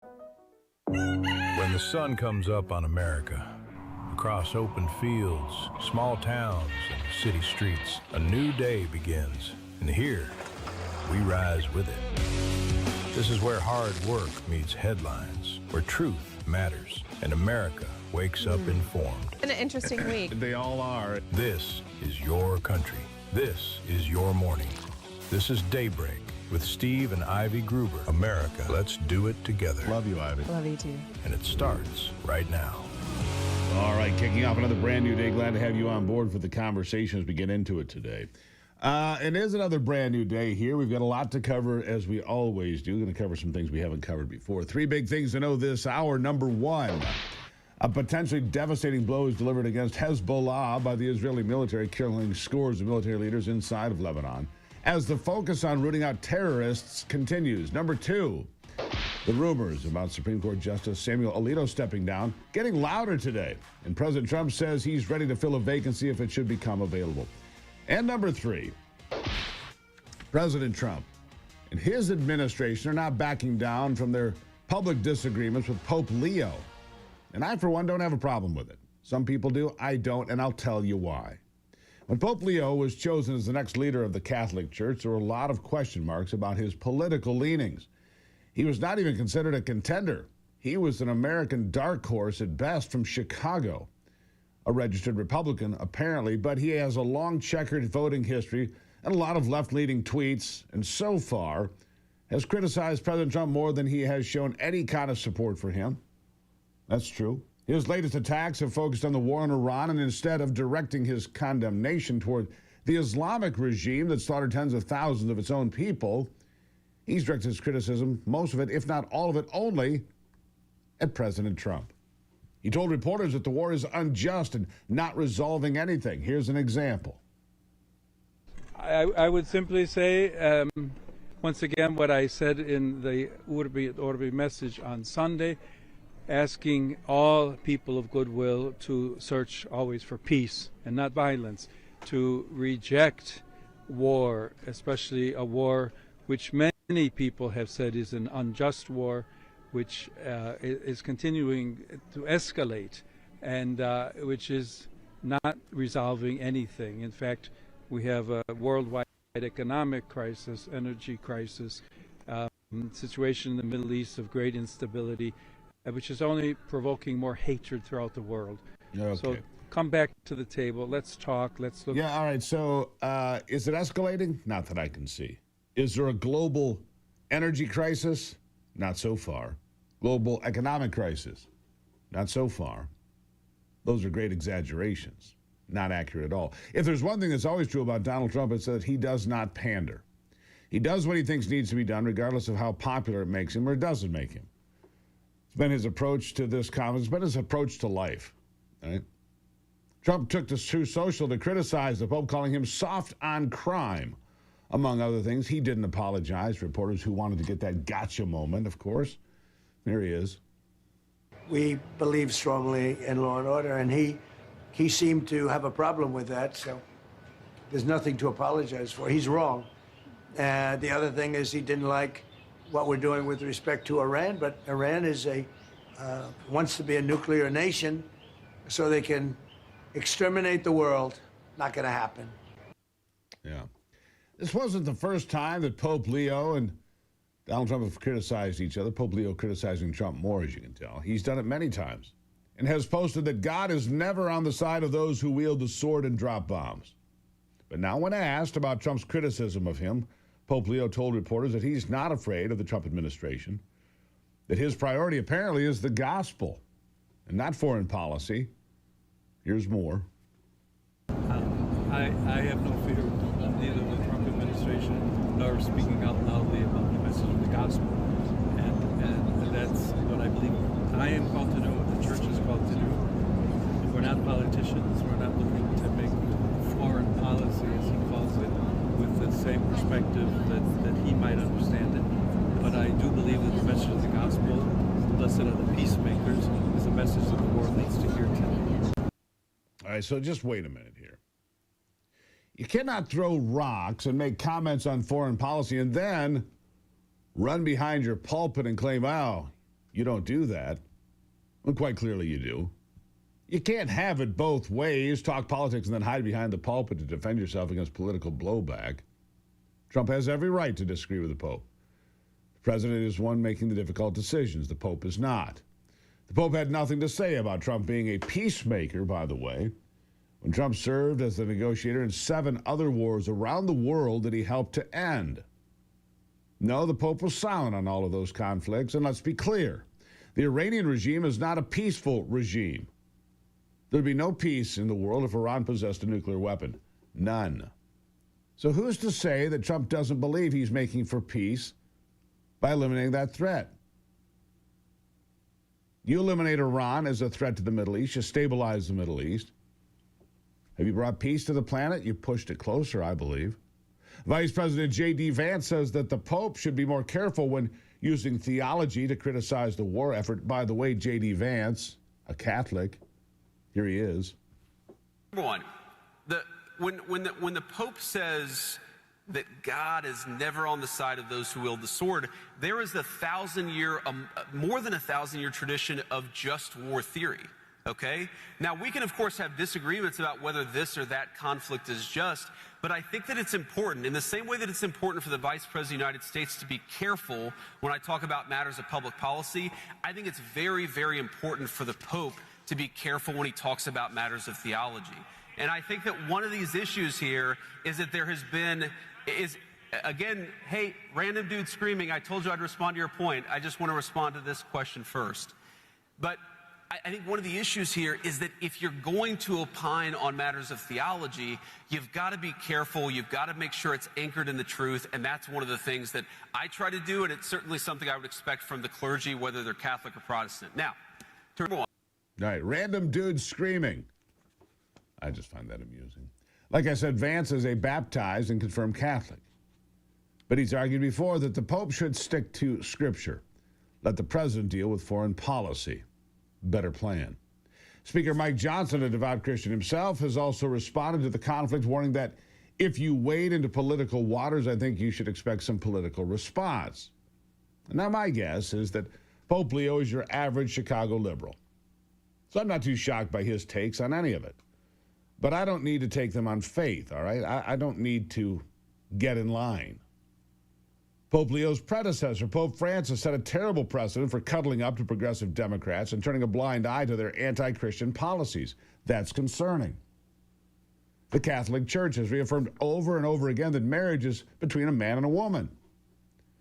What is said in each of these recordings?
When the sun comes up on America, across open fields, small towns, and city streets, a new day begins. And here, we rise with it. This is where hard work meets headlines, where truth matters, and America wakes up informed. An interesting week. They all are. This is your country. This is your morning. This is Daybreak with Steve and Ivy Gruber. America, let's do it together. Love you, Ivy. Love you too. And it starts right now. All right, kicking off another brand new day. Glad to have you on board for the conversation as we get into it today. It is another brand new day here. We've got a lot to cover, as we always do. Going to cover some things we haven't covered before. Three big things to know this hour. Number one, a potentially devastating blow is delivered against Hezbollah by the Israeli military, killing scores of military leaders inside of Lebanon, as the focus on rooting out terrorists continues. Number two, the rumors about Supreme Court Justice Samuel Alito stepping down getting louder today, and President Trump says he's ready to fill a vacancy if it should become available. And number three, President Trump and his administration are not backing down from their public disagreements with Pope Leo. And I, for one, don't have a problem with it. Some people do. I don't, and I'll tell you why. When Pope Leo was chosen as the next leader of the Catholic Church, there were a lot of question marks about his political leanings. He was not even considered a contender. He was an American dark horse at best from Chicago, a registered Republican, apparently, but he has a long checkered voting history and a lot of left-leaning tweets, and so far has criticized President Trump more than he has shown any kind of support for him. That's true. His latest attacks have focused on the war in Iran, and instead of directing his condemnation toward the Islamic regime that slaughtered tens of thousands of its own people, he's directed his criticism, most of it, if not all of it, only at President Trump. He told reporters that the war is unjust and not resolving anything. Here's an example. I would simply say, once again, what I said in the Urbi message on Sunday, asking all people of goodwill to search always for peace and not violence, to reject war, especially a war which many people have said is an unjust war, which is continuing to escalate and which is not resolving anything. In fact, we have a worldwide economic crisis, energy crisis, situation in the Middle East of great instability, which is only provoking more hatred throughout the world. Okay. So come back to the table. Let's talk. Let's look. Yeah, all right. So is it escalating? Not that I can see. Is there a global energy crisis? Not so far. Global economic crisis? Not so far. Those are great exaggerations. Not accurate at all. If there's one thing that's always true about Donald Trump, it's that he does not pander. He does what he thinks needs to be done, regardless of how popular it makes him or doesn't make him. It's been his approach to this conference. It's been his approach to life. Right? Trump took to True Social to criticize the Pope, calling him soft on crime. Among other things, he didn't apologize. Reporters who wanted to get that gotcha moment, of course. There he is. We believe strongly in law and order, and he seemed to have a problem with that, so there's nothing to apologize for. He's wrong. The other thing is he didn't like what we're doing with respect to Iran, but Iran is wants to be a nuclear nation so they can exterminate the world. Not going to happen. Yeah. This wasn't the first time that Pope Leo and Donald Trump have criticized each other. Pope Leo criticizing Trump more, as you can tell. He's done it many times and has posted that God is never on the side of those who wield the sword and drop bombs. But now when asked about Trump's criticism of him, Pope Leo told reporters that he's not afraid of the Trump administration, that his priority apparently is the gospel and not foreign policy. Here's more. I have no fear of neither the Trump administration nor speaking out loudly about the message of the gospel. And that's what I believe I am called to do, what the church is called to do. We're not politicians. We're not looking to make foreign policy, as he calls it, with the same perspective that he might understand it. But I do believe that the message of the gospel, blessed are the peacemakers, is a message that the world needs to hear today. All right, so just wait a minute here. You cannot throw rocks and make comments on foreign policy and then run behind your pulpit and claim, oh, You don't do that. Well, quite clearly you do. You can't have it both ways, talk politics and then hide behind the pulpit to defend yourself against political blowback. Trump has every right to disagree with the Pope. The president is one making the difficult decisions. The Pope is not. The Pope had nothing to say about Trump being a peacemaker, by the way, when Trump served as the negotiator in 7 other wars around the world that he helped to end. No, the Pope was silent on all of those conflicts, and let's be clear. The Iranian regime is not a peaceful regime. There'd be no peace in the world if Iran possessed a nuclear weapon. None. So who's to say that Trump doesn't believe he's making for peace by eliminating that threat? You eliminate Iran as a threat to the Middle East, you stabilize the Middle East. Have you brought peace to the planet? You pushed it closer, I believe. Vice President J.D. Vance says that the Pope should be more careful when using theology to criticize the war effort. By the way, J.D. Vance, a Catholic, here he is. Number one, when the Pope says that God is never on the side of those who wield the sword, there is more than a 1,000-year tradition of just war theory. Okay? Now, we can, of course, have disagreements about whether this or that conflict is just, but I think that it's important, in the same way that it's important for the Vice President of the United States to be careful when I talk about matters of public policy, I think it's very, very important for the Pope to be careful when he talks about matters of theology. And I think that one of these issues here is that there has been, again, hey, random dude screaming, I told you I'd respond to your point. I just want to respond to this question first. But I think one of the issues here is that if you're going to opine on matters of theology, you've got to be careful. You've got to make sure it's anchored in the truth. And that's one of the things that I try to do. And it's certainly something I would expect from the clergy, whether they're Catholic or Protestant. Now, to move on. All right, random dude screaming. I just find that amusing. Like I said, Vance is a baptized and confirmed Catholic. But he's argued before that the Pope should stick to Scripture. Let the president deal with foreign policy. Better plan. Speaker Mike Johnson, a devout Christian himself, has also responded to the conflict, warning that if you wade into political waters, I think you should expect some political response. Now, my guess is that Pope Leo is your average Chicago liberal. So I'm not too shocked by his takes on any of it. But I don't need to take them on faith, all right? I don't need to get in line. Pope Leo's predecessor, Pope Francis, set a terrible precedent for cuddling up to progressive Democrats and turning a blind eye to their anti-Christian policies. That's concerning. The Catholic Church has reaffirmed over and over again that marriage is between a man and a woman,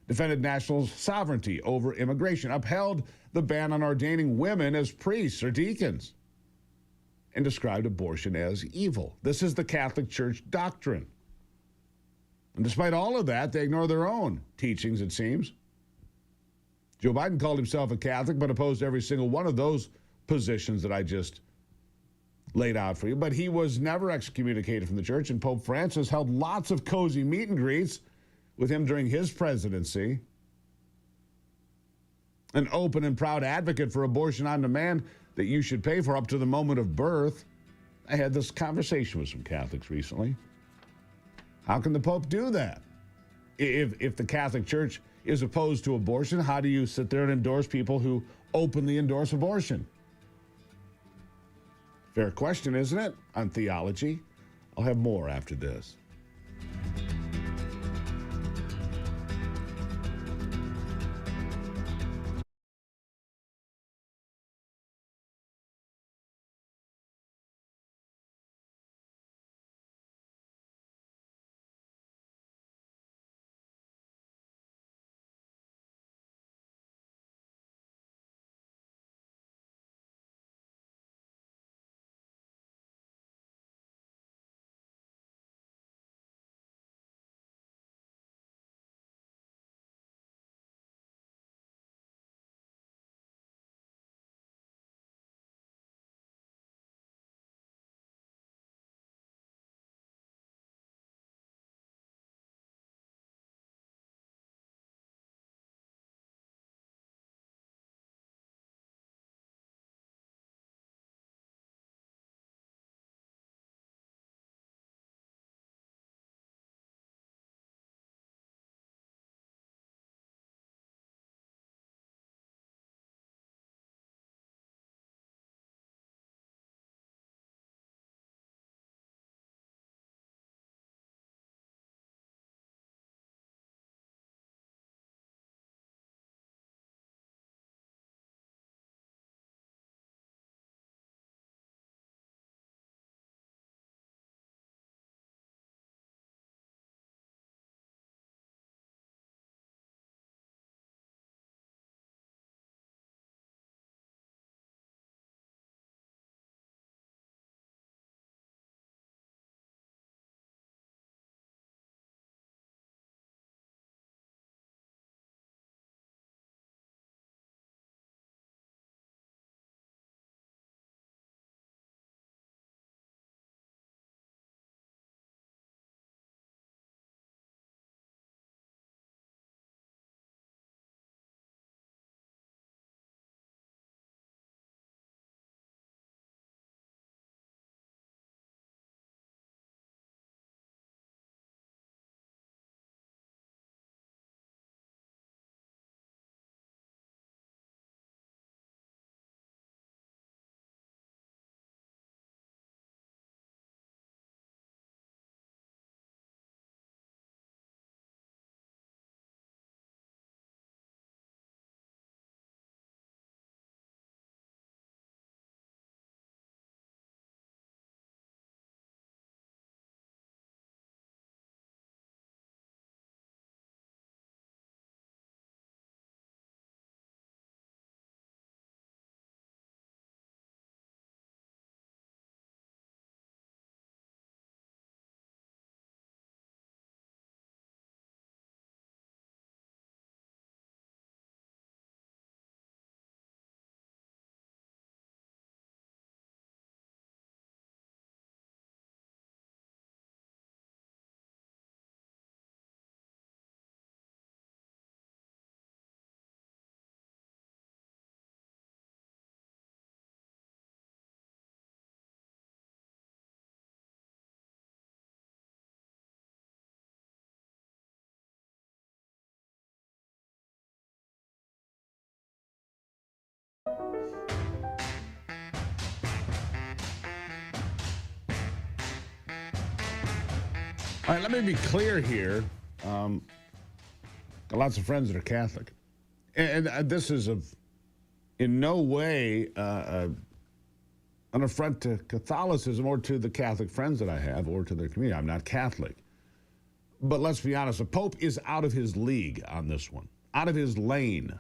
defended national sovereignty over immigration, upheld the ban on ordaining women as priests or deacons, and described abortion as evil. This is the Catholic Church doctrine. And despite all of that, they ignore their own teachings, it seems. Joe Biden called himself a Catholic, but opposed every single one of those positions that I just laid out for you. But he was never excommunicated from the church, and Pope Francis held lots of cozy meet and greets with him during his presidency. An open and proud advocate for abortion on demand that you should pay for up to the moment of birth. I had this conversation with some Catholics recently. How can the Pope do that? If the Catholic Church is opposed to abortion, how do you sit there and endorse people who openly endorse abortion? Fair question, isn't it? On theology. I'll have more after this. All right, let me be clear here. Got lots of friends that are Catholic. And this is in no way an affront to Catholicism or to the Catholic friends that I have or to their community. I'm not Catholic. But let's be honest, the Pope is out of his league on this one, out of his lane.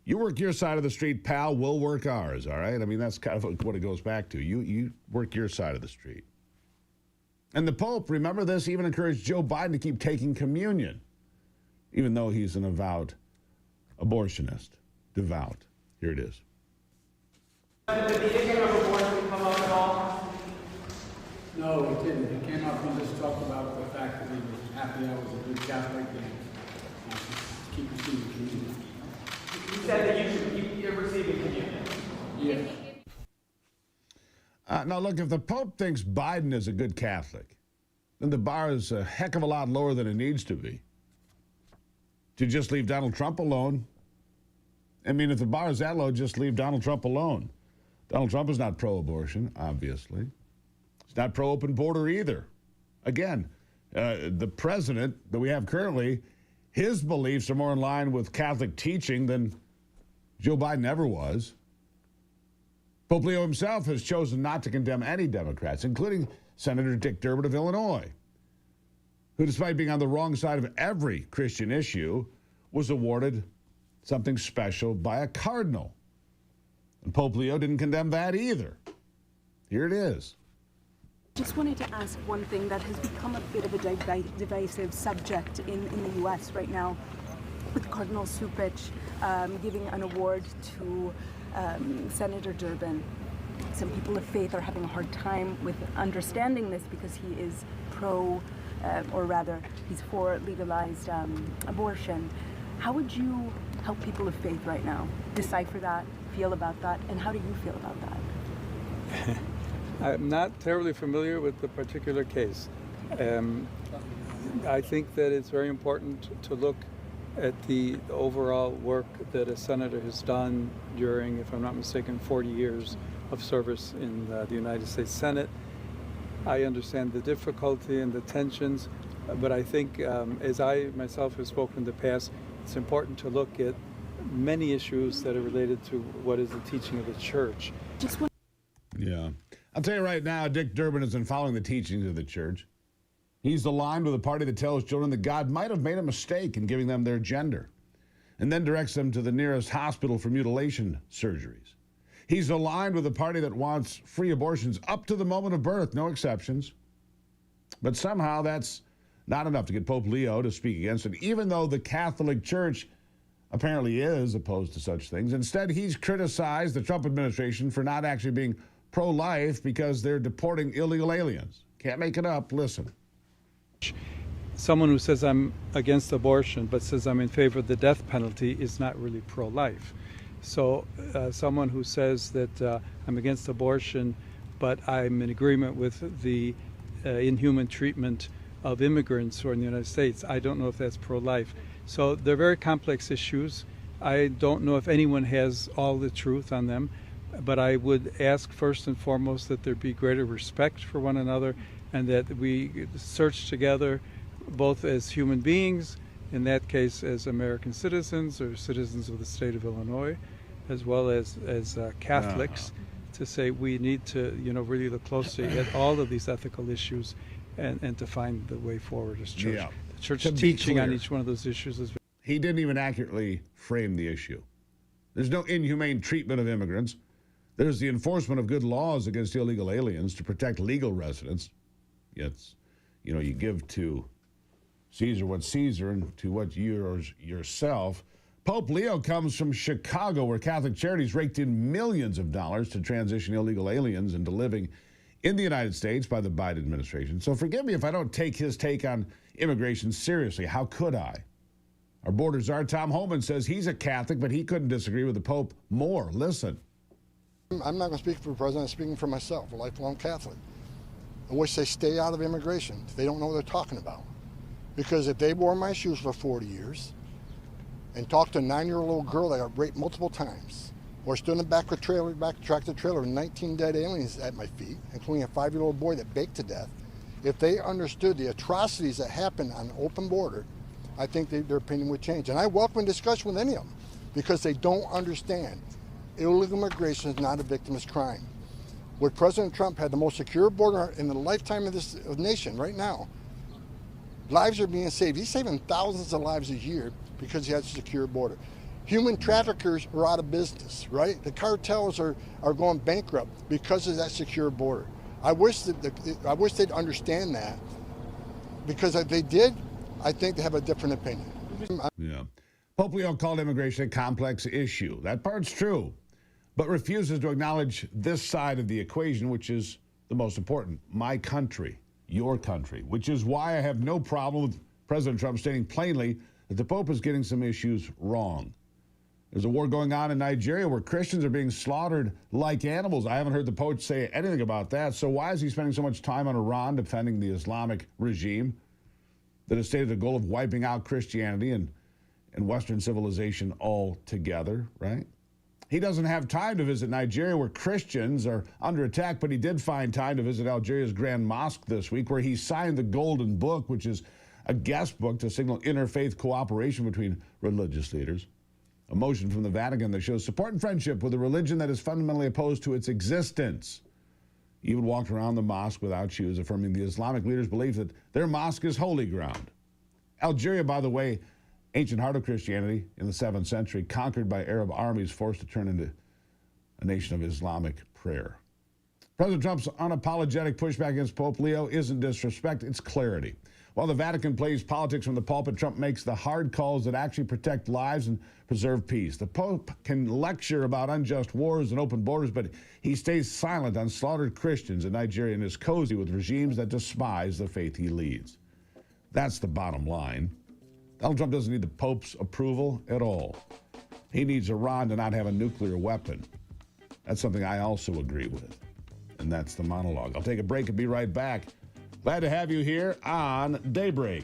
You work your side of the street, pal, we'll work ours, all right? I mean, that's kind of what it goes back to. You work your side of the street. And the Pope, remember this, even encouraged Joe Biden to keep taking communion, even though he's an avowed abortionist. Devout. Here it is. Did the issue of abortion come up at all? No, it didn't. It came up when just talked about the fact that he was happy I was a good Catholic and keep receiving communion. You said that you should keep receiving communion. Yeah. Now, look, if the Pope thinks Biden is a good Catholic, then the bar is a heck of a lot lower than it needs to be. To just leave Donald Trump alone. I mean, if the bar is that low, just leave Donald Trump alone. Donald Trump is not pro-abortion, obviously. He's not pro-open border either. Again, the president that we have currently, his beliefs are more in line with Catholic teaching than Joe Biden ever was. Pope Leo himself has chosen not to condemn any Democrats, including Senator Dick Durbin of Illinois, who, despite being on the wrong side of every Christian issue, was awarded something special by a cardinal. And Pope Leo didn't condemn that either. Here it is. Just wanted to ask one thing that has become a bit of a divisive subject in the U.S. right now, with Cardinal Cupich giving an award to Senator Durbin. Some people of faith are having a hard time with understanding this because he is or rather, he's for legalized abortion. How would you help people of faith right now decipher that, feel about that, and how do you feel about that? I'm not terribly familiar with the particular case. I think that it's very important to look at the overall work that a senator has done during, if I'm not mistaken, 40 years of service in the United States Senate. I understand the difficulty and the tensions, but I think, as I myself have spoken in the past, it's important to look at many issues that are related to what is the teaching of the church. Yeah. I'll tell you right now, Dick Durbin isn't following the teachings of the church. He's aligned with a party that tells children that God might have made a mistake in giving them their gender, and then directs them to the nearest hospital for mutilation surgeries. He's aligned with a party that wants free abortions up to the moment of birth, no exceptions. But somehow that's not enough to get Pope Leo to speak against it, even though the Catholic Church apparently is opposed to such things. Instead, he's criticized the Trump administration for not actually being pro-life because they're deporting illegal aliens. Can't make it up. Listen. Someone who says I'm against abortion but says I'm in favor of the death penalty is not really pro-life. So someone who says that I'm against abortion but I'm in agreement with the inhuman treatment of immigrants who are in the United States, I don't know if that's pro-life. So they're very complex issues. I don't know if anyone has all the truth on them, but I would ask first and foremost that there be greater respect for one another and that we search together both as human beings, in that case as American citizens or citizens of the state of Illinois, as well as Catholics, to say we need to really look closely at all of these ethical issues and to find the way forward as church. Yeah. The church To be teaching on clear, each one of those issues is he didn't even accurately frame the issue. There's no inhumane treatment of immigrants. There's the enforcement of good laws against illegal aliens to protect legal residents. It's, you give to Caesar what's Caesar and to what yours yourself. Pope Leo comes from Chicago, where Catholic Charities raked in millions of dollars to transition illegal aliens into living in the United States by the Biden administration. So forgive me if I don't take his take on immigration seriously. How could I? Our border czar, Tom Homan, says he's a Catholic, but he couldn't disagree with the Pope more. Listen. I'm not going to speak for the president. I'm speaking for myself, a lifelong Catholic. I wish they stay out of immigration. They don't know what they're talking about. Because if they wore my shoes for 40 years and talked to a 9-year-old little girl that got raped multiple times or stood in the back of tractor trailer with 19 dead aliens at my feet, including a 5-year-old boy that baked to death, if they understood the atrocities that happen on an open border, I think their opinion would change. And I welcome a discussion with any of them because they don't understand. Illegal immigration is not a victimless crime. What President Trump had the most secure border in the lifetime of this nation right now. Lives are being saved. He's saving thousands of lives a year because he has a secure border. Human traffickers are out of business, right? The cartels are going bankrupt because of that secure border. I wish they'd understand that, because if they did, I think they have a different opinion. Yeah. Pope Leo called immigration a complex issue. That part's true, but refuses to acknowledge this side of the equation, which is the most important. My country, your country, which is why I have no problem with President Trump stating plainly that the Pope is getting some issues wrong. There's a war going on in Nigeria where Christians are being slaughtered like animals. I haven't heard the Pope say anything about that. So why is he spending so much time on Iran defending the Islamic regime that has stated the goal of wiping out Christianity and Western civilization altogether, right? He doesn't have time to visit Nigeria where Christians are under attack, but he did find time to visit Algeria's Grand Mosque this week, where he signed the Golden Book, which is a guest book to signal interfaith cooperation between religious leaders. A motion from the Vatican that shows support and friendship with a religion that is fundamentally opposed to its existence. He even walked around the mosque without shoes, affirming the Islamic leaders' belief that their mosque is holy ground. Algeria, by the way, ancient heart of Christianity in the 7th century, conquered by Arab armies, forced to turn into a nation of Islamic prayer. President Trump's unapologetic pushback against Pope Leo isn't disrespect, it's clarity. While the Vatican plays politics from the pulpit, Trump makes the hard calls that actually protect lives and preserve peace. The Pope can lecture about unjust wars and open borders, but he stays silent on slaughtered Christians in Nigeria and is cozy with regimes that despise the faith he leads. That's the bottom line. Donald Trump doesn't need the Pope's approval at all. He needs Iran to not have a nuclear weapon. That's something I also agree with. And that's the monologue. I'll take a break and be right back. Glad to have you here on Daybreak.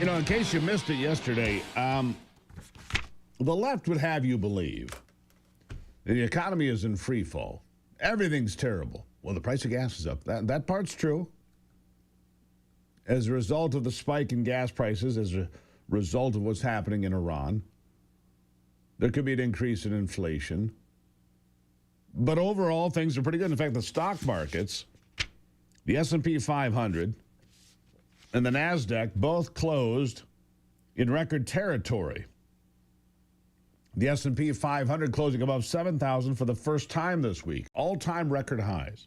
You know, in case you missed it yesterday, the left would have you believe the economy is in free fall. Everything's terrible. Well, the price of gas is up. That part's true. As a result of the spike in gas prices, as a result of what's happening in Iran, there could be an increase in inflation. But overall, things are pretty good. In fact, the stock markets, the S&P 500 and the NASDAQ both closed in record territory. The S&P 500 closing above 7,000 for the first time this week. All-time record highs.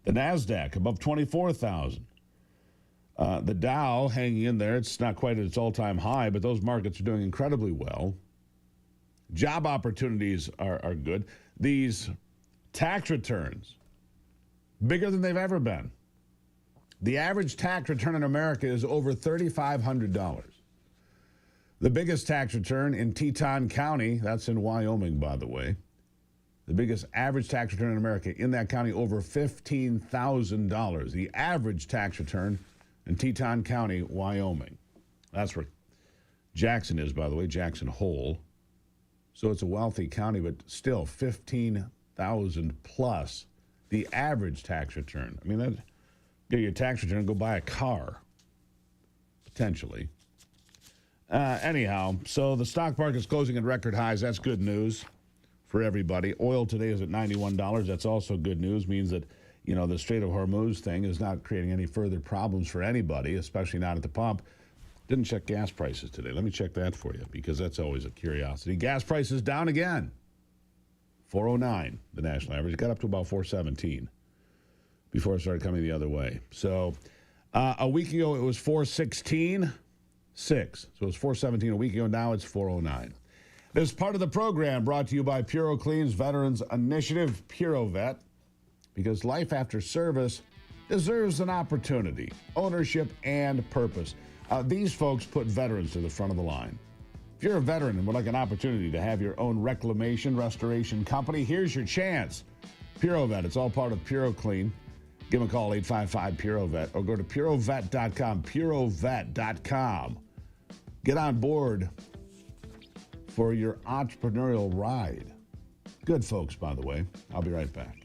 The NASDAQ above 24,000. The Dow hanging in there. It's not quite at its all-time high, but those markets are doing incredibly well. Job opportunities are good. These tax returns, bigger than they've ever been. The average tax return in America is over $3,500. The biggest tax return in Teton County, that's in Wyoming, by the way. The biggest average tax return in America in that county, over $15,000. The average tax return in Teton County, Wyoming. That's where Jackson is, by the way, Jackson Hole. So it's a wealthy county, but still 15,000 plus the average tax return. I mean, that get your tax return and go buy a car, potentially. Anyhow, so the stock market's closing at record highs. That's good news for everybody. Oil today is at $91. That's also good news. Means that, you know, the Strait of Hormuz thing is not creating any further problems for anybody, especially not at the pump. Didn't check gas prices today. Let me check that for you, because that's always a curiosity. Gas prices down again. 409, the national average. Got up to about 417 before it started coming the other way. So a week ago it was 416.6. So it was 417 a week ago. Now it's 409. This part of the program brought to you by Puro Clean's Veterans Initiative, Puro Vet, because life after service deserves an opportunity, ownership, and purpose. These folks put veterans to the front of the line. If you're a veteran and would like an opportunity to have your own reclamation restoration company, here's your chance. Puro Vet, it's all part of Puro Clean. Give them a call, 855-PURO-VET, or go to purovet.com, purovet.com. Get on board for your entrepreneurial ride. Good folks, by the way. I'll be right back.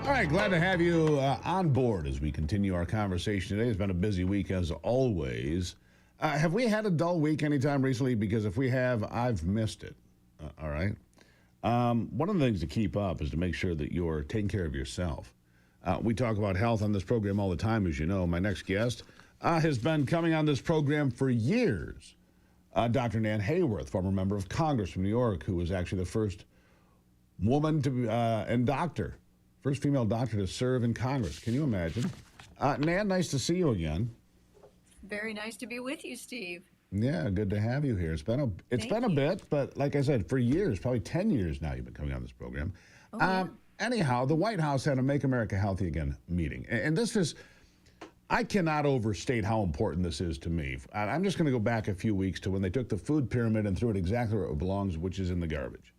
All right, glad to have you on board as we continue our conversation today. It's been a busy week as always. Have we had a dull week anytime recently? Because if we have, I've missed it. All right. One of the things to keep up is to make sure that you're taking care of yourself. We talk about health on this program all the time, as you know. My next guest has been coming on this program for years. Dr. Nan Hayworth, former member of Congress from New York, who was actually the first woman and doctor, first female doctor to serve in Congress. Can you imagine? Nan, nice to see you again. Very nice to be with you, Steve. Yeah, good to have you here. It's been a bit, but like I said, for years, probably 10 years now, you've been coming on this program. Oh, yeah. Anyhow, the White House had a Make America Healthy Again meeting, and this is, I cannot overstate how important this is to me. I'm just going to go back a few weeks to when they took the food pyramid and threw it exactly where it belongs, which is in the garbage.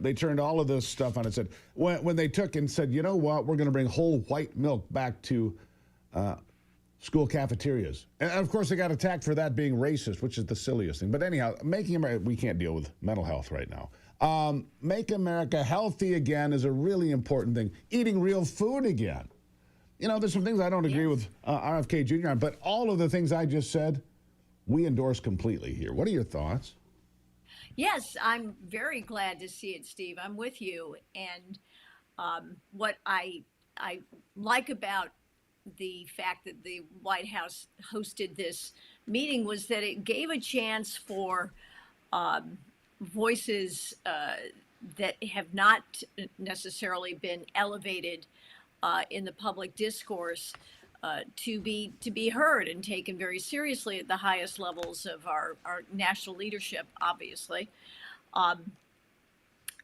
They turned all of this stuff on its head. When they took and said, you know what, we're going to bring whole white milk back to school cafeterias. And of course, they got attacked for that being racist, which is the silliest thing. But anyhow, making America, we can't deal with mental health right now. Make America healthy again is a really important thing. Eating real food again. You know, there's some things I don't agree with RFK Jr. on, but all of the things I just said, we endorse completely here. What are your thoughts? Yes, I'm very glad to see it, Steve. I'm with you. And what I like about the fact that the White House hosted this meeting was that it gave a chance for voices that have not necessarily been elevated in the public discourse to be heard and taken very seriously at the highest levels of our national leadership, obviously.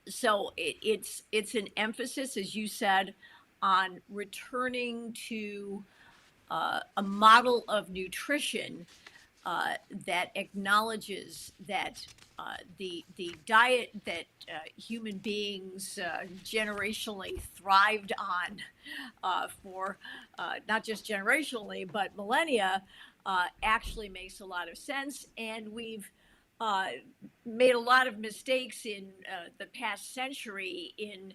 So it's an emphasis, as you said, on returning to a model of nutrition that acknowledges that the diet that human beings generationally thrived on for not just generationally but millennia actually makes a lot of sense, and we've made a lot of mistakes in the past century in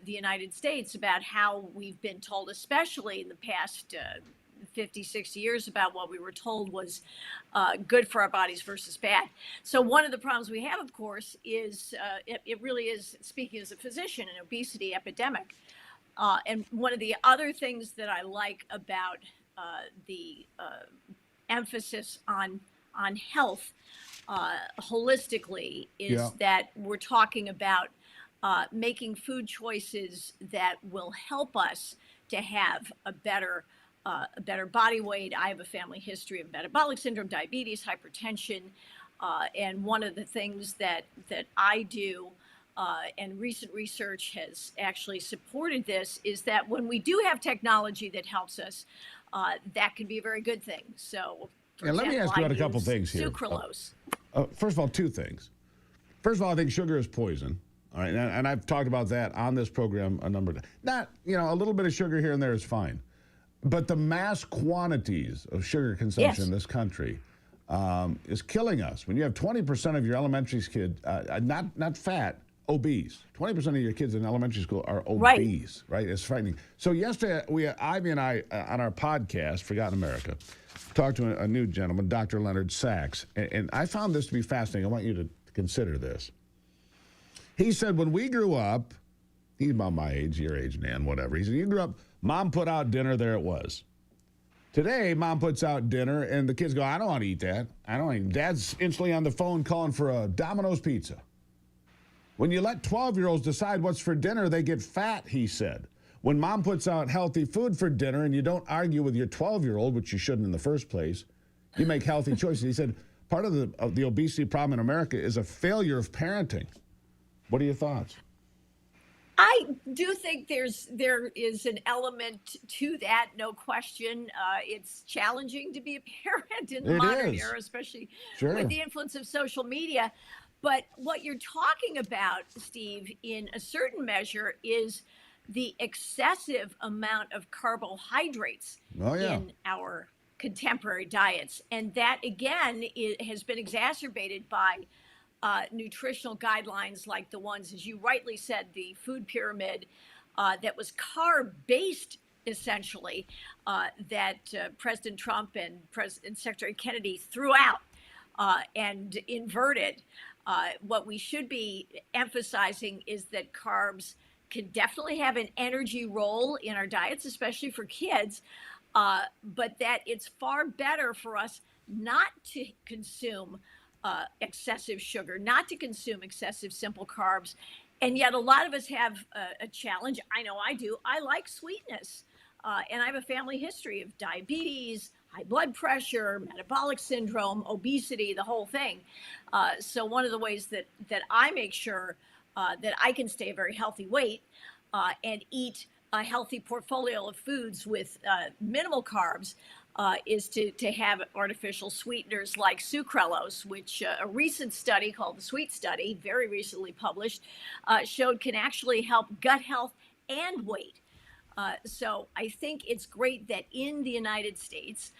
the United States about how we've been told, especially in the past 50, 60 years, about what we were told was good for our bodies versus bad. So one of the problems we have, of course, is it really is, speaking as a physician, an obesity epidemic. And one of the other things that I like about the emphasis on health holistically is that we're talking about making food choices that will help us to have a better body weight. I have a family history of metabolic syndrome, diabetes, hypertension, and one of the things that I do, and recent research has actually supported this, is that when we do have technology that helps us, that can be a very good thing. So, for example, let me ask you about a couple things here. Sucralose. First of all, two things. First of all, I think sugar is poison. All right, and I've talked about that on this program a number of times. Not, a little bit of sugar here and there is fine. But the mass quantities of sugar consumption in this country is killing us. When you have 20% of your elementary kids, not fat, obese. 20% of your kids in elementary school are obese, right? It's frightening. So yesterday, Ivy and I, on our podcast, Forgotten America, talked to a new gentleman, Dr. Leonard Sachs, and I found this to be fascinating. I want you to consider this. He said, when we grew up, he's about my age, your age, Nan, whatever. He said, you grew up, mom put out dinner, there it was. Today, mom puts out dinner, and the kids go, I don't want to eat that. Dad's instantly on the phone calling for a Domino's pizza. When you let 12-year-olds decide what's for dinner, they get fat, he said. When mom puts out healthy food for dinner and you don't argue with your 12-year-old, which you shouldn't in the first place, you make healthy choices. He said, part of the obesity problem in America is a failure of parenting. What are your thoughts? I do think there is an element to that, no question. It's challenging to be a parent in the modern era, especially with the influence of social media. But what you're talking about, Steve, in a certain measure, is the excessive amount of carbohydrates in our contemporary diets. And that, again, has been exacerbated by nutritional guidelines like the ones, as you rightly said, the food pyramid that was carb-based, essentially, that President Trump and Secretary Kennedy threw out and inverted. What we should be emphasizing is that carbs can definitely have an energy role in our diets, especially for kids, but that it's far better for us not to consume excessive sugar, not to consume excessive simple carbs. And yet, a lot of us have a challenge. I know I do. I like sweetness. And I have a family history of diabetes, high blood pressure, metabolic syndrome, obesity, the whole thing. So one of the ways that I make sure that I can stay a very healthy weight and eat a healthy portfolio of foods with minimal carbs is to have artificial sweeteners like sucralose, which a recent study called the SWEET Study, very recently published, showed can actually help gut health and weight. So I think it's great that in the United States,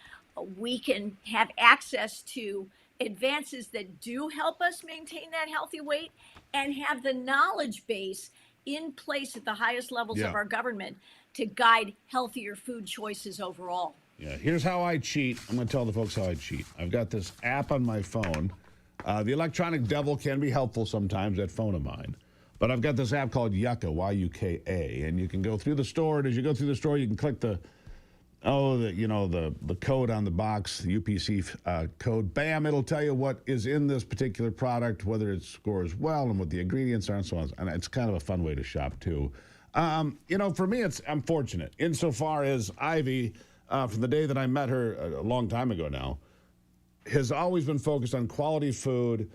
we can have access to advances that do help us maintain that healthy weight and have the knowledge base in place at the highest levels of our government to guide healthier food choices overall. Yeah, here's how I cheat. I'm going to tell the folks how I cheat. I've got this app on my phone. The electronic devil can be helpful sometimes, that phone of mine. But I've got this app called Yucca, Y-U-K-A, and you can go through the store. And as you go through the store, you can click the code on the box, the UPC code. Bam, it'll tell you what is in this particular product, whether it scores well and what the ingredients are and so on. And it's kind of a fun way to shop, too. For me, I'm fortunate insofar as Ivy, from the day that I met her a long time ago now, has always been focused on quality food,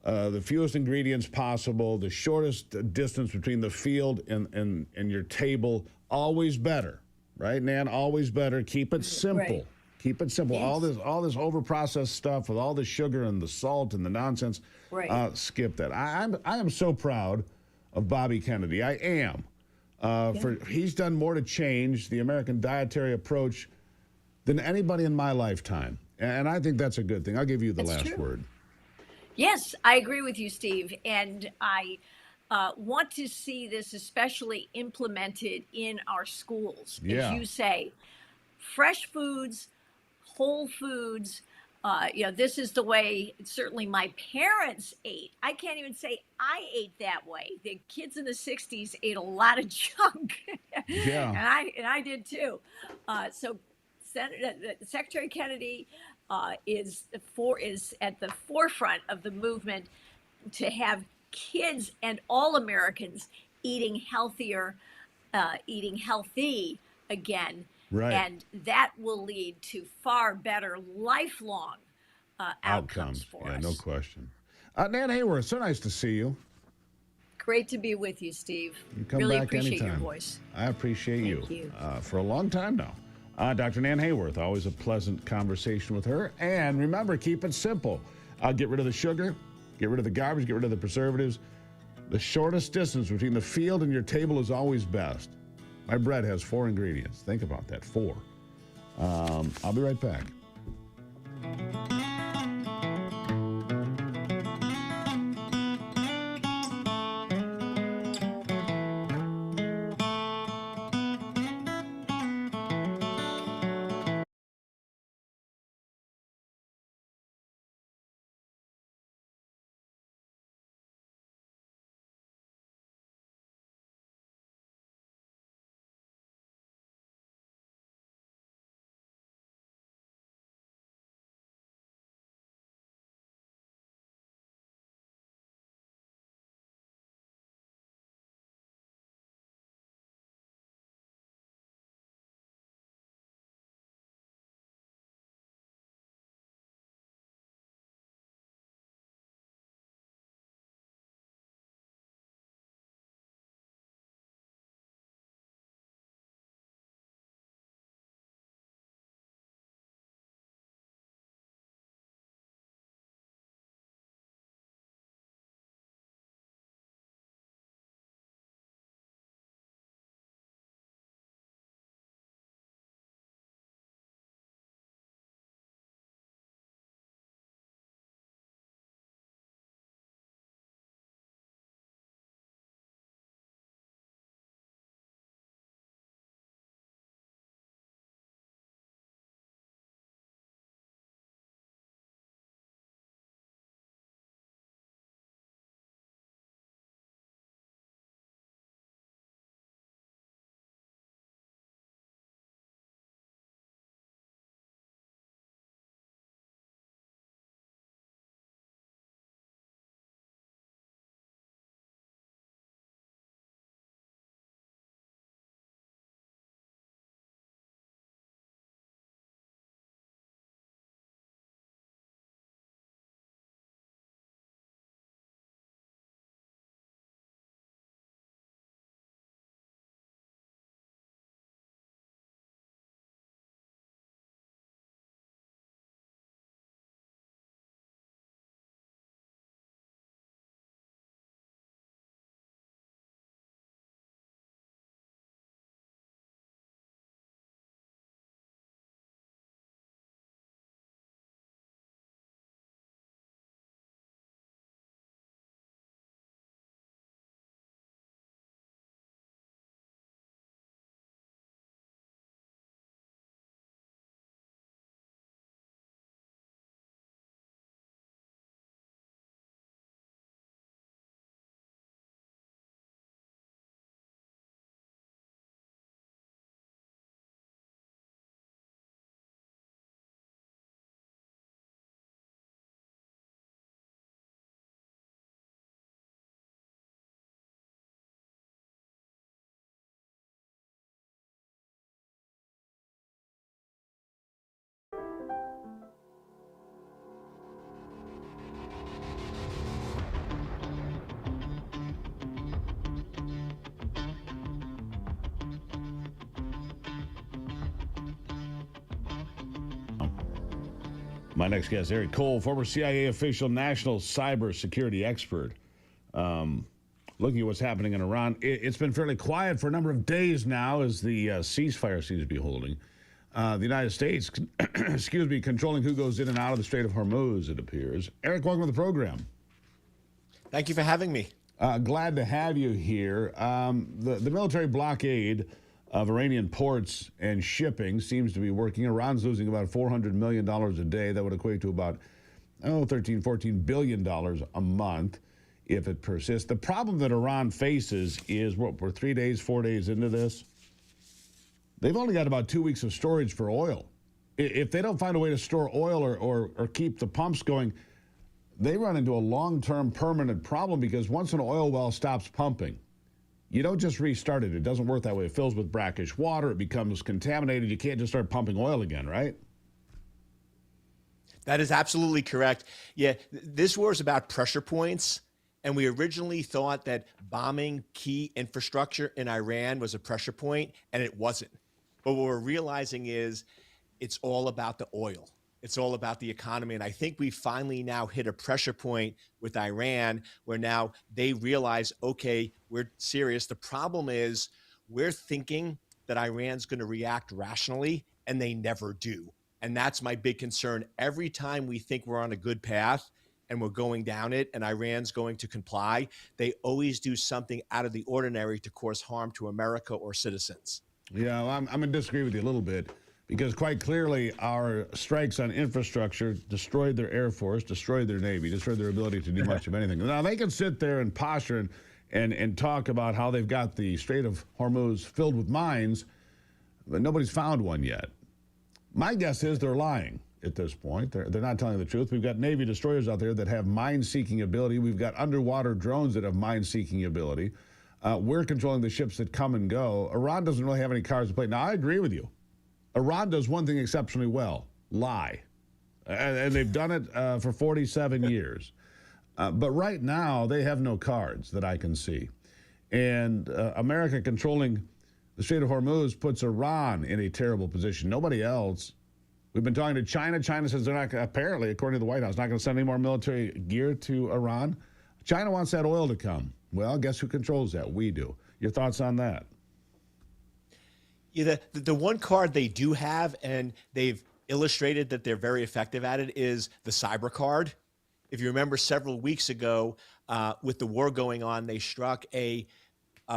the fewest ingredients possible, the shortest distance between the field and your table, always better. Right, Nan? Always better. Keep it simple. Right. Keep it simple. Yes. All this over-processed stuff with all the sugar and the salt and the nonsense. Right. Skip that. I am so proud of Bobby Kennedy. I am. He's done more to change the American dietary approach than anybody in my lifetime, and I think that's a good thing. I'll give you the last word. Yes, I agree with you, Steve, and I want to see this especially implemented in our schools. As you say, fresh foods, whole foods. This is the way certainly my parents ate. I can't even say I ate that way. The kids in the 60s ate a lot of junk. Yeah. and I did too. So Secretary Kennedy is at the forefront of the movement to have kids and all Americans eating healthier, eating healthy again. Right. And that will lead to far better lifelong outcomes for us. Yeah, no question. Nan Hayworth, so nice to see you. Great to be with you, Steve. You come really back appreciate anytime. Your voice. I appreciate Thank you. For a long time now. Dr. Nan Hayworth, always a pleasant conversation with her. And remember, keep it simple. Get rid of the sugar, get rid of the garbage, get rid of the preservatives. The shortest distance between the field and your table is always best. My bread has 4 ingredients. Think about that, 4. I'll be right back. My next guest, Eric Cole, former CIA official, national cybersecurity expert. Looking at what's happening in Iran, it's been fairly quiet for a number of days now as the ceasefire seems to be holding. The United States, excuse me, controlling who goes in and out of the Strait of Hormuz, it appears. Eric, welcome to the program. Thank you for having me. Glad to have you here. The military blockade of Iranian ports and shipping seems to be working. Iran's losing about $400 million a day. That would equate to about, $13-14 billion a month if it persists. The problem that Iran faces is, we're 4 days into this. They've only got about 2 weeks of storage for oil. If they don't find a way to store oil or keep the pumps going, they run into a long-term permanent problem, because once an oil well stops pumping, you don't just restart it. It doesn't work that way. It fills with brackish water. It becomes contaminated. You can't just start pumping oil again, right? That is absolutely correct. Yeah, this war is about pressure points. And we originally thought that bombing key infrastructure in Iran was a pressure point, and it wasn't. But what we're realizing is it's all about the oil. It's all about the economy. And I think we finally now hit a pressure point with Iran where now they realize, okay, we're serious. The problem is we're thinking that Iran's going to react rationally, and they never do. And that's my big concern. Every time we think we're on a good path and we're going down it and Iran's going to comply, they always do something out of the ordinary to cause harm to America or citizens. Yeah, well, I'm going to disagree with you a little bit, because quite clearly our strikes on infrastructure destroyed their Air Force, destroyed their Navy, destroyed their ability to do much of anything. Now, they can sit there and posture and talk about how they've got the Strait of Hormuz filled with mines, but nobody's found one yet. My guess is they're lying at this point. They're not telling the truth. We've got Navy destroyers out there that have mine-seeking ability. We've got underwater drones that have mine-seeking ability. We're controlling the ships that come and go. Iran doesn't really have any cards to play. Now, I agree with you. Iran does one thing exceptionally well: lie. And they've done it for 47 years. But right now, they have no cards that I can see. And America controlling the Strait of Hormuz puts Iran in a terrible position. Nobody else. We've been talking to China. China says they're not, apparently, according to the White House, not going to send any more military gear to Iran. China wants that oil to come. Well, guess who controls that? We do. Your thoughts on that? Yeah, the one card they do have, and they've illustrated that they're very effective at it, is the cyber card. If you remember several weeks ago, with the war going on, they struck a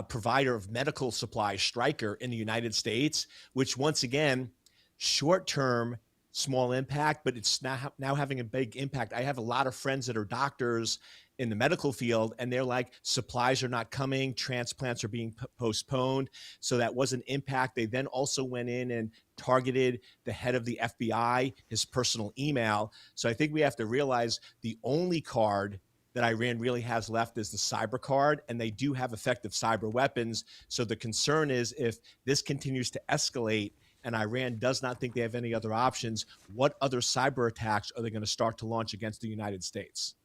provider of medical supplies, Stryker, in the United States, which once again, short-term, small impact, but it's now having a big impact. I have a lot of friends that are doctors in the medical field, and they're like, supplies are not coming, transplants are being postponed. So that was an impact. They then also went in and targeted the head of the FBI, his personal email. So I think we have to realize the only card that Iran really has left is the cyber card, and they do have effective cyber weapons. So the concern is, if this continues to escalate and Iran does not think they have any other options, what other cyber attacks are they going to start to launch against the United States?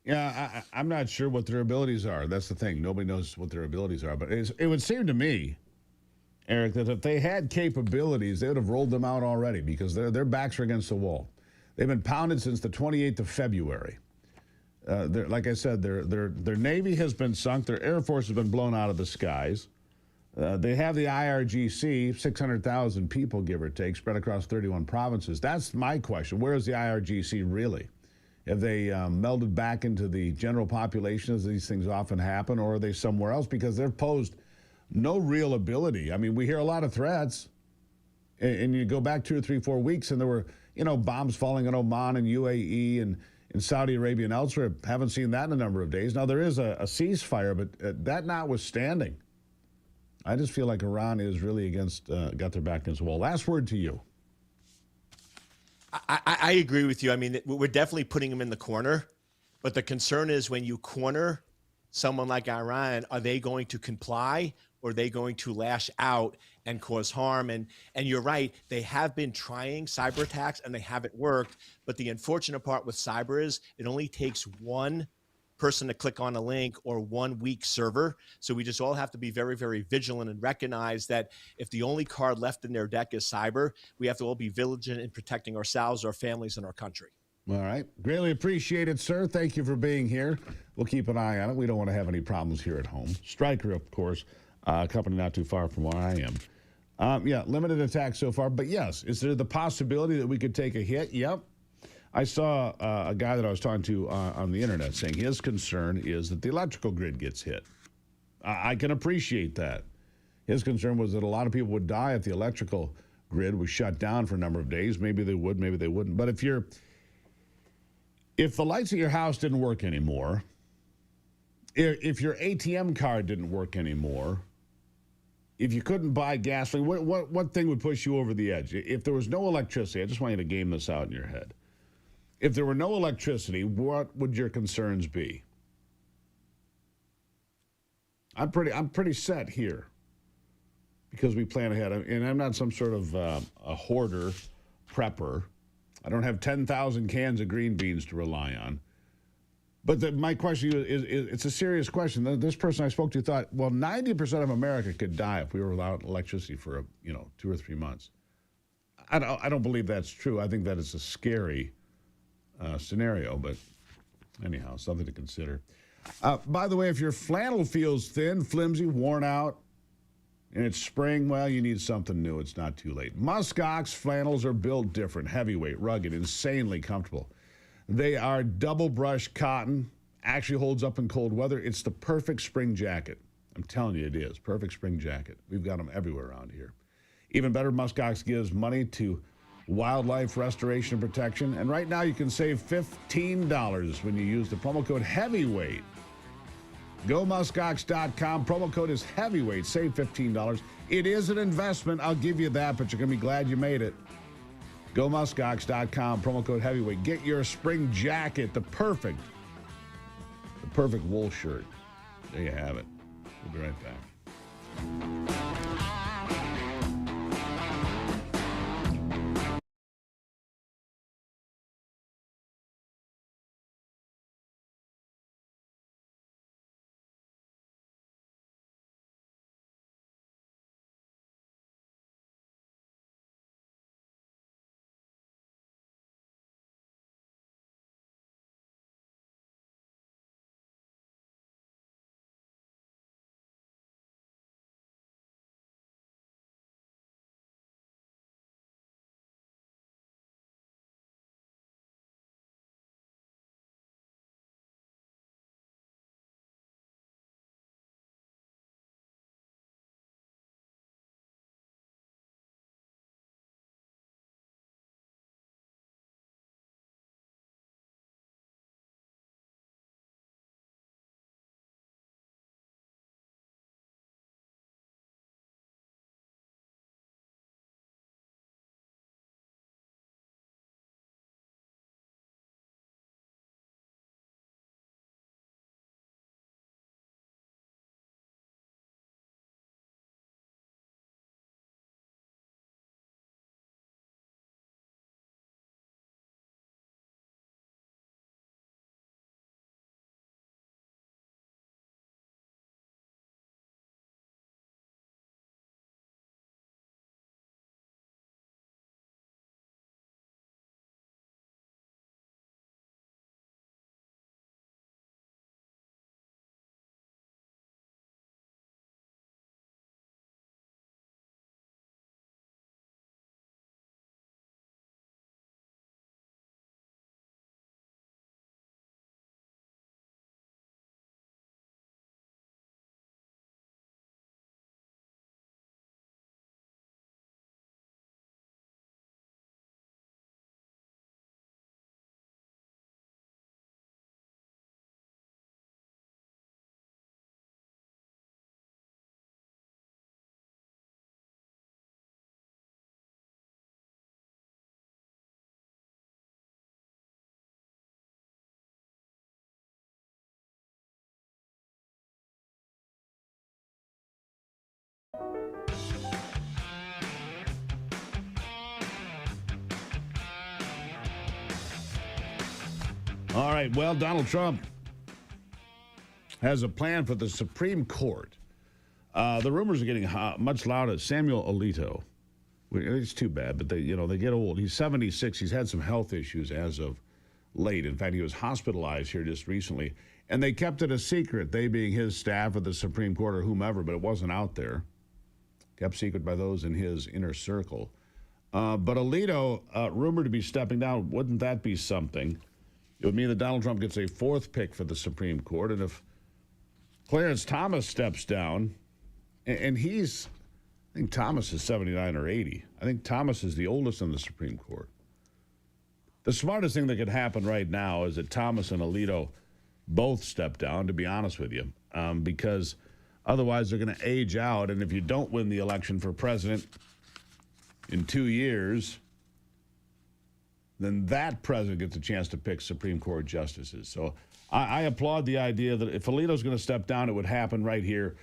Yeah, I'm not sure what their abilities are. That's the thing. Nobody knows what their abilities are. But it would seem to me, Eric, that if they had capabilities, they would have rolled them out already, because their backs are against the wall. They've been pounded since the 28th of February. Like I said, their Navy has been sunk. Their Air Force has been blown out of the skies. They have the IRGC, 600,000 people, give or take, spread across 31 provinces. That's my question. Where is the IRGC really? Have they melded back into the general population, as these things often happen, or are they somewhere else? Because they've posed no real ability. I mean, we hear a lot of threats, and you go back 2 or 3, 4 weeks, and there were, bombs falling in Oman and UAE and in Saudi Arabia and elsewhere. Haven't seen that in a number of days. Now, there is a ceasefire, but that notwithstanding, I just feel like Iran is really got their back against the wall. Last word to you. I agree with you. I mean, we're definitely putting them in the corner, but the concern is, when you corner someone like Iran, are they going to comply, or are they going to lash out and cause harm? And you're right, they have been trying cyber attacks and they haven't worked. But the unfortunate part with cyber is it only takes one person to click on a link or one weak server. So we just all have to be very, very vigilant and recognize that if the only card left in their deck is cyber, we have to all be vigilant in protecting ourselves, our families, and our country. All right. Greatly appreciated, sir. Thank you for being here. We'll keep an eye on it. We don't want to have any problems here at home. Stryker, of course, a company not too far from where I am. Yeah, limited attacks so far. But yes, is there the possibility that we could take a hit? Yep. I saw a guy that I was talking to on the internet saying his concern is that the electrical grid gets hit. I can appreciate that. His concern was that a lot of people would die if the electrical grid was shut down for a number of days. Maybe they would, maybe they wouldn't. But if the lights at your house didn't work anymore, if your ATM card didn't work anymore, if you couldn't buy gasoline, what thing would push you over the edge? If there was no electricity, I just want you to game this out in your head. If there were no electricity, what would your concerns be? I'm pretty set here because we plan ahead, and I'm not some sort of a hoarder, prepper. I don't have 10,000 cans of green beans to rely on. But my question is, it's a serious question. This person I spoke to thought, well, 90% of America could die if we were without electricity for 2 or 3 months. I don't believe that's true. I think that is a scary scenario, but anyhow, something to consider. By the way, if your flannel feels thin, flimsy, worn out, and it's spring, well, you need something new. It's not too late. Muskox flannels are built different, heavyweight, rugged, insanely comfortable. They are double brush cotton, actually holds up in cold weather. It's the perfect spring jacket. I'm telling you it is. Perfect spring jacket. We've got them everywhere around here. Even better, Muskox gives money to wildlife restoration and protection. And right now you can save $15 when you use the promo code HEAVYWEIGHT. GoMuskox.com. Promo code is HEAVYWEIGHT. Save $15. It is an investment, I'll give you that, but you're going to be glad you made it. GoMuskox.com. Promo code HEAVYWEIGHT. Get your spring jacket, the perfect wool shirt. There you have it. We'll be right back. All right, well, Donald Trump has a plan for the Supreme Court. The rumors are getting much louder. Samuel Alito. It's too bad, but they get old. He's 76. He's had some health issues as of late. In fact, he was hospitalized here just recently, and they kept it a secret, they being his staff at the Supreme Court or whomever, but it wasn't out there. Kept secret by those in his inner circle. But Alito, rumored to be stepping down, wouldn't that be something? It would mean that Donald Trump gets a fourth pick for the Supreme Court, and if Clarence Thomas steps down, and I think Thomas is 79 or 80. I think Thomas is the oldest in the Supreme Court. The smartest thing that could happen right now is that Thomas and Alito both step down, to be honest with you, because otherwise they're going to age out, and if you don't win the election for president in 2 years, then that president gets a chance to pick Supreme Court justices. So I applaud the idea that if Alito's going to step down, it would happen right here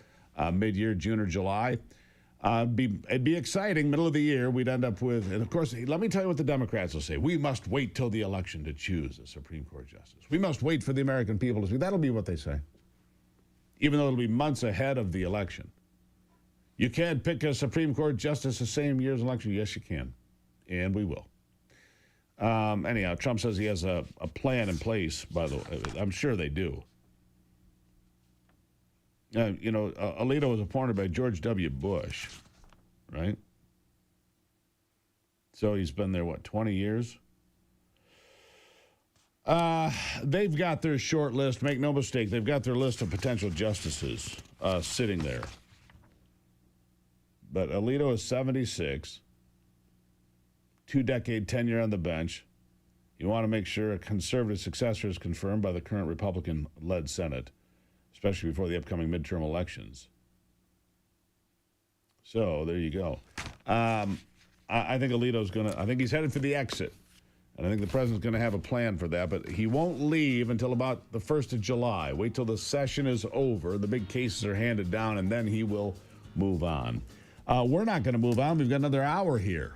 mid-year, June or July. It'd be exciting. Middle of the year, we'd end up with, and of course, let me tell you what the Democrats will say. We must wait till the election to choose a Supreme Court justice. We must wait for the American people to speak. That'll be what they say, even though it'll be months ahead of the election. You can't pick a Supreme Court justice the same year's election. Yes, you can, and we will. Anyhow, Trump says he has a plan in place, by the way. I'm sure they do. Alito was appointed by George W. Bush, right? So he's been there, 20 years? They've got their short list. Make no mistake, they've got their list of potential justices sitting there. But Alito is 76, 2-decade tenure on the bench. You want to make sure a conservative successor is confirmed by the current Republican-led Senate, especially before the upcoming midterm elections. So there you go. I think Alito's I think he's headed for the exit. And I think the president's going to have a plan for that, but he won't leave until about the 1st of July. Wait till the session is over, the big cases are handed down, and then he will move on. We're not going to move on. We've got another hour here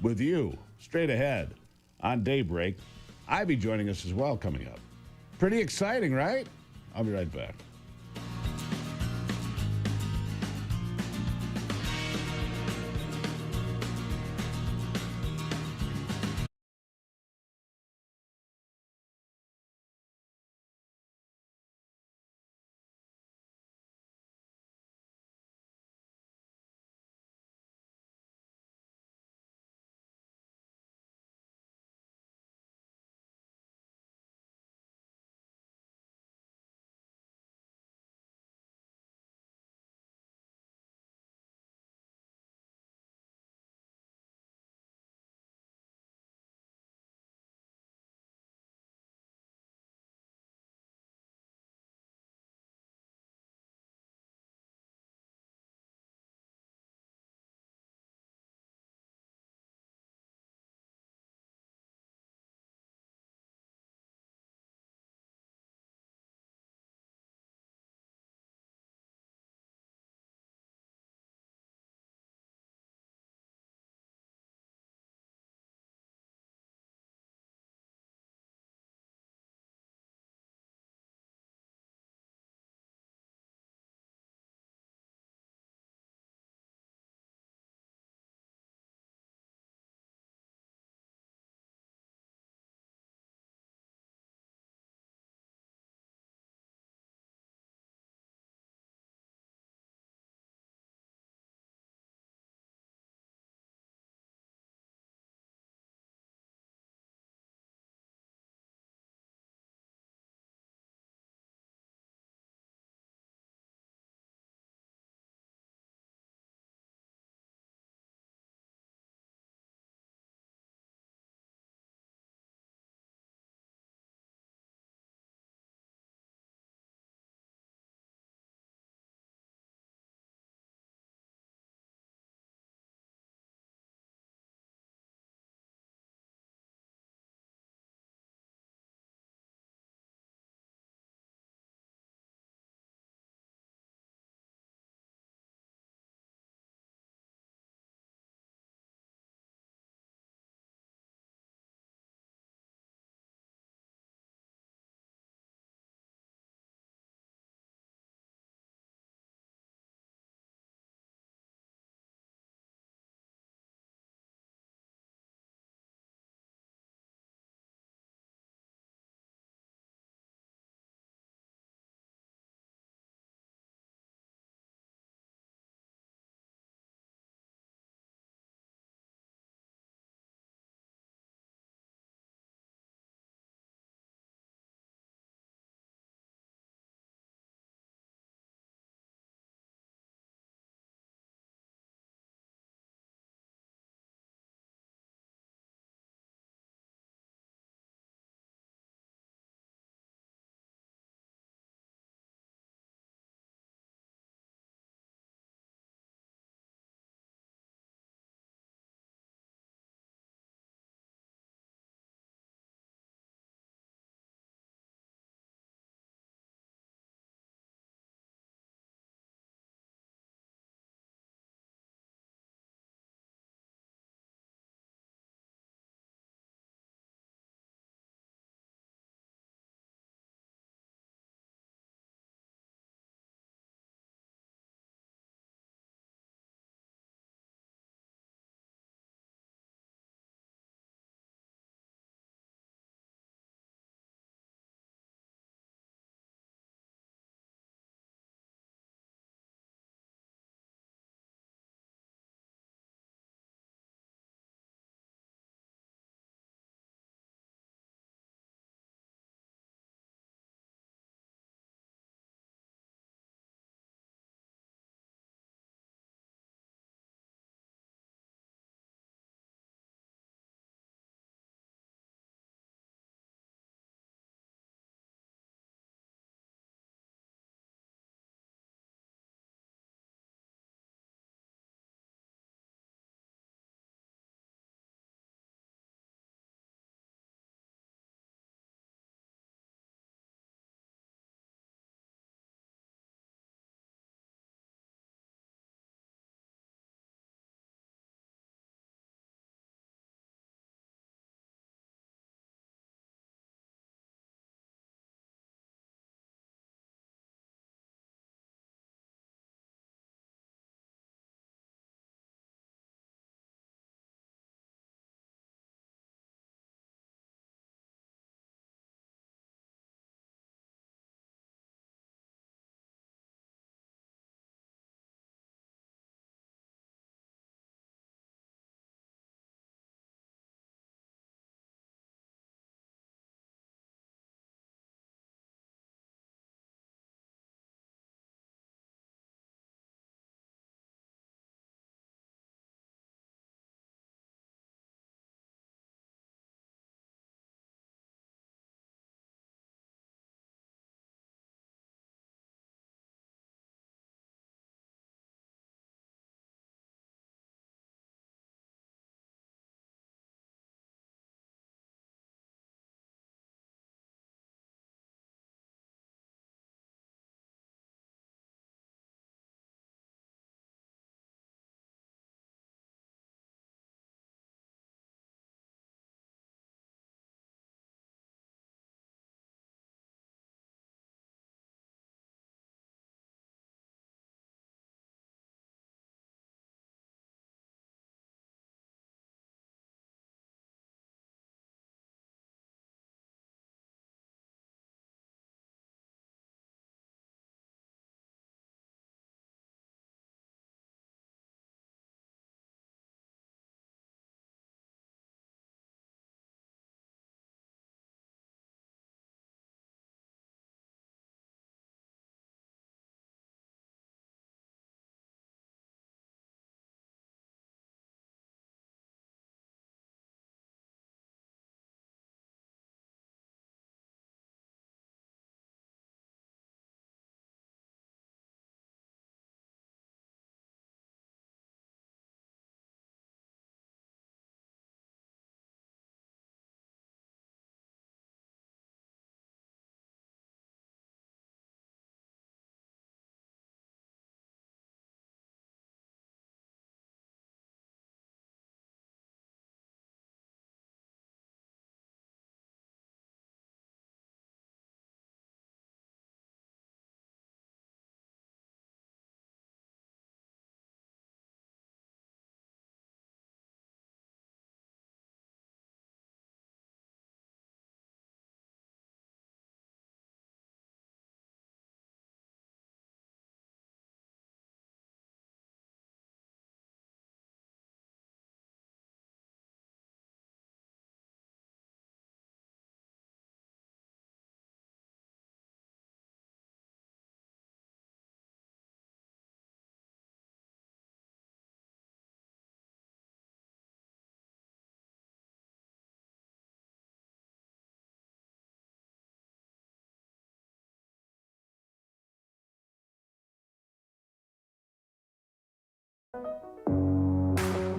with you, straight ahead on Daybreak. Ivy joining us as well coming up. Pretty exciting, right? I'll be right back.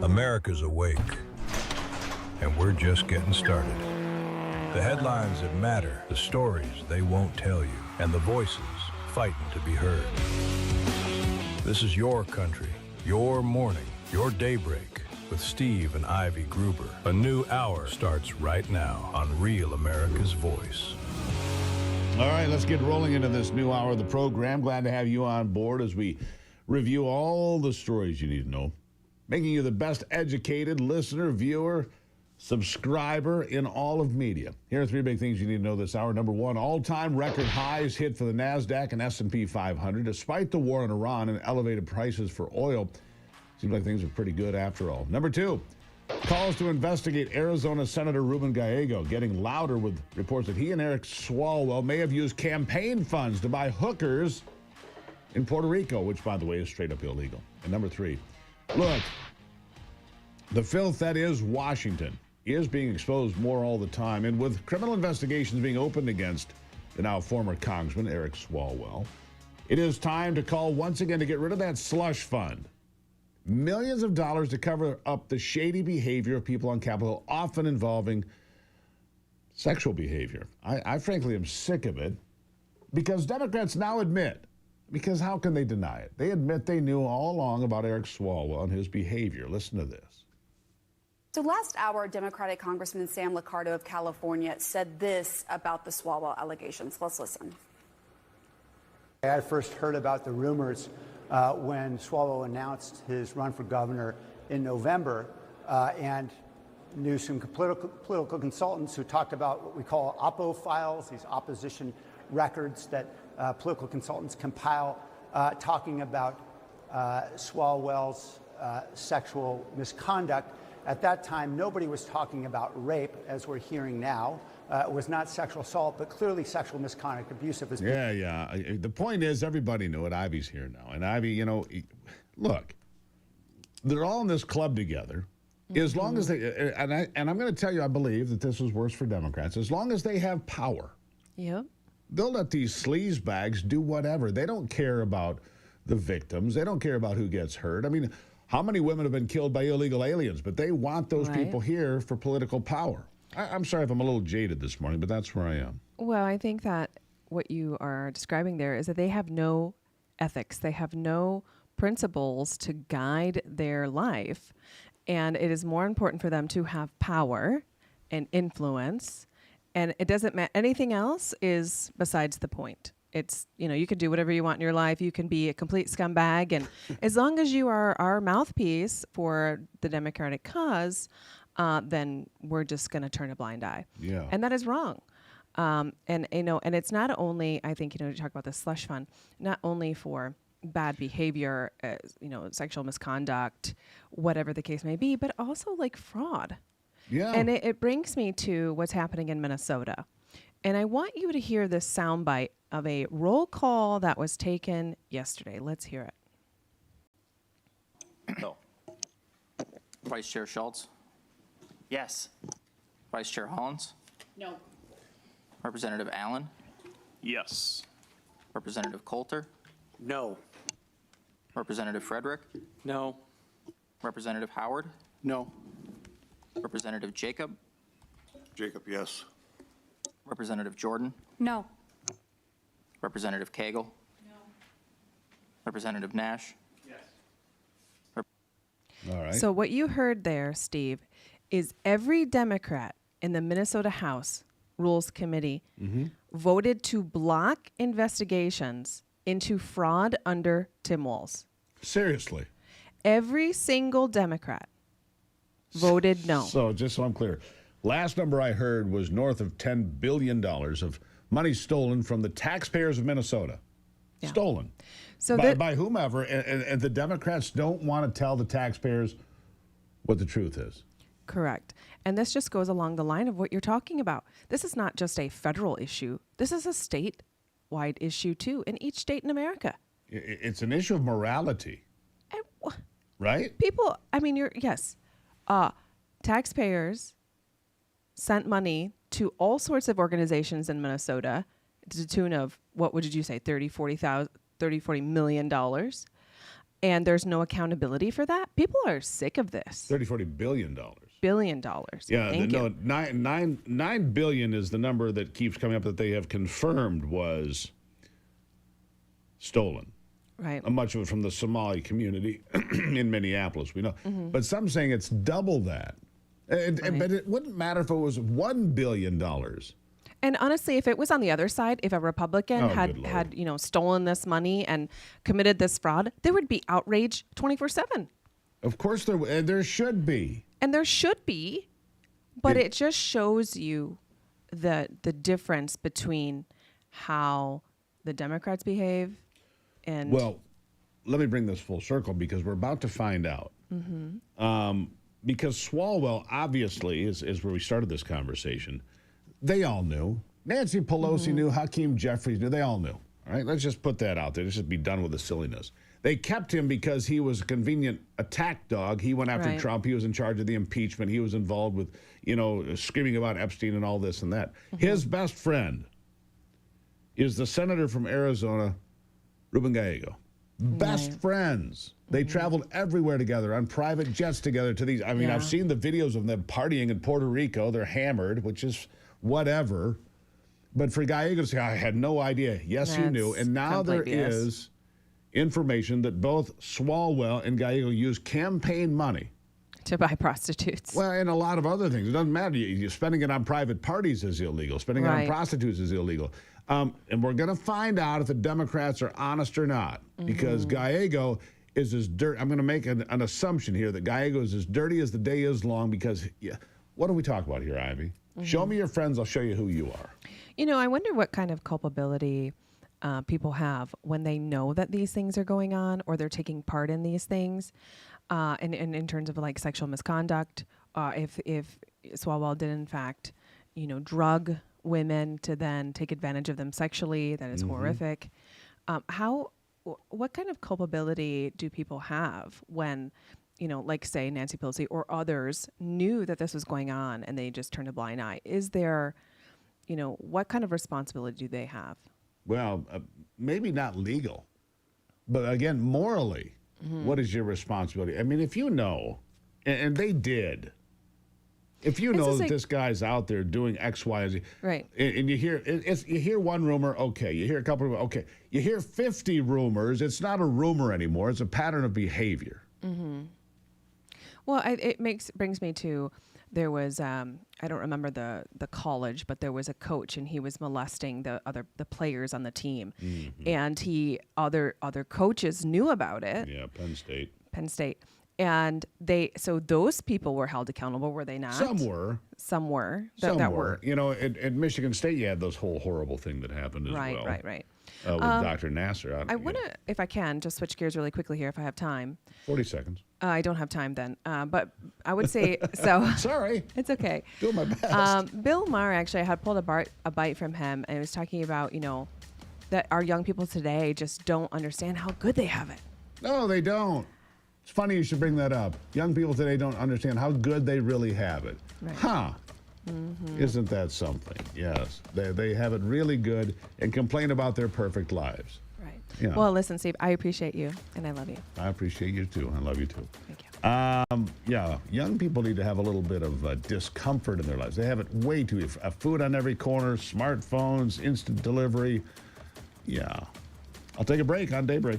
America's awake, and we're just getting started. The headlines that matter, the stories they won't tell you, and the voices fighting to be heard. This is your country, your morning, your daybreak with Steve and Ivy Gruber. A new hour starts right now on Real America's Voice. All right, let's get rolling into this new hour of the program. Glad to have you on board as we review all the stories you need to know, making you the best educated listener, viewer, subscriber in all of media. Here are three big things you need to know this hour. Number one, all-time record highs hit for the NASDAQ and S&P 500. Despite the war in Iran and elevated prices for oil, seems like things are pretty good after all. Number two, calls to investigate Arizona Senator Ruben Gallego getting louder with reports that he and Eric Swalwell may have used campaign funds to buy hookers in Puerto Rico, which, by the way, is straight up illegal. And number three, look, the filth that is Washington is being exposed more all the time. And with criminal investigations being opened against the now former Congressman Eric Swalwell, it is time to call once again to get rid of that slush fund. Millions of dollars to cover up the shady behavior of people on Capitol, often involving sexual behavior. I frankly am sick of it because Democrats now admit, because how can they deny it? They admit they knew all along about Eric Swalwell and his behavior. Listen to this. So last hour, Democratic Congressman Sam Liccardo of California said this about the Swalwell allegations. Let's listen. I first heard about the rumors when Swalwell announced his run for governor in November, and knew some political consultants who talked about what we call oppo files, these opposition records that political consultants compile, talking about Swalwell's sexual misconduct. At that time, nobody was talking about rape, as we're hearing now. It was not sexual assault, but clearly sexual misconduct, abusive. Yeah. The point is, everybody knew it. Ivy's here now. And Ivy, look, they're all in this club together. As long as they, and I'm going to tell you, I believe that this is worse for Democrats. As long as they have power, yep, they'll let these sleaze bags do whatever. They don't care about the victims. They don't care about who gets hurt. I mean, how many women have been killed by illegal aliens? But they want those people here for political power. I'm sorry if I'm a little jaded this morning, but that's where I am. Well, I think that what you are describing there is that they have no ethics. They have no principles to guide their life. And it is more important for them to have power and influence. And it doesn't matter. Anything else is besides the point. It's, you can do whatever you want in your life. You can be a complete scumbag. And as long as you are our mouthpiece for the Democratic cause, then we're just going to turn a blind eye. Yeah. And that is wrong. And it's not only, I think, you talk about the slush fund, not only for bad behavior, sexual misconduct, whatever the case may be, but also like fraud. Yeah. And it brings me to what's happening in Minnesota. And I want you to hear this soundbite of a roll call that was taken yesterday. Let's hear it. No. Vice Chair Schultz? Yes. Vice Chair Hollins? No. Representative Allen? Yes. Representative Coulter? No. Representative Frederick? No. Representative Howard? No. Representative Jacob? Jacob, yes. Representative Jordan? No. Representative Cagle? No. Representative Nash? Yes. All right. So what you heard there, Steve, is every Democrat in the Minnesota House Rules Committee voted to block investigations into fraud under Tim Walz. Seriously. Every single Democrat voted no. So just so I'm clear, last number I heard was north of $10 billion of money stolen from the taxpayers of Minnesota. Yeah. Stolen. So by whomever, and the Democrats don't want to tell the taxpayers what the truth is. Correct. And this just goes along the line of what you're talking about. This is not just a federal issue. This is a statewide issue, too, in each state in America. It's an issue of morality. Right? People, yes. Taxpayers sent money to all sorts of organizations in Minnesota to the tune of, what would you say, $40 million. and there's no accountability for that. People are sick of this. $40 billion. $billion dollars. Yeah, Thank you. $9 billion is the number that keeps coming up that they have confirmed was stolen. Right. Much of it from the Somali community in Minneapolis, we know. But some saying it's double that. But it wouldn't matter if it was $1 billion. And honestly, if it was on the other side, if a Republican had stolen this money and committed this fraud, there would be outrage 24/7. Of course there should be. And there should be, but it just shows you the difference between how the Democrats behave and... Well, let me bring this full circle because we're about to find out. Because Swalwell obviously is where we started this conversation. They all knew. Nancy Pelosi knew. Hakeem Jeffries knew. They all knew. All right, let's just put that out there. Let's just be done with the silliness. They kept him because he was a convenient attack dog. He went after Trump. He was in charge of the impeachment. He was involved with, screaming about Epstein and all this and that. His best friend is the senator from Arizona, Ruben Gallego. Best friends. They traveled everywhere together on private jets together to these. I mean, I've seen the videos of them partying in Puerto Rico. They're hammered, which is whatever. But for Gallego to say, I had no idea. Yes, he knew. And now there is information that both Swalwell and Gallego used campaign money to buy prostitutes. Well, and a lot of other things. It doesn't matter. You're spending it on private parties is illegal. Spending it on prostitutes is illegal. And we're going to find out if the Democrats are honest or not, because Gallego is as dirty. I'm going to make an assumption here that Gallego is as dirty as the day is long because, what do we talk about here, Ivy? Show me your friends, I'll show you who you are. I wonder what kind of culpability people have when they know that these things are going on or they're taking part in these things, and in terms of like sexual misconduct, if Swalwell did in fact, drug women to then take advantage of them sexually, that is horrific. What kind of culpability do people have when, like say Nancy Pelosi or others knew that this was going on and they just turned a blind eye? Is there, what kind of responsibility do they have? Well, maybe not legal, but again, morally, what is your responsibility? I mean, if you know, and they did, if you know that this guy's out there doing X, Y, Z, right? And you hear one rumor, okay. You hear a couple of, okay. You hear 50 rumors. It's not a rumor anymore. It's a pattern of behavior. Well, it brings me to. There was I don't remember the college, but there was a coach and he was molesting the players on the team, and other coaches knew about it. Yeah, Penn State, and those people were held accountable, were they not? Some were. That were. At Michigan State, you had those whole horrible thing that happened as well. Right. With Dr. Nasser. I want to, if I can, just switch gears really quickly here, if I have time. 40 seconds. I don't have time then, but I would say so. Sorry, it's okay. Doing my best. Bill Maher, actually, I had pulled a bite from him, and he was talking about that our young people today just don't understand how good they have it. No, they don't. It's funny you should bring that up. Young people today don't understand how good they really have it. Right. Huh. Isn't that something? Yes. They have it really good and complain about their perfect lives. Right. Yeah. Well, listen, Steve, I appreciate you, and I love you. I appreciate you, too. I love you, too. Thank you. Young people need to have a little bit of discomfort in their lives. They have it way too... food on every corner, smartphones, instant delivery. Yeah. I'll take a break on Daybreak.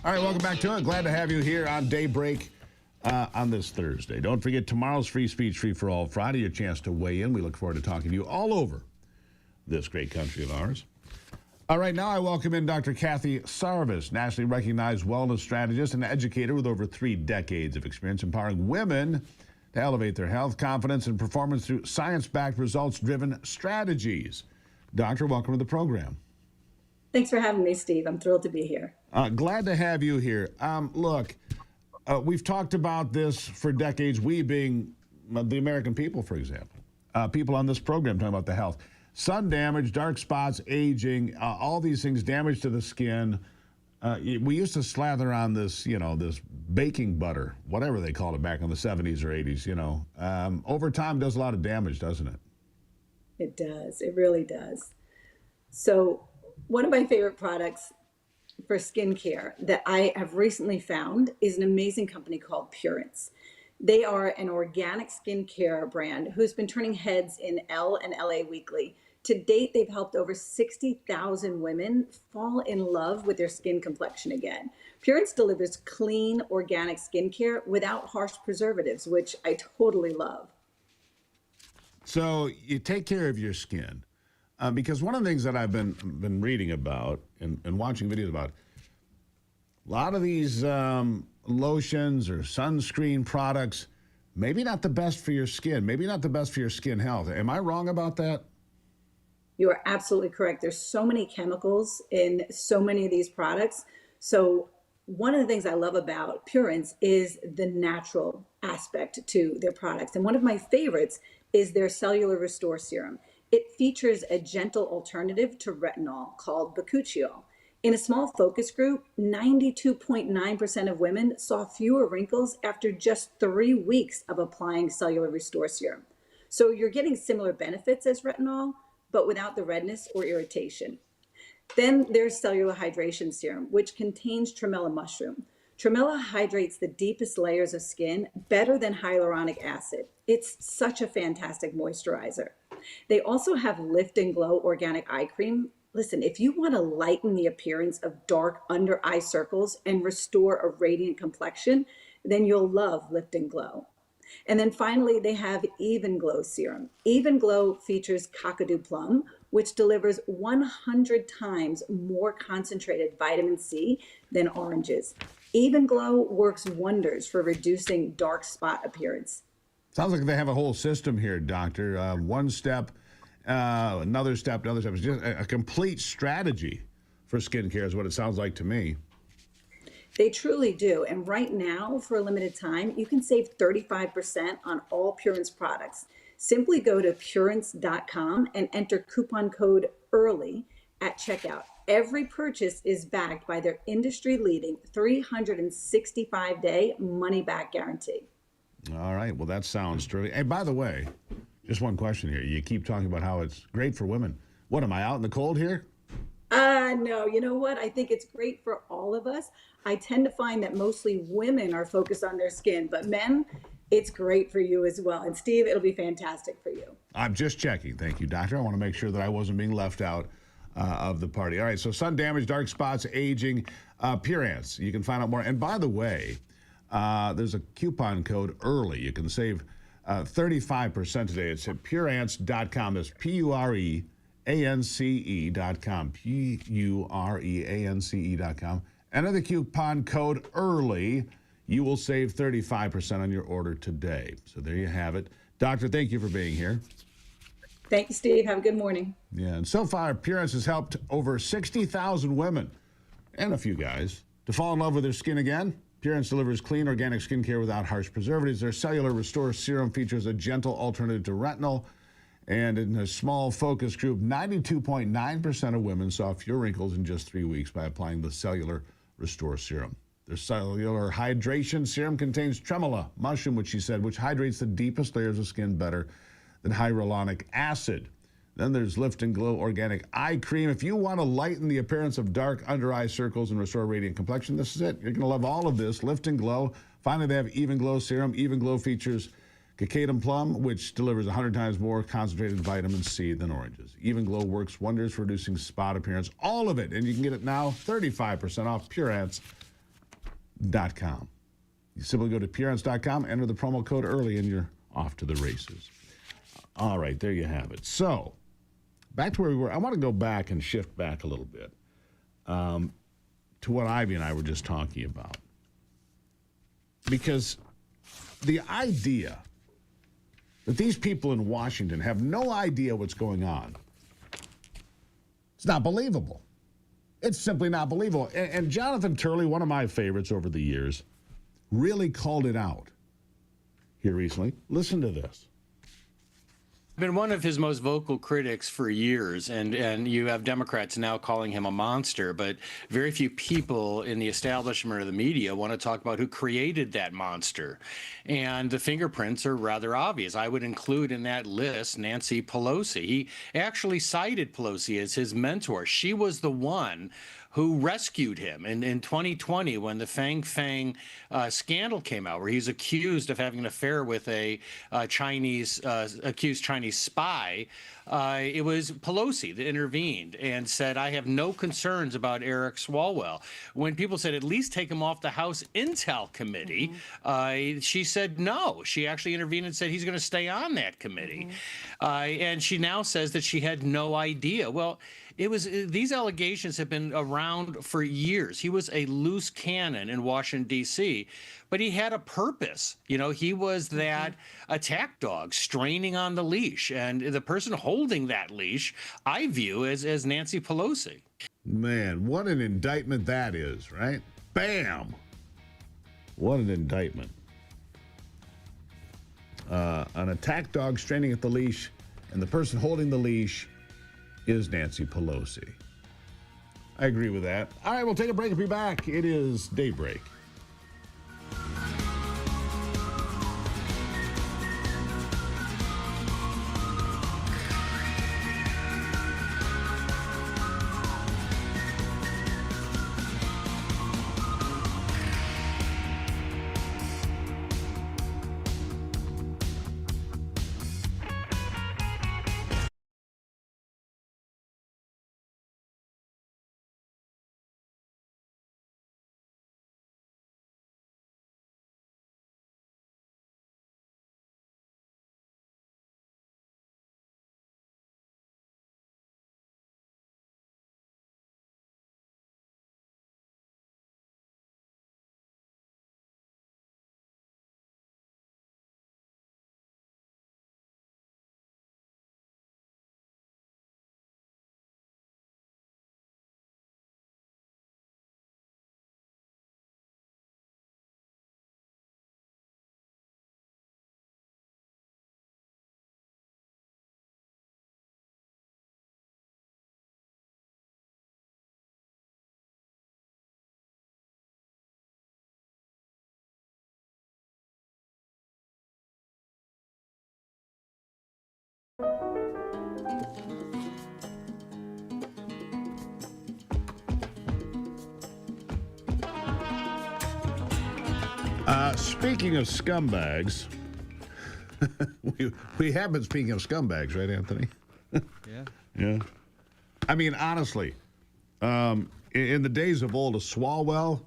All right, welcome back to it. Glad to have you here on Daybreak on this Thursday. Don't forget, tomorrow's Free Speech Free for All Friday, your chance to weigh in. We look forward to talking to you all over this great country of ours. All right, now I welcome in Dr. Kathy Sarvis, nationally recognized wellness strategist and educator with over 3 decades of experience empowering women to elevate their health, confidence, and performance through science-backed, results-driven strategies. Doctor, welcome to the program. Thanks for having me, Steve. I'm thrilled to be here. Glad to have you here. Look, we've talked about this for decades, we being the American people, for example. People on this program talking about the health. Sun damage, dark spots, aging, all these things, damage to the skin. We used to slather on this, this baking butter, whatever they called it back in the 70s or 80s, over time does a lot of damage, doesn't it? It does. It really does. So one of my favorite products for skincare that I have recently found is an amazing company called Purance. They are an organic skincare brand who's been turning heads in Elle and LA Weekly. To date, they've helped over 60,000 women fall in love with their skin complexion again. Purance delivers clean, organic skincare without harsh preservatives, which I totally love. So you take care of your skin. Because one of the things that I've been reading about and watching videos about, a lot of these lotions or sunscreen products, maybe not the best for your skin, maybe not the best for your skin health. Am I wrong about that? You are absolutely correct. There's so many chemicals in so many of these products. So one of the things I love about Purance is the natural aspect to their products. And one of my favorites is their Cellular Restore Serum. It features a gentle alternative to retinol called bakuchiol. In a small focus group, 92.9% of women saw fewer wrinkles after just 3 weeks of applying Cellular Restore Serum. So you're getting similar benefits as retinol, but without the redness or irritation. Then there's Cellular Hydration Serum, which contains tremella mushroom. Tremella hydrates the deepest layers of skin better than hyaluronic acid. It's such a fantastic moisturizer. They also have Lift and Glow Organic Eye Cream. Listen, if you want to lighten the appearance of dark under eye circles and restore a radiant complexion, then you'll love Lift and Glow. And then finally, they have Even Glow Serum. Even Glow features Kakadu Plum, which delivers 100 times more concentrated vitamin C than oranges. Even Glow works wonders for reducing dark spot appearance. Sounds like they have a whole system here, Doctor. One step, another step, another step. It's just a complete strategy for skincare is what it sounds like to me. They truly do. And right now, for a limited time, you can save 35% on all Purance products. Simply go to Purance.com and enter coupon code EARLY at checkout. Every purchase is backed by their industry-leading 365-day money-back guarantee. All right. Well, that sounds terrific. Hey, by the way, just one question here. You keep talking about how it's great for women. What, am I out in the cold here? No, you know what? I think it's great for all of us. I tend to find that mostly women are focused on their skin, but men, it's great for you as well. And Steve, it'll be fantastic for you. I'm just checking. Thank you, Doctor. I want to make sure that I wasn't being left out of the party. All right. So sun damage, dark spots, aging, Purance. You can find out more. And by the way, there's a coupon code EARLY. You can save 35% today. It's at Purance.com. That's PUREANCE.com. PUREANCE.com. Enter the coupon code EARLY. You will save 35% on your order today. So there you have it. Doctor, thank you for being here. Thank you, Steve. Have a good morning. Yeah, and so far, Purance has helped over 60,000 women and a few guys to fall in love with their skin again. Purance delivers clean, organic skincare without harsh preservatives. Their Cellular Restore Serum features a gentle alternative to retinol. And in a small focus group, 92.9% of women saw fewer wrinkles in just 3 weeks by applying the Cellular Restore Serum. Their Cellular Hydration Serum contains tremella mushroom, which hydrates the deepest layers of skin better than hyaluronic acid. Then there's Lift and Glow Organic Eye Cream. If you want to lighten the appearance of dark under eye circles and restore radiant complexion, this is it. You're going to love all of this. Lift and Glow. Finally, they have Even Glow Serum. Even Glow features Cacadum plum, which delivers 100 times more concentrated vitamin C than oranges. Even Glow works wonders for reducing spot appearance. All of it. And you can get it now 35% off pureants.com. You simply go to pureants.com, enter the promo code early, and you're off to the races. All right, there you have it. So, back to where we were. I want to go back and shift back a little bit to what Ivy and I were just talking about. Because the idea that these people in Washington have no idea what's going on, it's not believable. It's simply not believable. And Jonathan Turley, one of my favorites over the years, really called it out here recently. Listen to this. Been one of his most vocal critics for years, and you have Democrats now calling him a monster, but very few people in the establishment of the media want to talk about who created that monster. And the fingerprints are rather obvious. I would include in that list Nancy Pelosi. He actually cited Pelosi as his mentor. She was the one who rescued him in 2020 when the Fang scandal came out, where he's accused of having an affair with a accused Chinese spy. It was Pelosi that intervened and said, I have no concerns about Eric Swalwell. When people said, at least take him off the House Intel Committee, she said no. She actually intervened and said he's going to stay on that committee. And she now says that she had no idea. Well, these allegations have been around for years. He was a loose cannon in Washington, D.C., but he had a purpose. You know, he was that attack dog straining on the leash. And the person holding that leash, I view as Nancy Pelosi. Man, what an indictment that is, right? Bam! What an indictment. An attack dog straining at the leash, and the person holding the leash is Nancy Pelosi. I agree with that. All right, we'll take a break and be back. It is Daybreak. Speaking of scumbags, we have been speaking of scumbags, right, Anthony? Yeah. Yeah. I mean, honestly, in the days of old, a Swalwell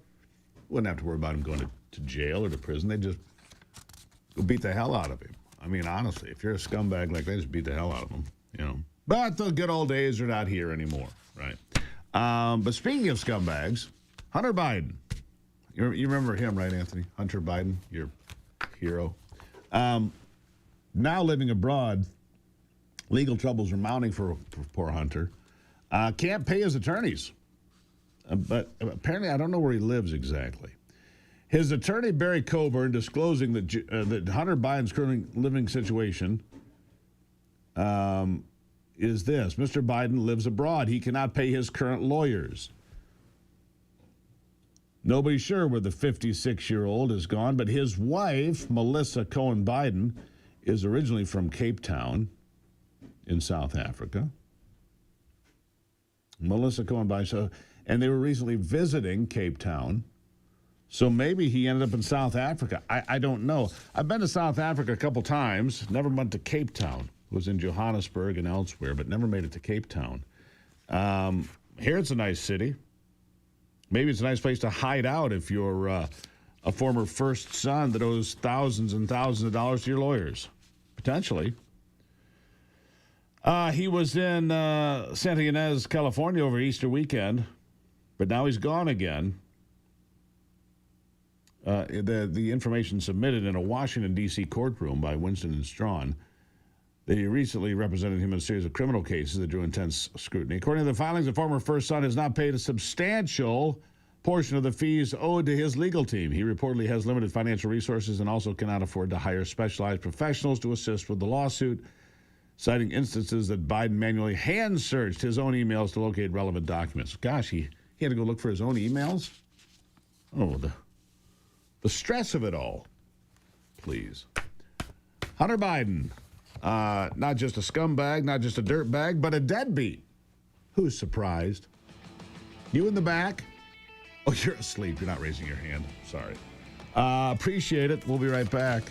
wouldn't have to worry about him going to jail or to prison. They'd just go beat the hell out of him. I mean, honestly, if you're a scumbag like that, just beat the hell out of him, you know. But the good old days are not here anymore, right? But speaking of scumbags, Hunter Biden. You remember him, right, Anthony? Hunter Biden, your hero. Now living abroad, legal troubles are mounting for poor Hunter. Can't pay his attorneys. But apparently, I don't know where he lives exactly. His attorney, Barry Coburn, disclosing that Hunter Biden's current living situation is this. Mr. Biden lives abroad. He cannot pay his current lawyers. Nobody's sure where the 56-year-old has gone, but his wife, Melissa Cohen Biden, is originally from Cape Town in South Africa. Melissa Cohen Biden, and they were recently visiting Cape Town. So maybe he ended up in South Africa. I don't know. I've been to South Africa a couple times. Never went to Cape Town. Was in Johannesburg and elsewhere, but never made it to Cape Town. Here it's a nice city. Maybe it's a nice place to hide out if you're a former first son that owes thousands and thousands of dollars to your lawyers. Potentially. He was in Santa Ynez, California over Easter weekend, but now he's gone again. The information submitted in a Washington, D.C. courtroom by Winston and Strawn. They recently represented him in a series of criminal cases that drew intense scrutiny. According to the filings, the former first son has not paid a substantial portion of the fees owed to his legal team. He reportedly has limited financial resources and also cannot afford to hire specialized professionals to assist with the lawsuit, citing instances that Biden manually hand-searched his own emails to locate relevant documents. Gosh, he had to go look for his own emails? Oh, the stress of it all. Please. Hunter Biden. Not just a scumbag, not just a dirtbag, but a deadbeat. Who's surprised? You in the back? Oh, you're asleep. You're not raising your hand. Sorry. Appreciate it. We'll be right back.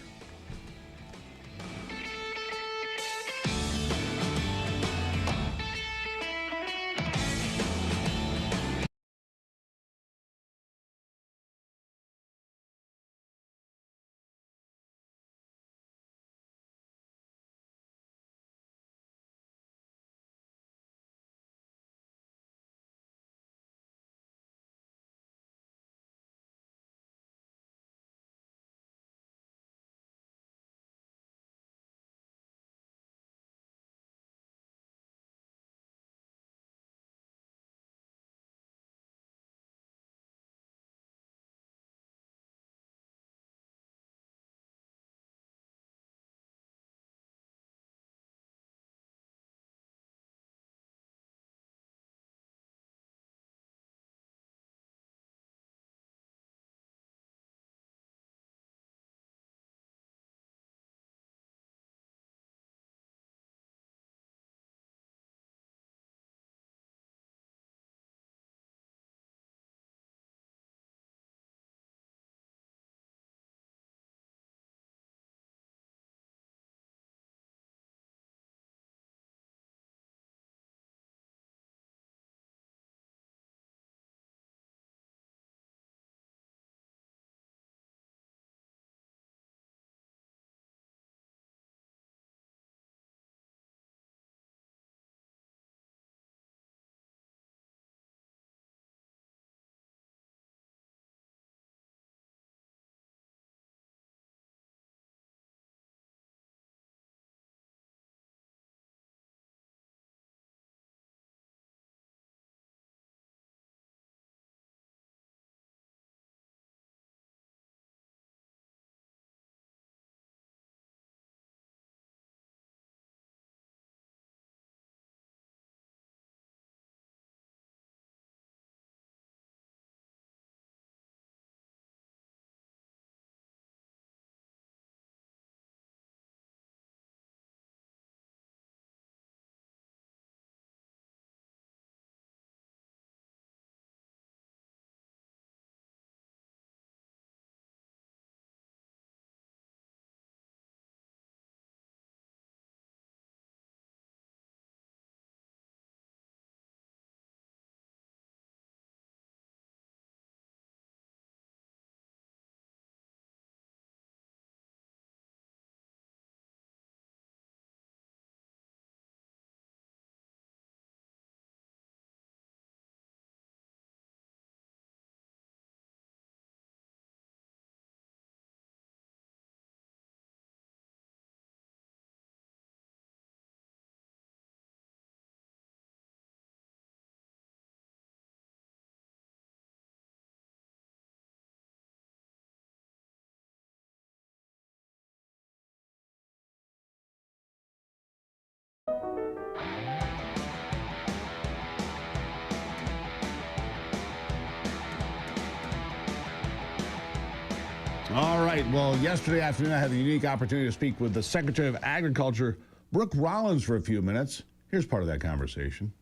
All right. Well, yesterday afternoon, I had the unique opportunity to speak with the Secretary of Agriculture, Brooke Rollins, for a few minutes. Here's part of that conversation.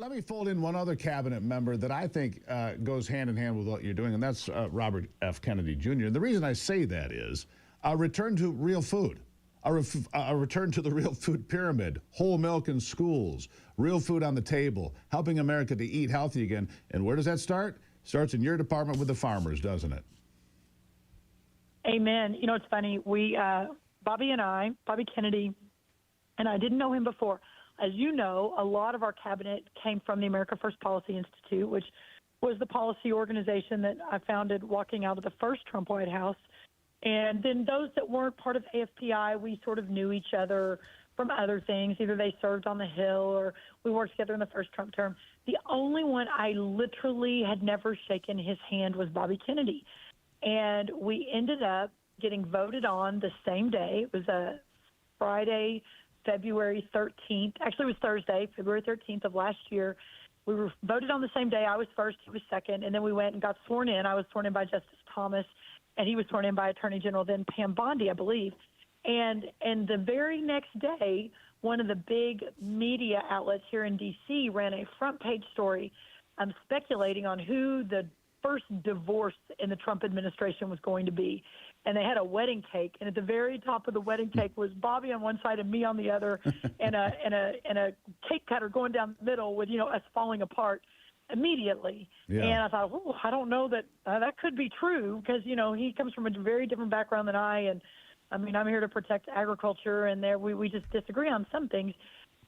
Let me fold in one other cabinet member that I think goes hand in hand with what you're doing, and that's Robert F. Kennedy Jr. And the reason I say that is a return to real food, a return to the real food pyramid, whole milk in schools, real food on the table, helping America to eat healthy again. And where does that start? Starts in your department with the farmers, doesn't it? Amen. You know, it's funny. Bobby Kennedy, and I didn't know him before. As you know, a lot of our cabinet came from the America First Policy Institute, which was the policy organization that I founded walking out of the first Trump White House. And then those that weren't part of AFPI, we sort of knew each other from other things. Either they served on the Hill or we worked together in the first Trump term. The only one I literally had never shaken his hand was Bobby Kennedy. And we ended up getting voted on the same day. It was a Friday, February 13th. Actually, it was Thursday, February 13th of last year. We were voted on the same day. I was first, he was second, and then we went and got sworn in. I was sworn in by Justice Thomas, and he was sworn in by Attorney General then Pam Bondi, I believe. And the very next day, one of the big media outlets here in D.C. ran a front page story speculating on who the first divorce in the Trump administration was going to be. And they had a wedding cake, and at the very top of the wedding cake was Bobby on one side and me on the other, and a cake cutter going down the middle with, you know, us falling apart immediately. Yeah. And I thought, oh, I don't know that that could be true, because, you know, he comes from a very different background than I, and I mean, I'm here to protect agriculture, and there we just disagree on some things.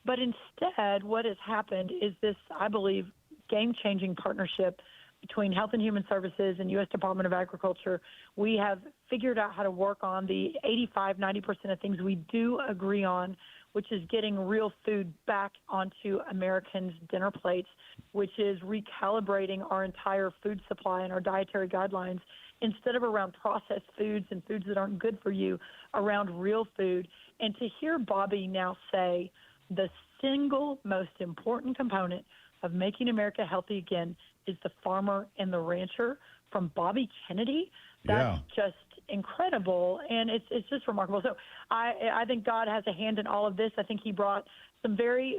But instead, what has happened is this, I believe, game-changing partnership between Health and Human Services and U.S. Department of Agriculture. We have figured out how to work on the 85-90% of things we do agree on, which is getting real food back onto Americans' dinner plates, which is recalibrating our entire food supply and our dietary guidelines, instead of around processed foods and foods that aren't good for you, around real food. And to hear Bobby now say the single most important component of making America healthy again is the farmer and the rancher, from Bobby Kennedy, that's just incredible, and it's just remarkable. So I think God has a hand in all of this. I think he brought some very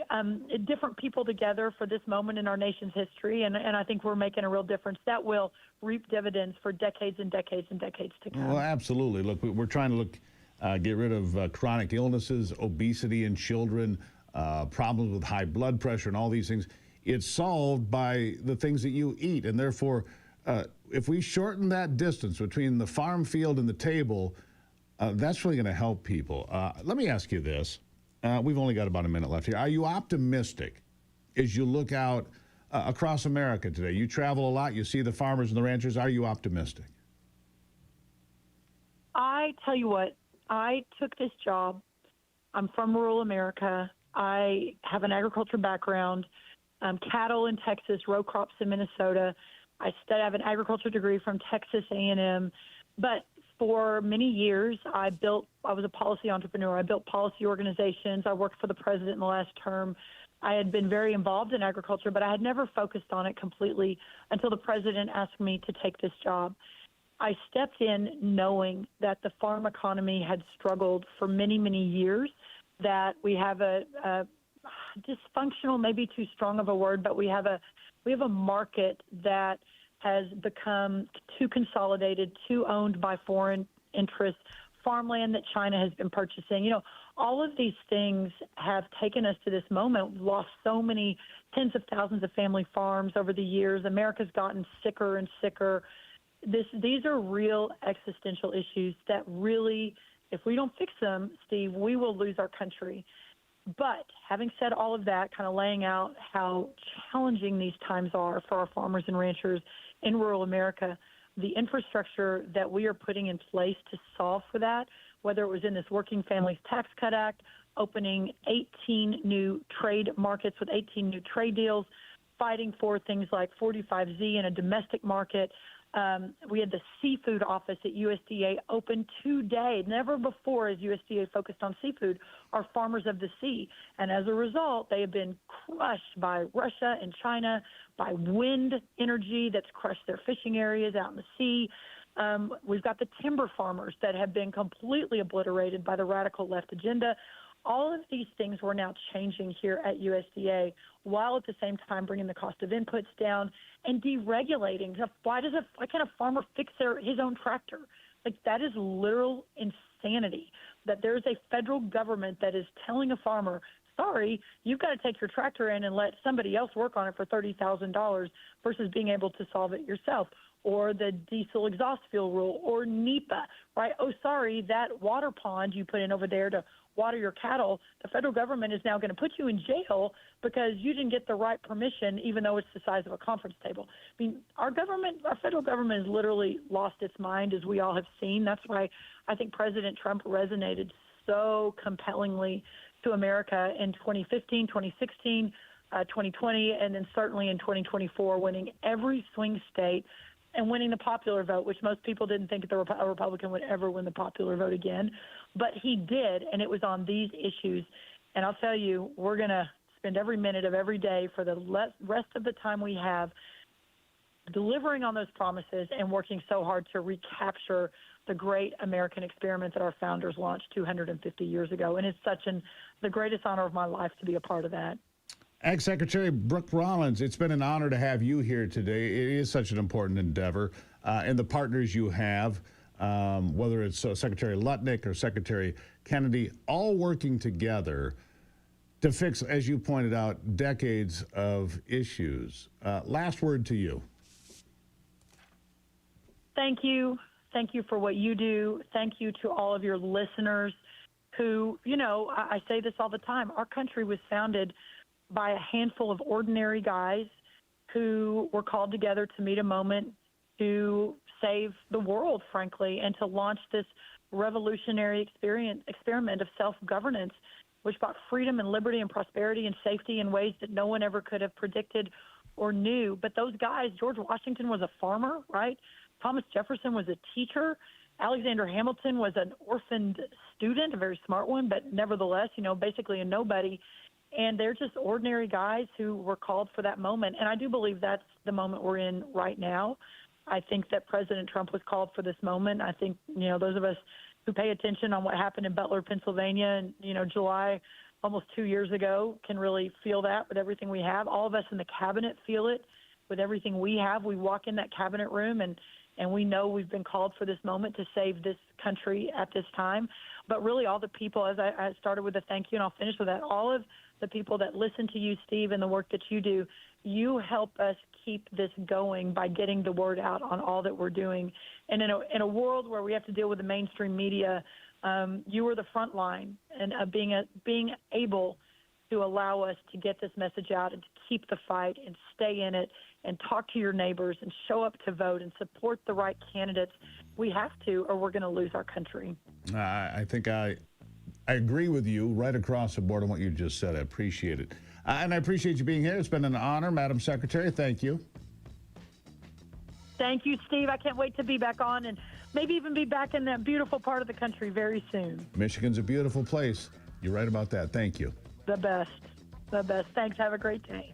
different people together for this moment in our nation's history, and I think we're making a real difference that will reap dividends for decades and decades and decades to come. Well, absolutely. Look, we're trying to get rid of chronic illnesses, obesity in children, problems with high blood pressure and all these things. It's solved by the things that you eat, and therefore, if we shorten that distance between the farm field and the table, that's really going to help people. Let me ask you this. We've only got about a minute left here. Are you optimistic as you look out across America today? You travel a lot. You see the farmers and the ranchers. Are you optimistic? I tell you what, I took this job. I'm from rural America. I have an agriculture background. Cattle in Texas, row crops in Minnesota. I have an agriculture degree from Texas A&M. But for many years, I was a policy entrepreneur. I built policy organizations. I worked for the president in the last term. I had been very involved in agriculture, but I had never focused on it completely until the president asked me to take this job. I stepped in knowing that the farm economy had struggled for many, many years, that we have a dysfunctional, maybe too strong of a word, but we have a market that has become too consolidated, too owned by foreign interests, farmland that China has been purchasing. You know, all of these things have taken us to this moment. We've lost so many tens of thousands of family farms over the years. America's gotten sicker and sicker. These are real existential issues that really, if we don't fix them, Steve, we will lose our country. But having said all of that, kind of laying out how challenging these times are for our farmers and ranchers in rural America, the infrastructure that we are putting in place to solve for that, whether it was in this Working Families Tax Cut Act, opening 18 new trade markets with 18 new trade deals, fighting for things like 45Z in a domestic market. We had the seafood office at USDA open today. Never before has USDA focused on seafood, our farmers of the sea. And as a result, they have been crushed by Russia and China, by wind energy that's crushed their fishing areas out in the sea. We've got the timber farmers that have been completely obliterated by the radical left agenda. all of these things we're now changing here at USDA, while at the same time bringing the cost of inputs down and deregulating. Why can't a farmer fix his own tractor? Like, that is literal insanity, that there's a federal government that is telling a farmer, sorry, you've got to take your tractor in and let somebody else work on it for $30,000 versus being able to solve it yourself. Or the diesel exhaust fuel rule, or NEPA, right? Oh, sorry, that water pond you put in over there to water your cattle, the federal government is now going to put you in jail because you didn't get the right permission, even though it's the size of a conference table. I mean, our federal government has literally lost its mind, as we all have seen. That's why I think President Trump resonated so compellingly to America in 2015, 2016, 2020, and then certainly in 2024, winning every swing state and winning the popular vote, which most people didn't think a Republican would ever win the popular vote again. But he did, and it was on these issues. And I'll tell you, we're going to spend every minute of every day for the rest of the time we have delivering on those promises and working so hard to recapture the great American experiment that our founders launched 250 years ago. And it's the greatest honor of my life to be a part of that. Ex-Secretary Brooke Rollins, it's been an honor to have you here today. It is such an important endeavor. And the partners you have, whether it's Secretary Lutnick or Secretary Kennedy, all working together to fix, as you pointed out, decades of issues. Last word to you. Thank you. Thank you for what you do. Thank you to all of your listeners who, I say this all the time, our country was founded by a handful of ordinary guys who were called together to meet a moment to save the world, frankly, and to launch this revolutionary experiment of self-governance, which brought freedom and liberty and prosperity and safety in ways that no one ever could have predicted or knew. But those guys, George Washington was a farmer, right? Thomas Jefferson was a teacher. Alexander Hamilton was an orphaned student, a very smart one, but nevertheless, basically a nobody. And they're just ordinary guys who were called for that moment. And I do believe that's the moment we're in right now. I think that President Trump was called for this moment. I think, those of us who pay attention on what happened in Butler, Pennsylvania in, July, almost 2 years ago, can really feel that with everything we have. All of us in the cabinet feel it with everything we have. We walk in that cabinet room and we know we've been called for this moment to save this country at this time. But really all the people, as I started with a thank you and I'll finish with that, all of the people that listen to you, Steve, and the work that you do, you help us keep this going by getting the word out on all that we're doing. And in a world where we have to deal with the mainstream media, you were the front line and being able to allow us to get this message out and to keep the fight and stay in it and talk to your neighbors and show up to vote and support the right candidates. We have to, or we're going to lose our country. I think I agree with you right across the board on what you just said. I appreciate it. And I appreciate you being here. It's been an honor, Madam Secretary. Thank you. Thank you, Steve. I can't wait to be back on and maybe even be back in that beautiful part of the country very soon. Michigan's a beautiful place. You're right about that. Thank you. The best. The best. Thanks. Have a great day.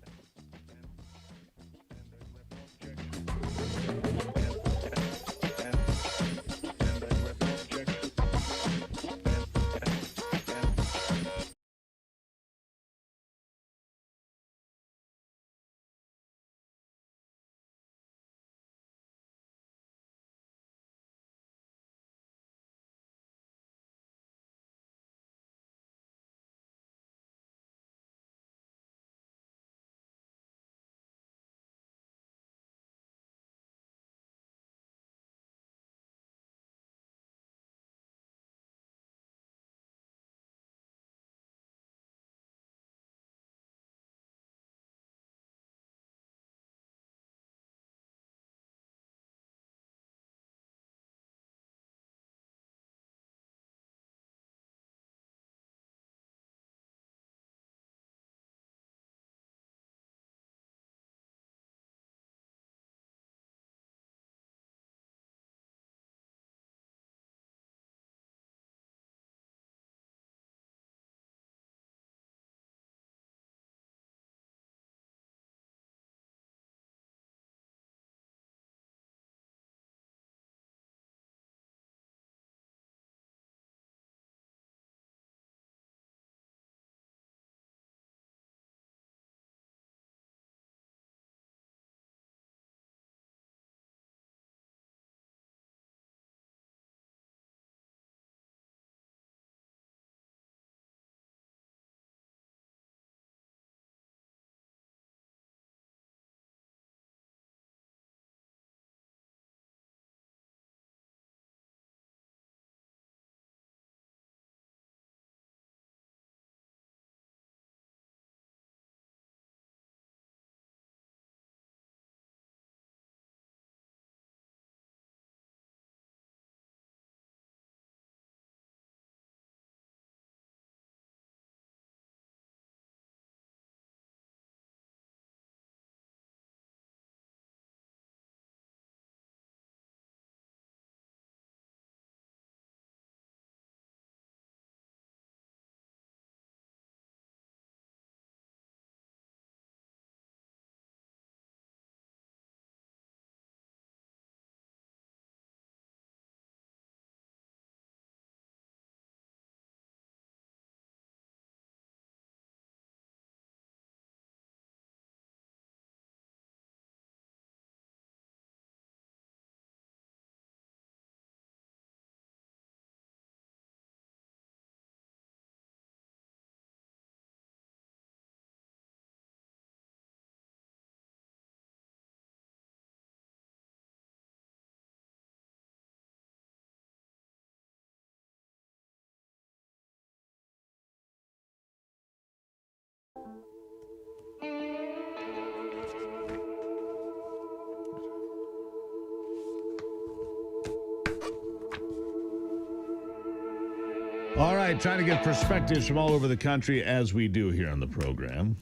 All right, trying to get perspectives from all over the country as we do here on the program.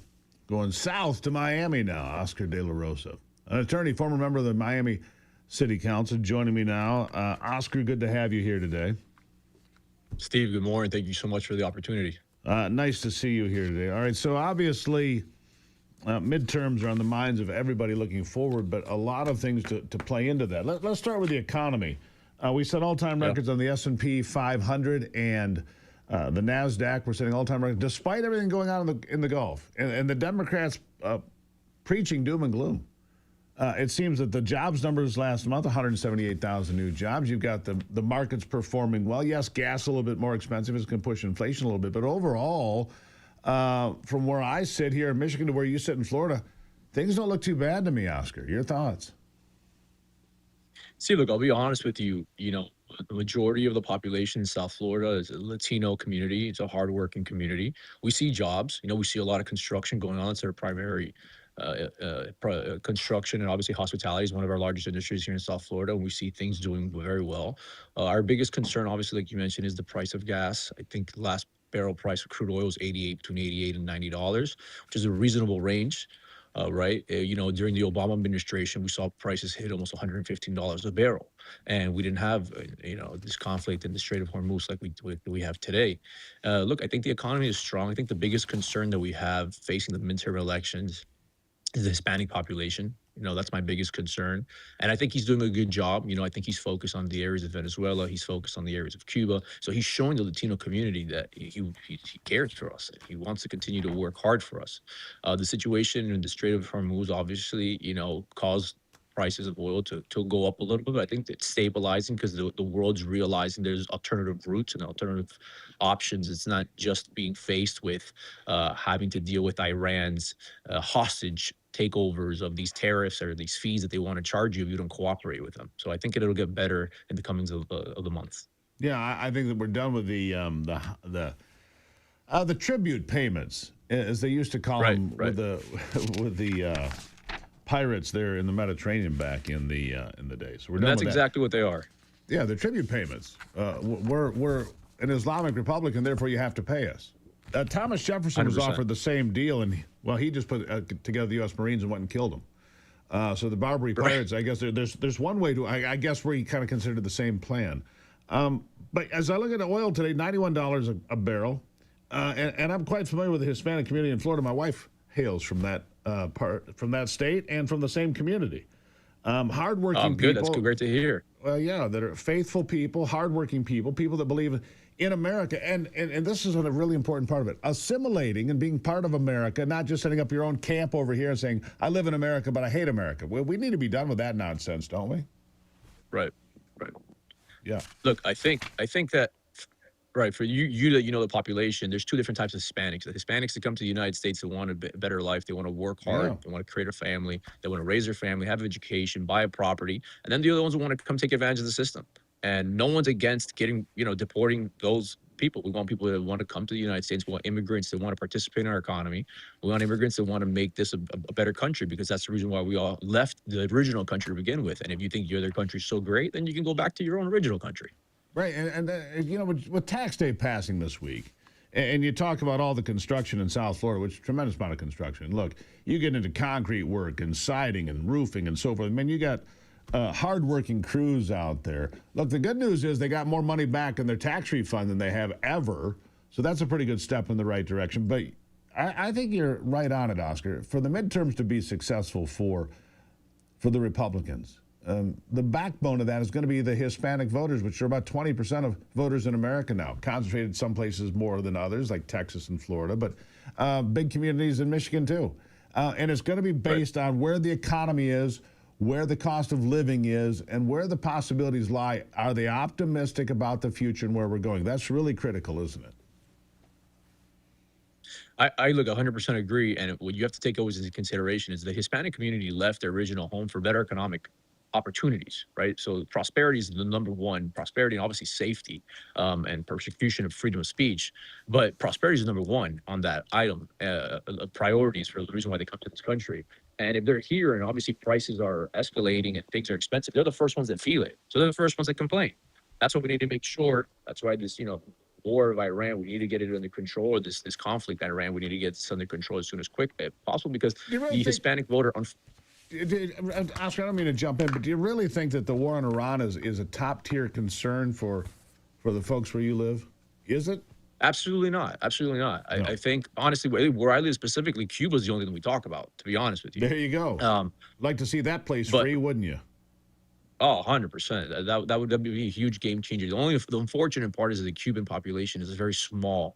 Going south to Miami now, Oscar De La Rosa, an attorney, former member of the Miami City Council, joining me now. Oscar, good to have you here today. Steve, good morning. Thank you so much for the opportunity. Nice to see you here today. All right, so obviously midterms are on the minds of everybody looking forward, but a lot of things to play into that. Let's start with the economy. We set all-time records on the S&P 500 and the NASDAQ. We're setting all-time records, despite everything going on in the Gulf. And the Democrats preaching doom and gloom. It seems that the jobs numbers last month, 178,000 new jobs. You've got the markets performing well. Yes, gas a little bit more expensive. It's going to push inflation a little bit. But overall, from where I sit here in Michigan to where you sit in Florida, things don't look too bad to me, Oscar. Your thoughts? See, look, I'll be honest with you. You know, the majority of the population in South Florida is a Latino community. It's a hardworking community. We see jobs. You know, we see a lot of construction going on. It's our primary construction, and obviously hospitality is one of our largest industries here in South Florida. And we see things doing very well. Our biggest concern, obviously, like you mentioned, is the price of gas. I think the last barrel price of crude oil is between $88 and $90, which is a reasonable range. Right? You know, during the Obama administration, we saw prices hit almost $115 a barrel. And we didn't have, you know, this conflict in the Strait of Hormuz like we have today. Look, I think the economy is strong. I think the biggest concern that we have facing the midterm elections is the Hispanic population. You know, that's my biggest concern. And I think he's doing a good job. You know, I think he's focused on the areas of Venezuela. He's focused on the areas of Cuba. So he's showing the Latino community that he cares for us. He wants to continue to work hard for us. The situation in the Strait of Hormuz obviously, you know, caused prices of oil to go up a little bit. But I think it's stabilizing because the world's realizing there's alternative routes and alternative options. It's not just being faced with having to deal with Iran's hostage takeovers of these tariffs or these fees that they want to charge you if you don't cooperate with them. So I think it'll get better in the comings of the month. Yeah, I think that we're done with the tribute payments, as they used to call them, with the pirates there in the Mediterranean back in the day. So we're done That's with exactly what they are. Yeah, the tribute payments. We're an Islamic republic, and therefore you have to pay us. Thomas Jefferson 100%. Was offered the same deal, and he just put together the U.S. Marines and went and killed them. So the Barbary pirates, I guess there's one way to, I guess, where you kind of consider the same plan. But as I look at oil today, $91 a barrel, and I'm quite familiar with the Hispanic community in Florida. My wife hails from that from that state and from the same community. Hardworking good. people. That's great to hear. Well, yeah, that are faithful people, hardworking people that believe in America. And this is a really important part of it. Assimilating and being part of America, not just setting up your own camp over here and saying, I live in America, but I hate America. Well, we need to be done with that nonsense, don't we? Right. Yeah. Look, I think that, right, for you that you know the population, there's two different types of Hispanics. The Hispanics that come to the United States that want a better life, they want to work hard, they want to create a family, they want to raise their family, have education, buy a property, and then the other ones who want to come take advantage of the system. And no one's against deporting those people. We want people that want to come to the United States. We want immigrants that want to participate in our economy. We want immigrants that want to make this a better country, because that's the reason why we all left the original country to begin with. And if you think your other country's so great, then you can go back to your own original country. Right, and you know, with tax day passing this week, and you talk about all the construction in South Florida, which is a tremendous amount of construction. Look, you get into concrete work and siding and roofing and so forth. I mean, you got hardworking crews out there. Look, the good news is they got more money back in their tax refund than they have ever, so that's a pretty good step in the right direction. But I think you're right on it, Oscar. For the midterms to be successful for the Republicans, the backbone of that is going to be the Hispanic voters, which are about 20% of voters in America now, concentrated some places more than others, like Texas and Florida, but big communities in Michigan too. And it's going to be based on where the economy is, where the cost of living is, and where the possibilities lie. Are they optimistic about the future and where we're going? That's really critical, isn't it? I look 100% agree. And what you have to take always into consideration is the Hispanic community left their original home for better economic opportunities, right? So prosperity is the number one, prosperity and obviously safety, and persecution of freedom of speech. But prosperity is number one on that item of priorities for the reason why they come to this country. And if they're here and obviously prices are escalating and things are expensive, they're the first ones that feel it. So they're the first ones that complain. That's what we need to make sure. That's why this, war of Iran, we need to get it under control. Or this conflict in Iran, we need to get this under control as soon as possible, because the Hispanic voter. Oscar, I don't mean to jump in, but do you really think that the war on Iran is a top tier concern for the folks where you live? Is it? Absolutely not. Absolutely not. I think, honestly, where I live specifically, Cuba's the only thing we talk about, to be honest with you. There you go. Like to see that place free, wouldn't you? Oh, 100%. That'd be a huge game changer. The unfortunate part is that the Cuban population is a very small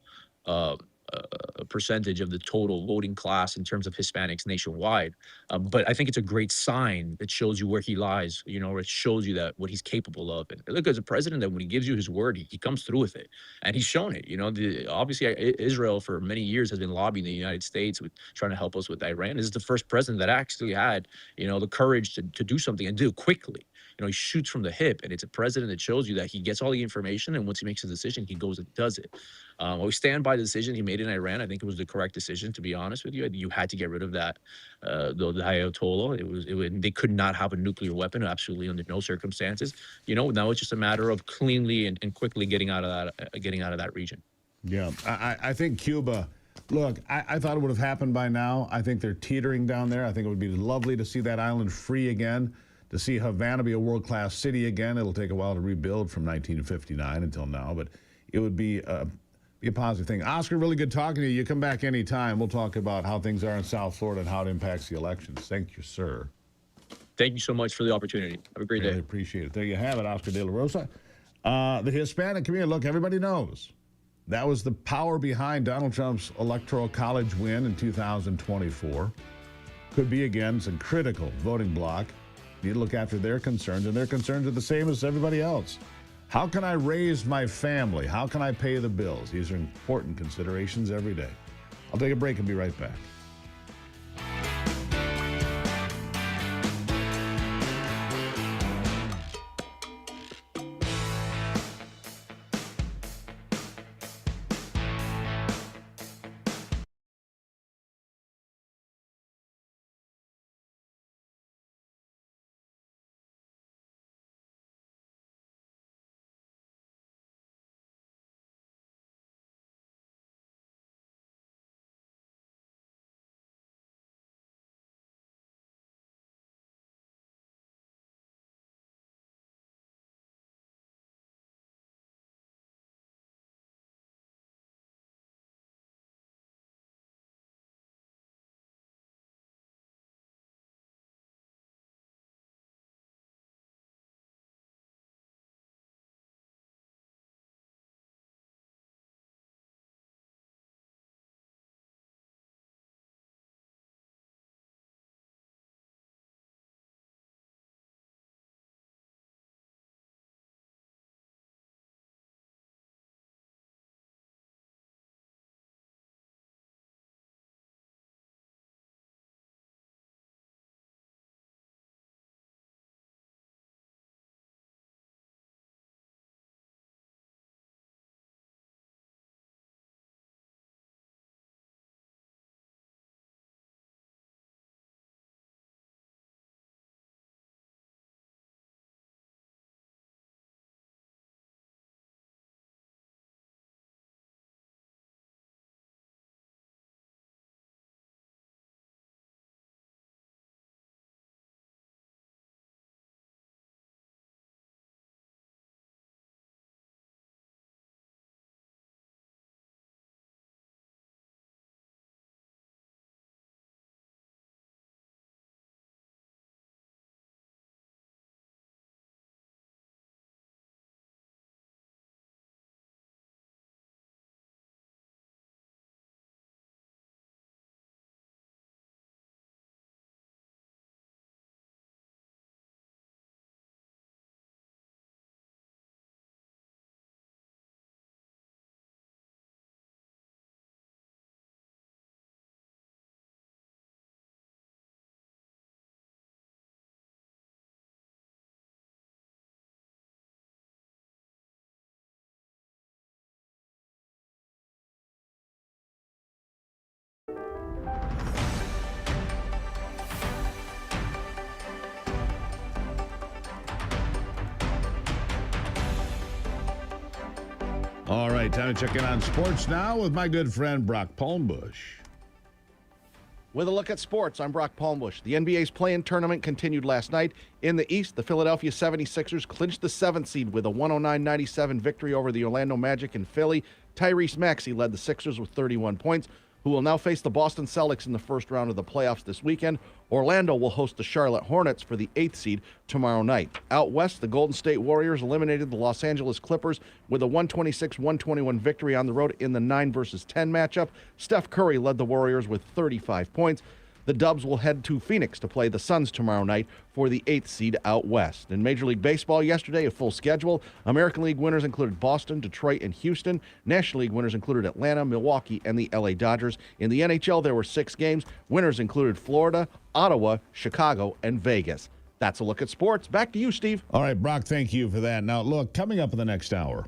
percentage of the total voting class in terms of Hispanics nationwide. But I think it's a great sign that shows you where he lies, or it shows you that what he's capable of. And look, as a president, that when he gives you his word, he comes through with it. And he's shown it. Obviously, Israel for many years has been lobbying the United States with trying to help us with Iran. This is the first president that actually had, the courage to do something and do it quickly. He shoots from the hip, and it's a president that shows you that he gets all the information, and once he makes a decision, he goes and does it. We stand by the decision he made in Iran. I think it was the correct decision, to be honest with you. You had to get rid of that, the Ayatollah. They could not have a nuclear weapon, absolutely under no circumstances. Now it's just a matter of cleanly and quickly getting out of that region. Yeah, I think Cuba. Look, I thought it would have happened by now. I think they're teetering down there. I think it would be lovely to see that island free again. To see Havana be a world-class city again. It'll take a while to rebuild from 1959 until now, but it would be a positive thing. Oscar, really good talking to you. You come back anytime. We'll talk about how things are in South Florida and how it impacts the elections. Thank you, sir. Thank you so much for the opportunity. Have a great day. Really appreciate it. There you have it, Oscar De La Rosa. The Hispanic community, look, everybody knows. That was the power behind Donald Trump's Electoral College win in 2024. Could be, again, some critical voting bloc. Need to look after their concerns, and their concerns are the same as everybody else. How can I raise my family? How can I pay the bills? These are important considerations every day. I'll take a break and be right back. All right, time to check in on sports now with my good friend Brock Palmbush. With a look at sports, I'm Brock Palmbush. The NBA's play-in tournament continued last night. In the East, the Philadelphia 76ers clinched the 7th seed with a 109-97 victory over the Orlando Magic in Philly. Tyrese Maxey led the Sixers with 31 points, who will now face the Boston Celtics in the first round of the playoffs this weekend. Orlando will host the Charlotte Hornets for the 8th seed tomorrow night. Out west, the Golden State Warriors eliminated the Los Angeles Clippers with a 126-121 victory on the road in the 9 versus 10 matchup. Steph Curry led the Warriors with 35 points. The Dubs will head to Phoenix to play the Suns tomorrow night for the 8th seed out west. In Major League Baseball yesterday, a full schedule. American League winners included Boston, Detroit, and Houston. National League winners included Atlanta, Milwaukee, and the LA Dodgers. In the NHL, there were 6 games. Winners included Florida, Ottawa, Chicago, and Vegas. That's a look at sports. Back to you, Steve. All right, Brock, thank you for that. Now, look, coming up in the next hour,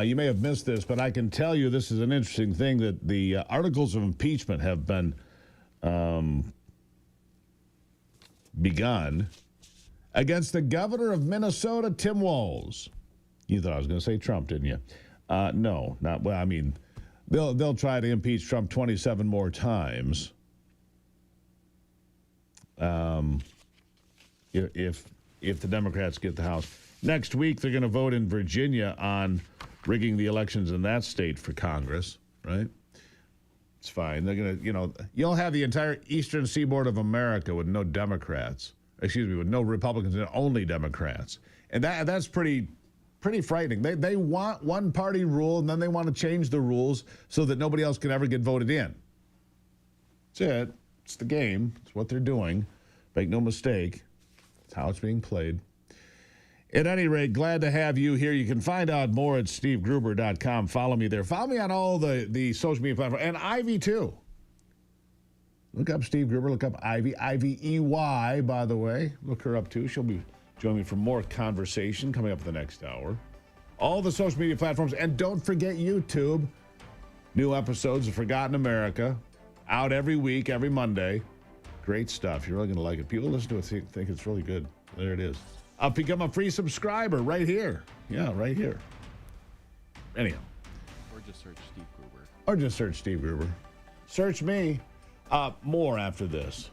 you may have missed this, but I can tell you this is an interesting thing that the articles of impeachment have been begun against the governor of Minnesota, Tim Walz. You thought I was going to say Trump, didn't you? No, not well. I mean, they'll try to impeach Trump 27 more times. If the Democrats get the House next week, they're going to vote in Virginia on rigging the elections in that state for Congress, right? It's fine. They're going to, you'll have the entire eastern seaboard of America with no Democrats. With no Republicans and only Democrats. And that's pretty frightening. They want one-party rule, and then they want to change the rules so that nobody else can ever get voted in. That's it. It's the game. It's what they're doing. Make no mistake. It's how it's being played. At any rate, glad to have you here. You can find out more at stevegruber.com. Follow me there. Follow me on all the social media platforms. And Ivy, too. Look up Steve Gruber. Look up Ivy. Ivy-E-Y, by the way. Look her up, too. She'll be joining me for more conversation coming up in the next hour. All the social media platforms. And don't forget YouTube. New episodes of Forgotten America. Out every week, every Monday. Great stuff. You're really going to like it. People listen to it think it's really good. There it is. I'll become a free subscriber right here. Yeah, right here. Anyhow. Or just search Steve Gruber. Or just search Steve Gruber. Search me. More after this.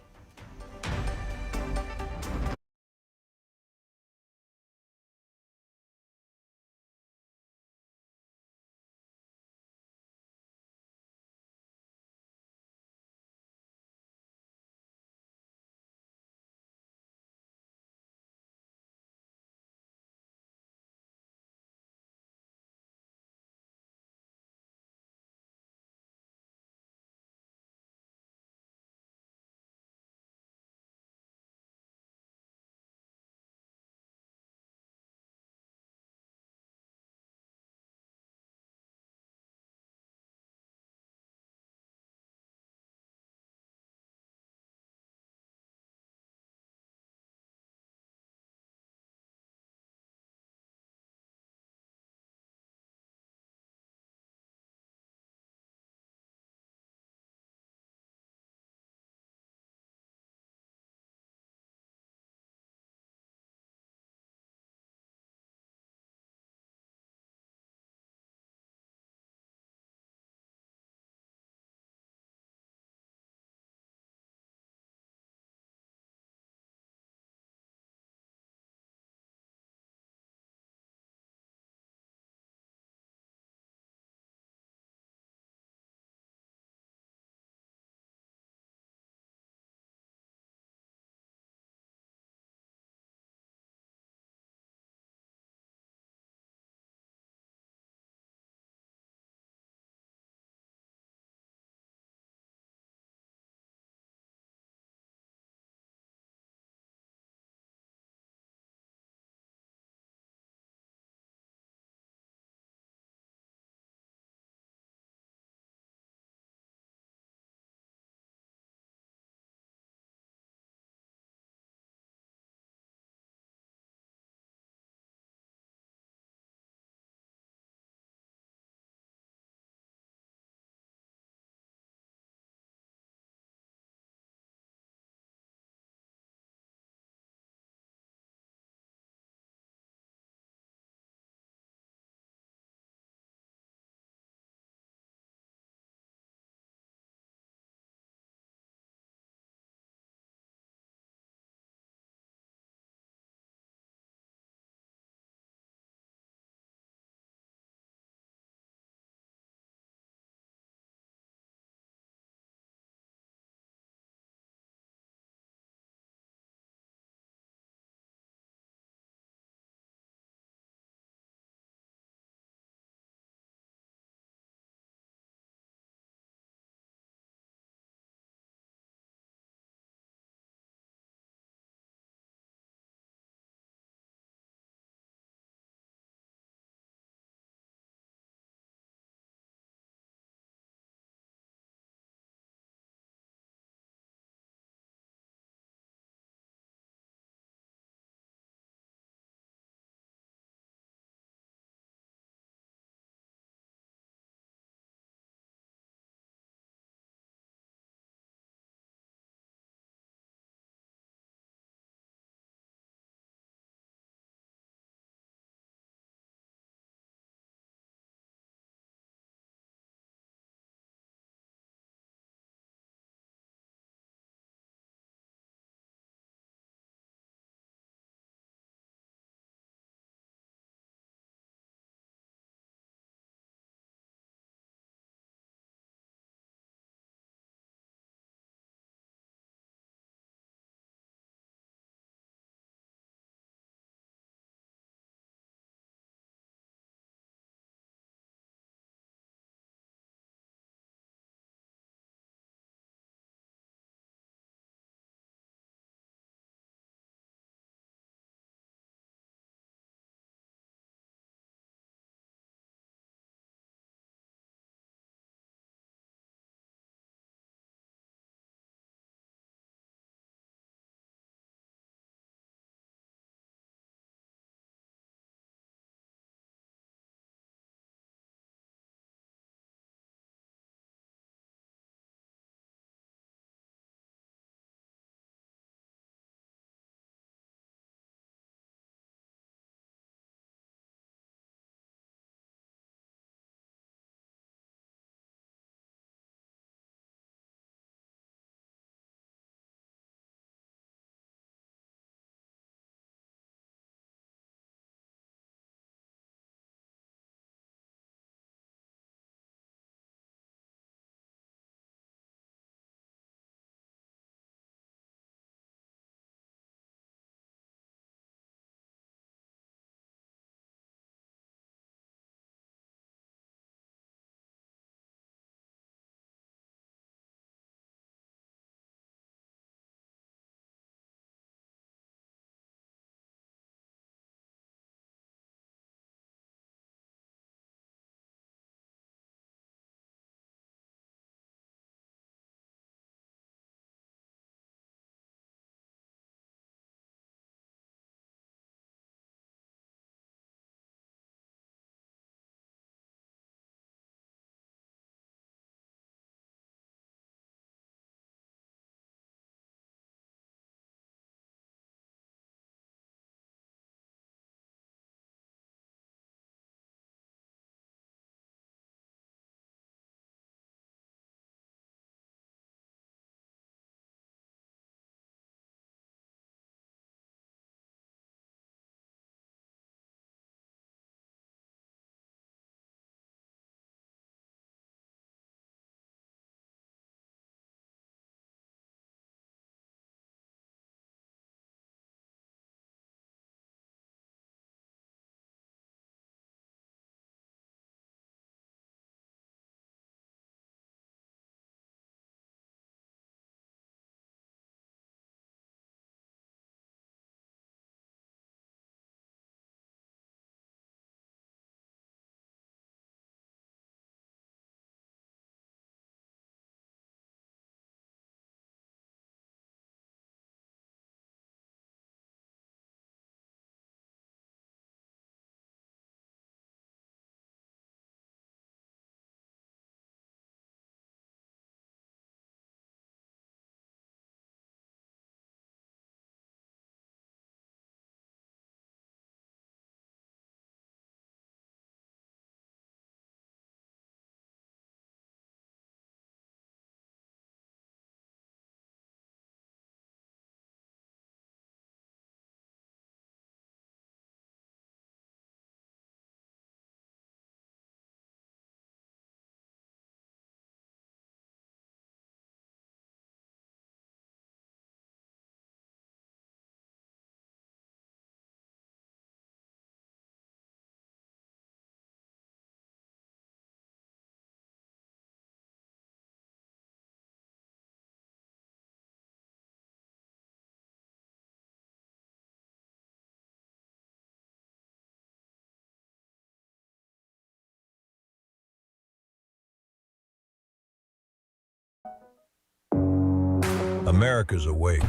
America's awake,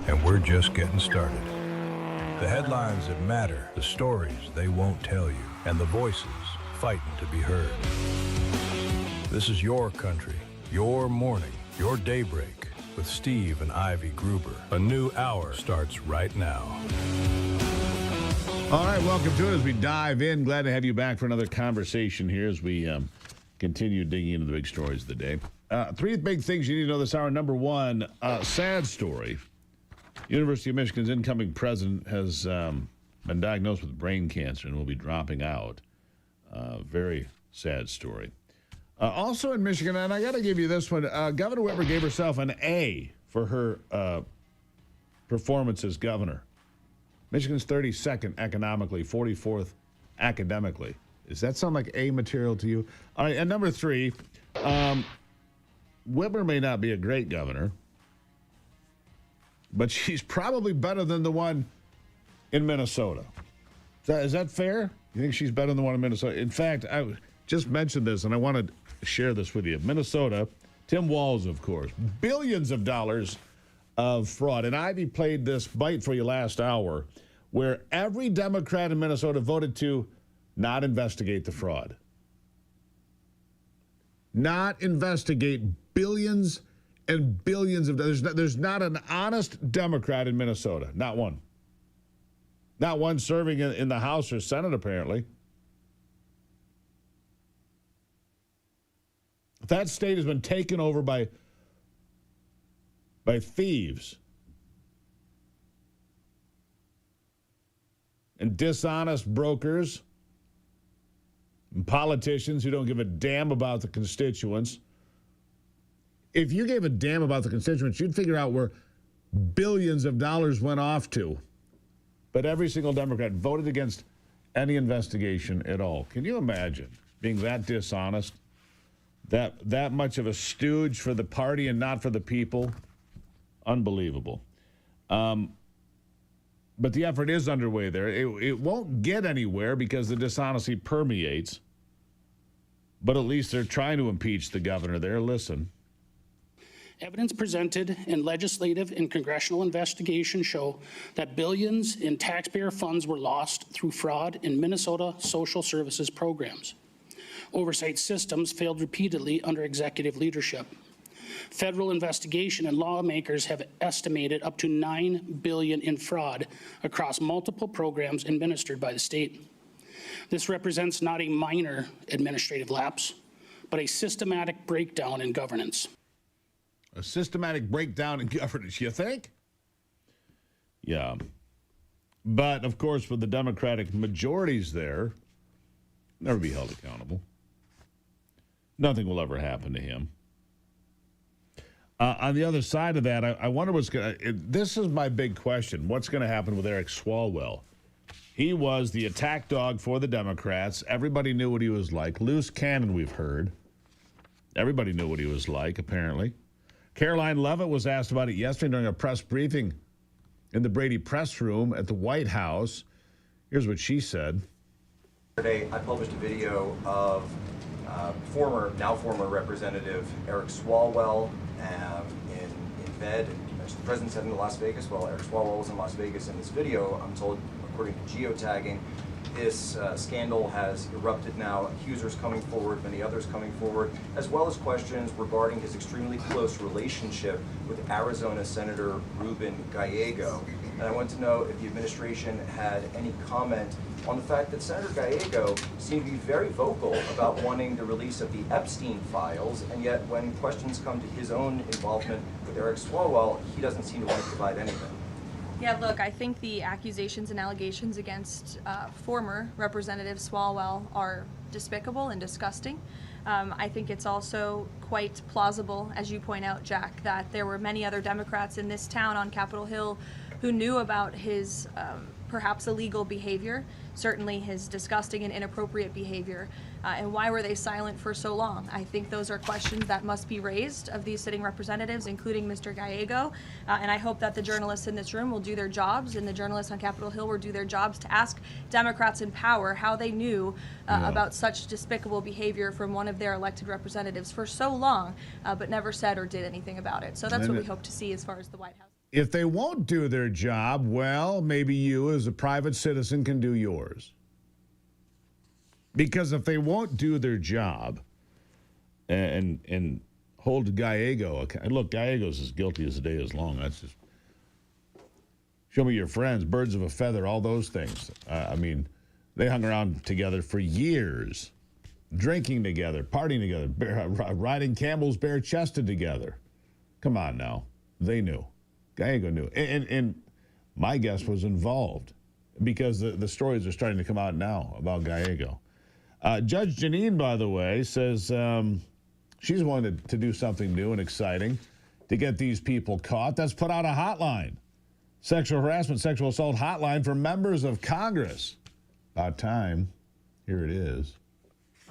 and we're just getting started. The headlines that matter, the stories they won't tell you, and the voices fighting to be heard. This is your country, your morning, your daybreak with Steve and Ivy Gruber. A new hour starts right now. All right, welcome to it as we dive in. Glad to have you back for another conversation here as we continue digging into the big stories of the day. Three big things you need to know this hour. Number one, sad story. University of Michigan's incoming president has been diagnosed with brain cancer and will be dropping out. Very sad story. Also in Michigan, and I got to give you this one, Governor Whitmer gave herself an A for her performance as governor. Michigan's 32nd economically, 44th academically. Does that sound like A material to you? All right, and number three, Whitmer may not be a great governor, but she's probably better than the one in Minnesota. Is that fair? You think she's better than the one in Minnesota? In fact, I just mentioned this, and I want to share this with you. Minnesota, Tim Walz, of course, billions of dollars of fraud. And Ivy played this bite for you last hour, where every Democrat in Minnesota voted to not investigate the fraud. Not investigate billions and billions of dollars. There's not an honest Democrat in Minnesota. Not one. Not one serving in the House or Senate, apparently. That state has been taken over by thieves and dishonest brokers and politicians who don't give a damn about the constituents. If you gave a damn about the constituents, you'd figure out where billions of dollars went off to. But every single Democrat voted against any investigation at all. Can you imagine being that dishonest? That much of a stooge for the party and not for the people? Unbelievable. But the effort is underway there. It won't get anywhere because the dishonesty permeates. But at least they're trying to impeach the governor there. Listen. Evidence presented in legislative and congressional investigations show that billions in taxpayer funds were lost through fraud in Minnesota social services programs. Oversight systems failed repeatedly under executive leadership. Federal investigation and lawmakers have estimated up to $9 billion in fraud across multiple programs administered by the state. This represents not a minor administrative lapse, but a systematic breakdown in governance. A systematic breakdown in governance, you think? Yeah. But, of course, with the Democratic majorities there, never be held accountable. Nothing will ever happen to him. On the other side of that, I wonder what's going to... This is my big question. What's going to happen with Eric Swalwell? He was the attack dog for the Democrats. Everybody knew what he was like. Loose cannon, we've heard. Everybody knew what he was like, apparently. Caroline Leavitt was asked about it yesterday during a press briefing in the Brady press room at the White House. Here's what she said. Yesterday, I published a video of now former Representative Eric Swalwell in bed. The president's heading to Las Vegas. Well, Eric Swalwell was in Las Vegas in this video. I'm told, according to geotagging, this scandal has erupted now. Accusers coming forward, many others coming forward, as well as questions regarding his extremely close relationship with Arizona Senator Ruben Gallego. And I want to know if the administration had any comment on the fact that Senator Gallego seemed to be very vocal about wanting the release of the Epstein files, and yet when questions come to his own involvement with Eric Swalwell, he doesn't seem to want to provide anything. Yeah, look, I think the accusations and allegations against former Representative Swalwell are despicable and disgusting. I think it's also quite plausible, as you point out, Jack, that there were many other Democrats in this town on Capitol Hill who knew about his perhaps illegal behavior, certainly his disgusting and inappropriate behavior, and why were they silent for so long? I think those are questions that must be raised of these sitting representatives, including Mr. Gallego, and I hope that the journalists in this room will do their jobs, and the journalists on Capitol Hill will do their jobs to ask Democrats in power how they knew about such despicable behavior from one of their elected representatives for so long, but never said or did anything about it. So that's what we hope to see as far as the White House. If they won't do their job, well, maybe you as a private citizen can do yours. Because if they won't do their job and hold Gallego, look, Gallego's as guilty as the day is long. That's just, show me your friends, birds of a feather, all those things. I mean, they hung around together for years, drinking together, partying together, riding camels bare-chested together. Come on now. They knew. Gallego knew. And my guess was involved because the stories are starting to come out now about Gallego. Judge Janine, by the way, says she's willing to do something new and exciting to get these people caught. That's put out a hotline, sexual harassment, sexual assault hotline for members of Congress. About time. Here it is.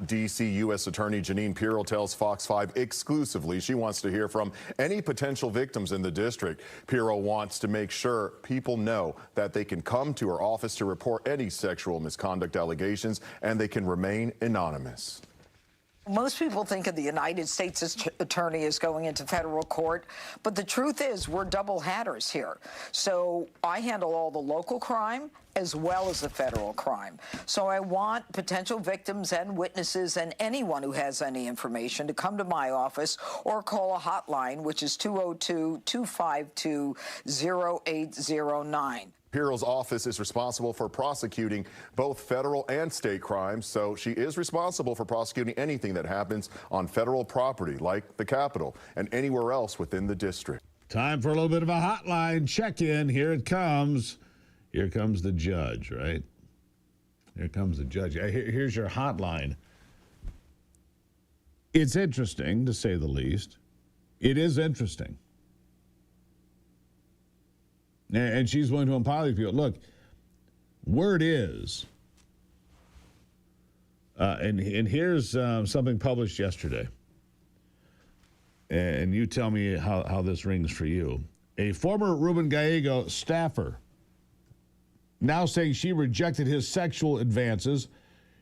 D.C. U.S. Attorney Jeanine Pirro tells Fox 5 exclusively she wants to hear from any potential victims in the district. Pirro wants to make sure people know that they can come to her office to report any sexual misconduct allegations and they can remain anonymous. Most people think of the United States Attorney as going into federal court, but the truth is we're double hatters here. So I handle all the local crime as well as the federal crime. So I want potential victims and witnesses and anyone who has any information to come to my office or call a hotline, which is 202-252-0809. Pirro's office is responsible for prosecuting both federal and state crimes, so she is responsible for prosecuting anything that happens on federal property, like the Capitol, and anywhere else within the district. Time for a little bit of a hotline check-in. Here it comes. Here comes the judge, right? Here comes the judge. Here's your hotline. It's interesting, to say the least. It is interesting. And she's willing to empower people. Look, word is, and here's something published yesterday. And you tell me how this rings for you. A former Ruben Gallego staffer now saying she rejected his sexual advances.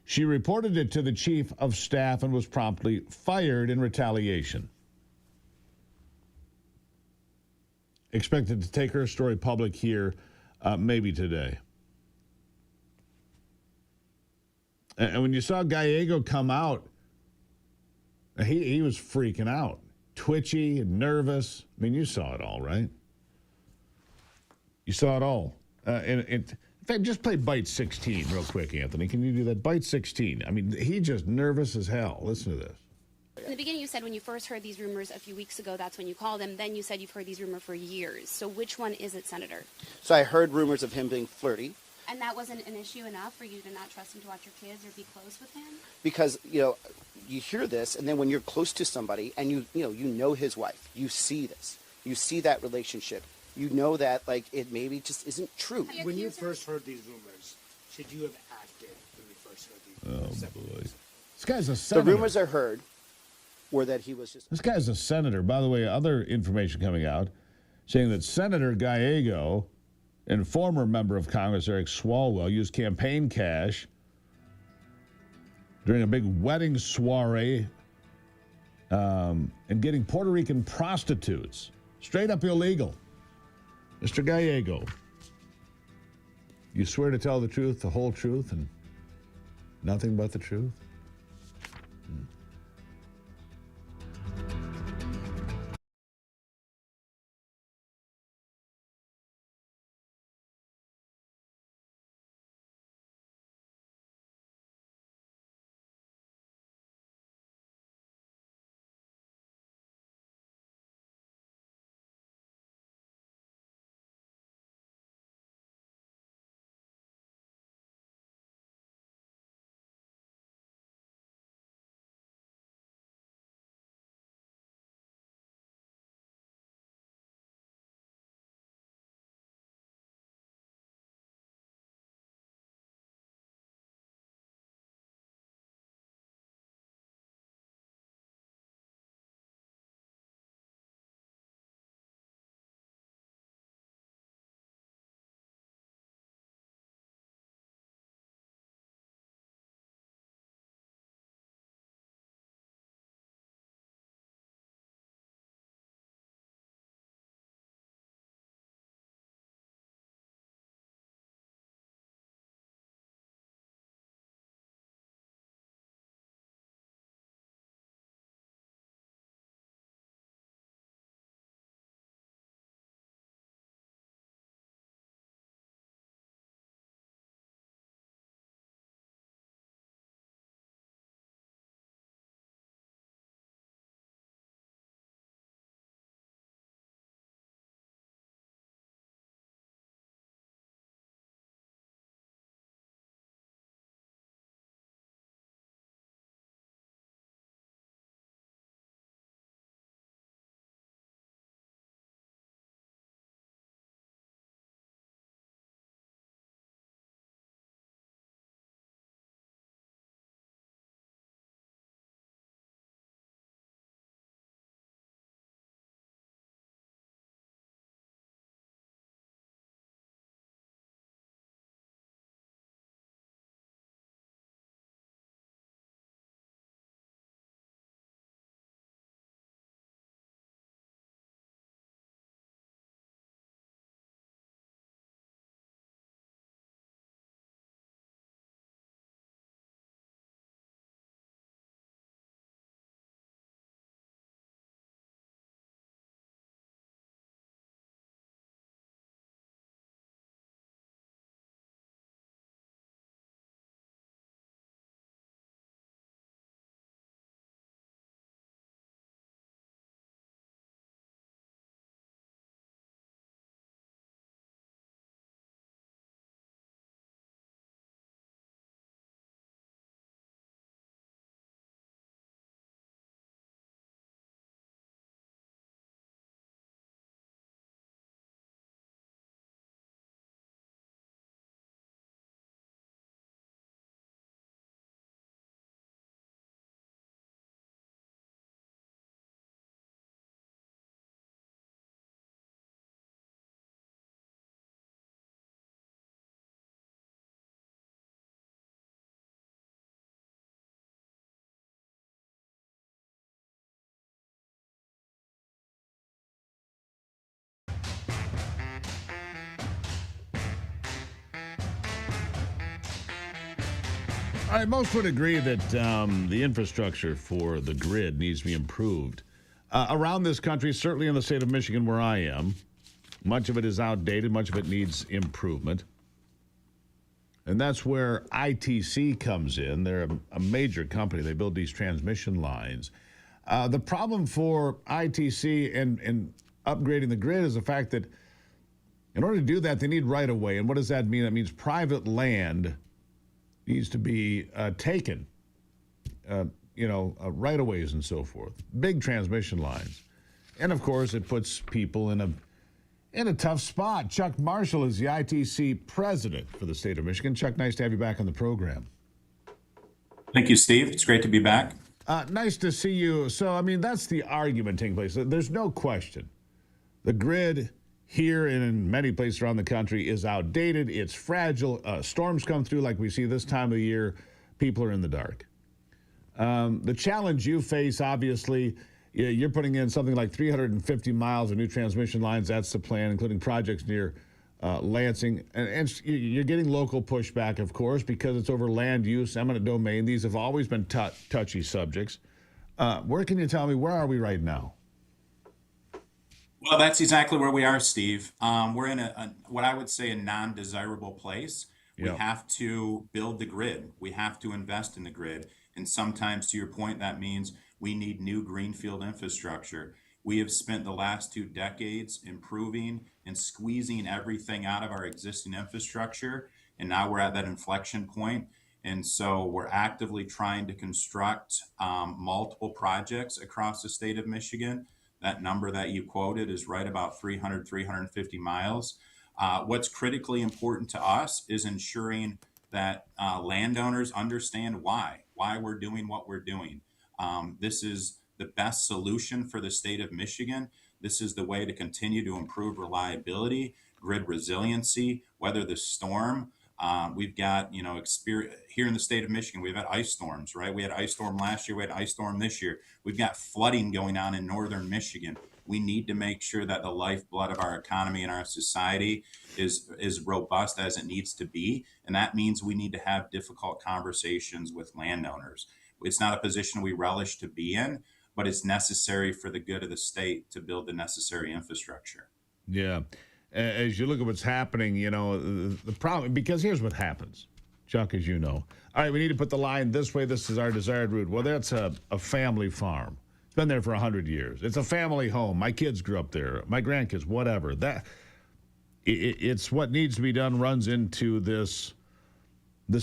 She reported it to the chief of staff and was promptly fired in retaliation. Expected to take her story public here maybe today. And when you saw Gallego come out, he was freaking out. Twitchy and nervous. I mean, you saw it all, right? You saw it all. In fact, just play Bite 16 real quick, Anthony. Can you do that? Bite 16. I mean, he just nervous as hell. Listen to this. In the beginning, you said when you first heard these rumors a few weeks ago, that's when you called him. Then you said you've heard these rumors for years. So which one is it, Senator? So I heard rumors of him being flirty. And that wasn't an issue enough for you to not trust him to watch your kids or be close with him? Because, you hear this, and then when you're close to somebody and you know his wife, you see this. You see that relationship. You know that, it maybe just isn't true. When you first heard these rumors, should you have acted when you first heard these rumors? Oh, boy. This guy's a senator. The rumors I heard were that he was just... This guy's a senator. By the way, other information coming out saying that Senator Gallego and former member of Congress Eric Swalwell used campaign cash during a big wedding soiree and getting Puerto Rican prostitutes. Straight up illegal. Mr. Gallego, you swear to tell the truth, the whole truth, and nothing but the truth? All right, most would agree that the infrastructure for the grid needs to be improved. Around this country, certainly in the state of Michigan where I am, much of it is outdated, much of it needs improvement. And that's where ITC comes in. They're a major company. They build these transmission lines. The problem for ITC and upgrading the grid is the fact that in order to do that, they need right-of-way. And what does that mean? That means private land needs to be taken, right-of-ways and so forth. Big transmission lines. And, of course, it puts people in a tough spot. Chuck Marshall is the ITC president for the state of Michigan. Chuck, nice to have you back on the program. Thank you, Steve. It's great to be back. Nice to see you. So, I mean, that's the argument taking place. There's no question. The grid here and in many places around the country is outdated. It's fragile. Storms come through like we see this time of the year. People are in the dark. The challenge you face, obviously, you're putting in something like 350 miles of new transmission lines. That's the plan, including projects near Lansing. And you're getting local pushback, of course, because it's over land use, eminent domain. These have always been touchy subjects. Where can you tell me, where are we right now? Well, that's exactly where we are, Steve. We're in what I would say a non-desirable place. We have to build the grid. We have to invest in the grid. And sometimes, to your point, that means we need new greenfield infrastructure. We have spent the last 2 decades improving and squeezing everything out of our existing infrastructure. And now we're at that inflection point. And so we're actively trying to construct multiple projects across the state of Michigan. That number that you quoted is right about 350 miles. What's critically important to us is ensuring that landowners understand why we're doing what we're doing. This is the best solution for the state of Michigan. This is the way to continue to improve reliability, grid resiliency, weather the storm. We've got, experience here in the state of Michigan. We've had ice storms, right? We had ice storm last year. We had ice storm this year. We've got flooding going on in northern Michigan. We need to make sure that the lifeblood of our economy and our society is robust as it needs to be. And that means we need to have difficult conversations with landowners. It's not a position we relish to be in, but it's necessary for the good of the state to build the necessary infrastructure. Yeah. As you look at what's happening, the problem, because here's what happens, Chuck, as you know. All right, we need to put the line this way. This is our desired route. Well, that's a family farm. It's been there for 100 years. It's a family home. My kids grew up there. My grandkids, whatever. It's what needs to be done runs into this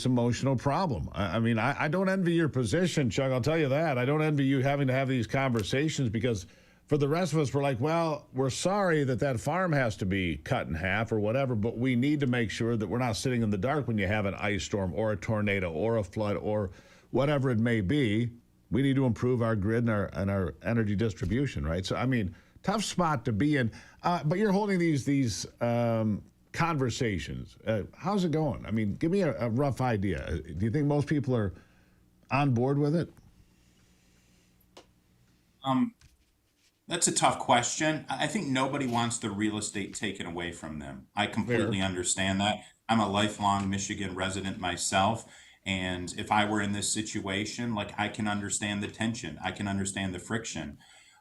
emotional problem. I mean, I don't envy your position, Chuck. I'll tell you that. I don't envy you having to have these conversations because for the rest of us, we're like, well, we're sorry that farm has to be cut in half or whatever, but we need to make sure that we're not sitting in the dark when you have an ice storm or a tornado or a flood or whatever it may be. We need to improve our grid and our energy distribution, right? So, I mean, tough spot to be in. But you're holding these conversations. How's it going? I mean, give me a rough idea. Do you think most people are on board with it? That's a tough question. I think nobody wants the real estate taken away from them. I completely understand that. I'm a lifelong Michigan resident myself. And if I were in this situation, I can understand the tension. I can understand the friction.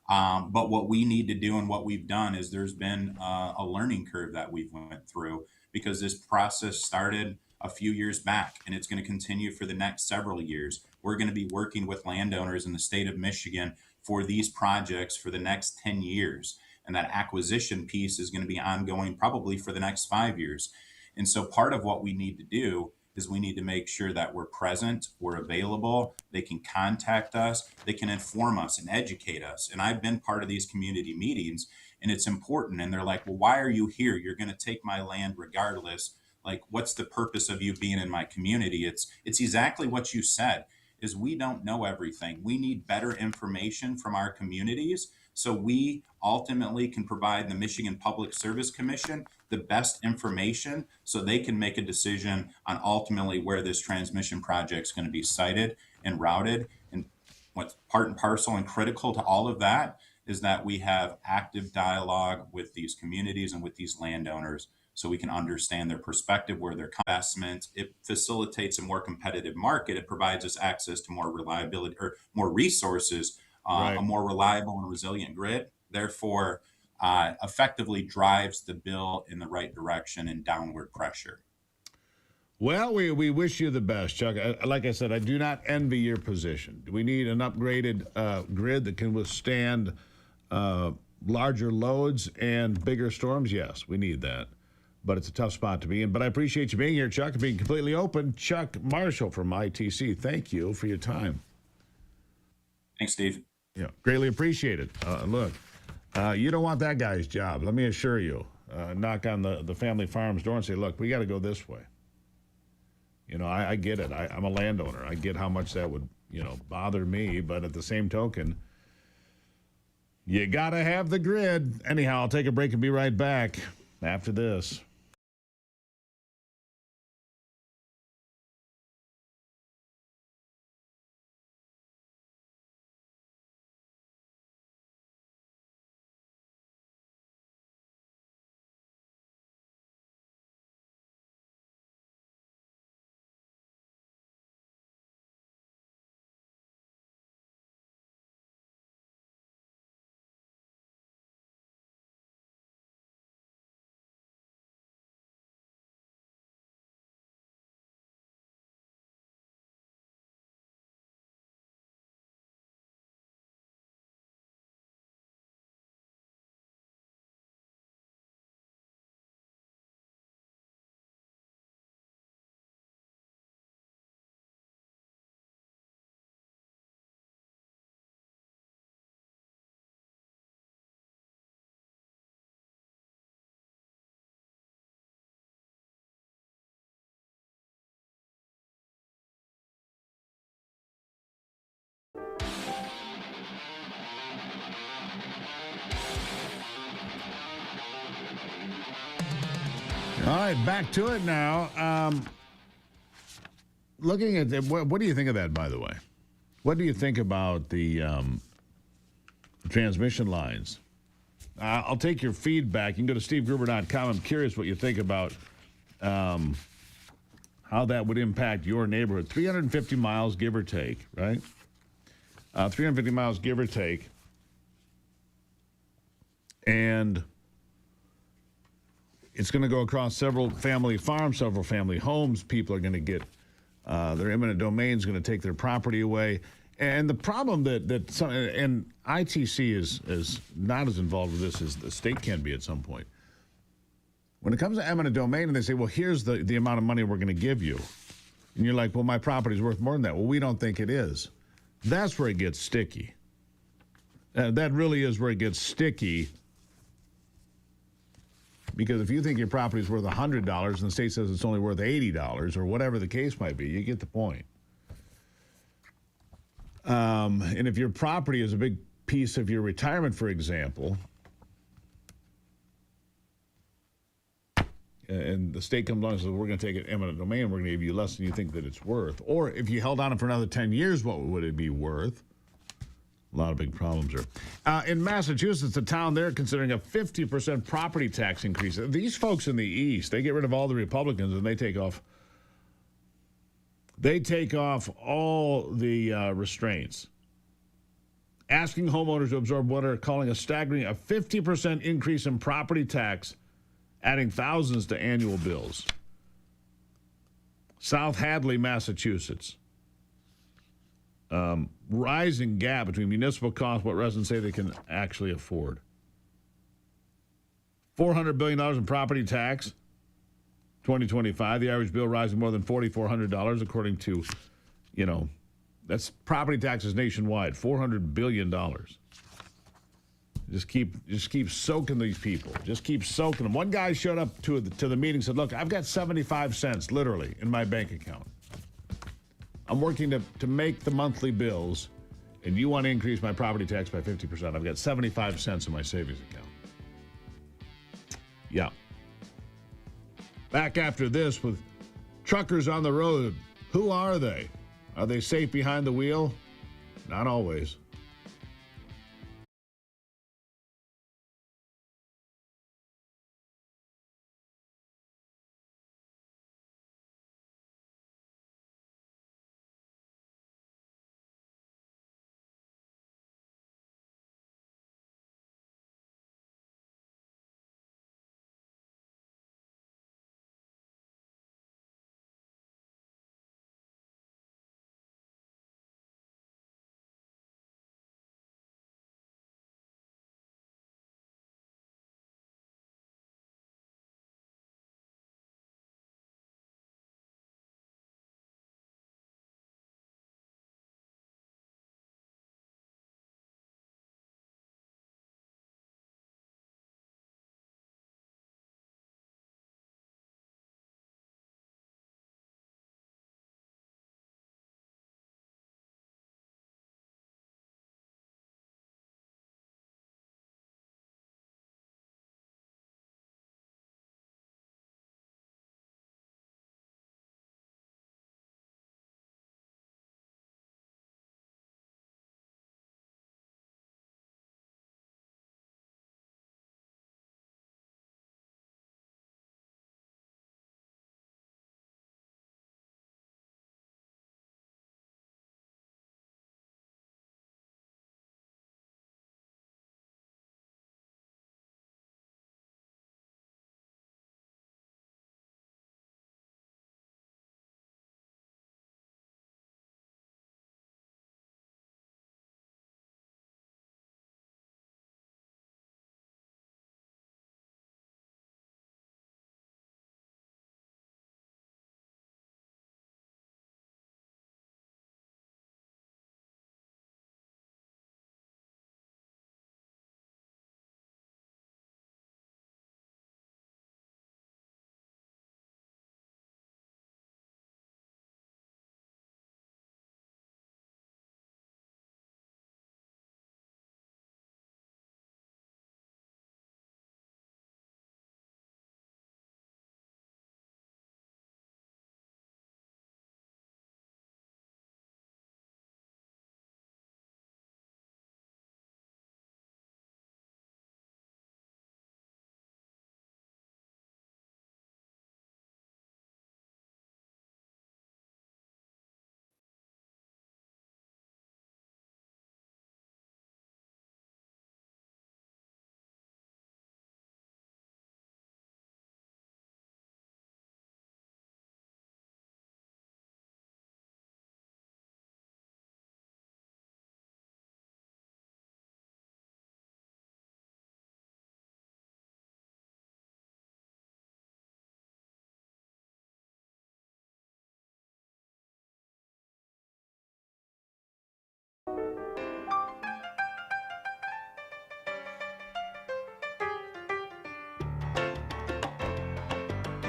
But what we need to do and what we've done is there's been a learning curve that we've went through because this process started a few years back and it's going to continue for the next several years. We're going to be working with landowners in the state of Michigan for these projects for the next 10 years. And that acquisition piece is going to be ongoing probably for the next 5 years. And so part of what we need to do is we need to make sure that we're present, we're available, they can contact us, they can inform us and educate us. And I've been part of these community meetings and it's important. And they're like, well, why are you here? You're going to take my land regardless. What's the purpose of you being in my community? It's exactly what you said, is we don't know everything. We need better information from our communities so we ultimately can provide the Michigan Public Service Commission the best information so they can make a decision on ultimately where this transmission project is going to be sited and routed. And what's part and parcel and critical to all of that is that we have active dialogue with these communities and with these landowners so we can understand their perspective, where their investment. It facilitates a more competitive market. It provides us access to more reliability or more resources, a more reliable and resilient grid. Therefore, effectively drives the bill in the right direction and downward pressure. Well, we wish you the best, Chuck. Like I said, I do not envy your position. Do we need an upgraded grid that can withstand larger loads and bigger storms? Yes, we need that. But it's a tough spot to be in. But I appreciate you being here, Chuck, and being completely open. Chuck Marshall from ITC, thank you for your time. Thanks, Steve. Yeah, greatly appreciated. Look, you don't want that guy's job, let me assure you. Knock on the family farm's door and say, look, we got to go this way. You know, I get it. I'm a landowner. I get how much that would, bother me. But at the same token, you got to have the grid. Anyhow, I'll take a break and be right back after this. All right, back to it now. Looking at what do you think of that, by the way? What do you think about the transmission lines? I'll take your feedback. You can go to stevegruber.com. I'm curious what you think about how that would impact your neighborhood. 350 miles, give or take, right? 350 miles, give or take. And it's going to go across several family farms, several family homes. People are going to get their eminent domain is going to take their property away. And the problem that some, and ITC is not as involved with this as the state can be at some point. When it comes to eminent domain and they say, well, here's the amount of money we're going to give you. And you're like, well, my property's worth more than that. Well, we don't think it is. That's where it gets sticky. That really is where it gets sticky. Because if you think your property is worth $100 and the state says it's only worth $80 or whatever the case might be, you get the point. And if your property is a big piece of your retirement, for example, and the state comes along and says, we're going to take it eminent domain, we're going to give you less than you think that it's worth. Or if you held on it for another 10 years, what would it be worth? A lot of big problems there. In Massachusetts, a town there considering a 50% property tax increase. These folks in the East, they get rid of all the Republicans and they take off all the restraints. Asking homeowners to absorb what are calling a staggering 50% increase in property tax, adding thousands to annual bills. South Hadley, Massachusetts. Rising gap between municipal costs, what residents say they can actually afford. $400 billion in property tax, 2025. The average bill rising more than $4,400, according to, that's property taxes nationwide. $400 billion. Just keep soaking these people. Just keep soaking them. One guy showed up to the meeting and said, look, I've got 75 cents, literally, in my bank account. I'm working to make the monthly bills, and you want to increase my property tax by 50%. I've got 75 cents in my savings account. Yeah. Back after this with truckers on the road. Who are they? Are they safe behind the wheel? Not always.